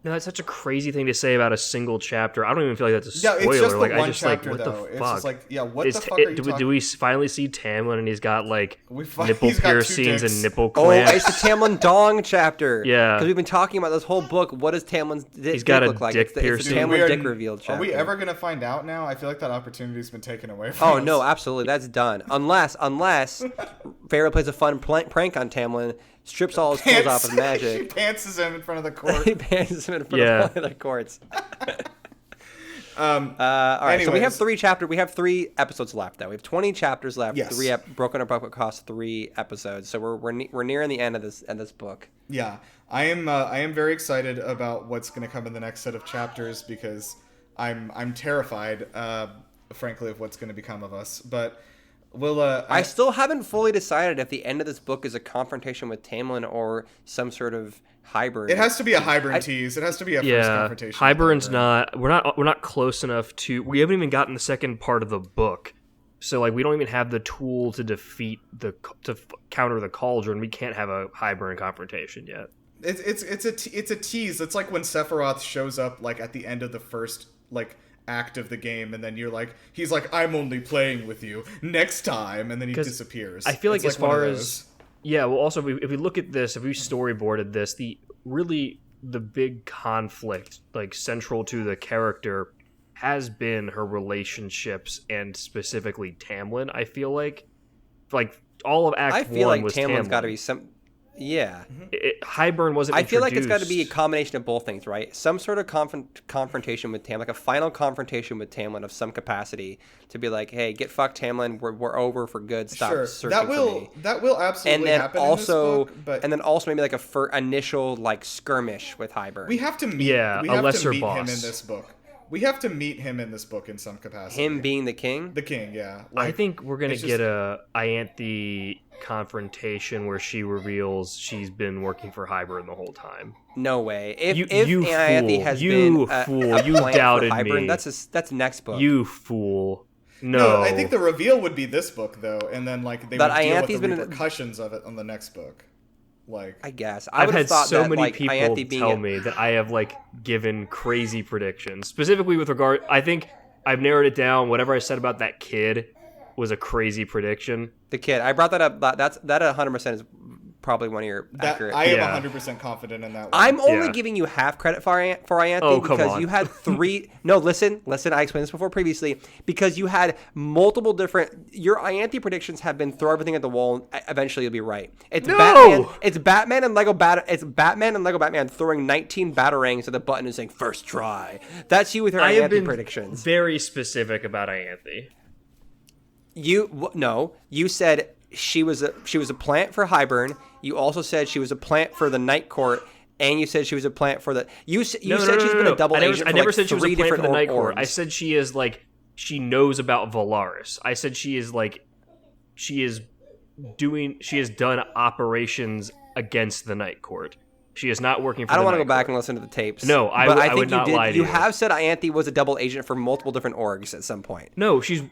No, that's such a crazy thing to say about a single chapter. I don't even feel like that's a spoiler. Yeah, it's just the like, one I just chapter, like, what though. the It's fuck? just like, yeah, what the fuck are you talking? Do we finally see Tamlin and he's got like nipple he's got piercings and nipple Oh, clamps? it's the Tamlin Dong chapter. Yeah. Because we've been talking about this whole book. What does Tamlin's dick got a look like? dick It's the piercing. Tamlin dick revealed chapter. Are we ever going to find out now? I feel like that opportunity's been taken away from us. Oh, no, absolutely. That's done. Unless Feyre plays a fun prank on Tamlin, strips all his clothes off with magic. She pantses him in front of the court. He pantses him in front of the courts. All right, so we have anyways. We have 3 episodes left. Though we have 20 chapters left. Yes. 3 broken up across 3 episodes. So we're nearing the end of this book. Yeah, I am very excited about what's going to come in the next set of chapters because I'm terrified, frankly, of what's going to become of us. But we'll. I still haven't fully decided if the end of this book is a confrontation with Tamlin or some sort of Hybern. It has to be a Hybern tease. It has to be a first confrontation. Hybern's not. We're not close enough to. We haven't even gotten the second part of the book, so like we don't even have the tool to defeat to counter the Cauldron. We can't have a Hybern confrontation yet. It's a tease. It's like when Sephiroth shows up like at the end of the first like act of the game, and then he's like, I'm only playing with you next time, and then he disappears. I feel like as far as yeah, well, also if we look at this, if we storyboarded this, the big conflict like central to the character has been her relationships and specifically Tamlin. I feel like all of Act 1 was Tamlin. I feel like Tamlin's got to be some. Yeah. Hybern wasn't I feel like it's got to be a introduced. combination of both things, right? Some sort of confrontation with Tamlin, like a final confrontation with Tamlin of some capacity to be like, hey, get fucked, Tamlin. We're over for good. Stop searching for me. That will absolutely happen in this book, but... And then also maybe like a initial like skirmish with Hybern. We have to meet, a lesser boss. him in this book. We have to meet him in this book in some capacity. Him being the king? The king, yeah. I think we're going to get a Ianthe confrontation where she reveals she's been working for Hybern the whole time. No way. If you Ianthe has you been fool. a You plan doubted for Hybern, me. that's next book. You fool. No, I think the reveal would be this book, though, and then like they would deal with the repercussions of it on the next book. Like, I guess I've had thought so that, many like, people Ianthe being tell me that I have like given crazy predictions, specifically with regard. I think I've narrowed it down. Whatever I said about that kid was a crazy prediction. The kid, I brought that up. That 100% is probably one of your accurate. I am 100% confident in that one. I'm only giving you half credit for Ianthe because you had 3. No, listen. I explained this before previously because you had multiple different. Your Ianthe predictions have been throw everything at the wall. And eventually, you'll be right. It's Batman and Lego Batman throwing 19 batarangs at the button and saying first try. That's you with your Ianthe predictions. Very specific about Ianthe. You said she was a plant for Hybern. You also said she was a plant for the Night Court, and you said she was a plant for the. You said she's been a double agent. I never said she was a 3 plant for different the Night Court. orgs. I said she is like she knows about Valaris. I said she is like she has done operations against the Night Court. She is not working for. I don't want to go back and listen to the tapes. No, I would not lie to you. You have said Ianthe was a double agent for multiple different orgs at some point. No, she's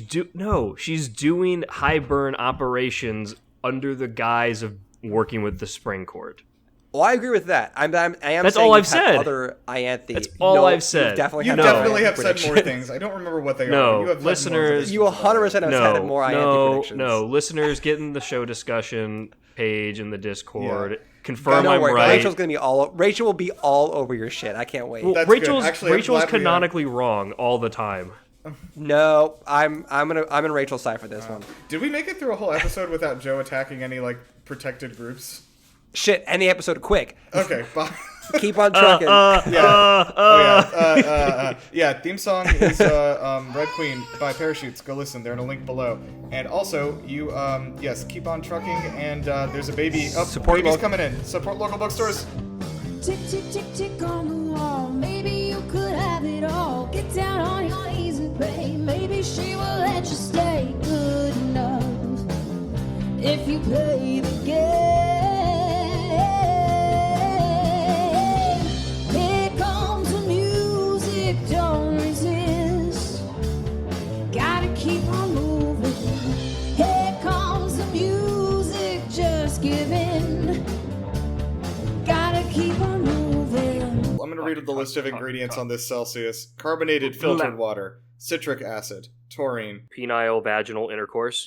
doing Hybern operations under the guise of working with the Spring Court. Well, I agree with that. I am. That's saying all I've you've had said. Other Ianthe. That's all I've said. You definitely have said more things. I don't remember what they are. No, You have listeners. You 100% have said more Ianthe predictions. No, listeners, get in the show discussion page in the Discord. Yeah. Confirm don't I'm worry, right. Rachel will be all over your shit. I can't wait. Well, Rachel's canonically wrong all the time. No, I'm in Rachel's side for this one. Did we make it through a whole episode without Joe attacking any like protected groups? Shit, end the episode quick. Okay, bye. Keep on trucking. Theme song is Red Queen by Parachutes. Go listen. They're in a link below. And also, you keep on trucking. And there's a baby. Oh, baby's coming in. Support local bookstores. Tick, tick, tick, tick on the wall. Maybe you could have it all. Get down on your knees and pray. Maybe she will let you stay good enough if you play the game. Here comes the music, don't resist. Gotta keep on moving. Here comes the music, just give in. Gotta keep on moving. I'm going to read the list of ingredients on this Celsius. Carbonated filtered water, citric acid, taurine, Penile vaginal intercourse.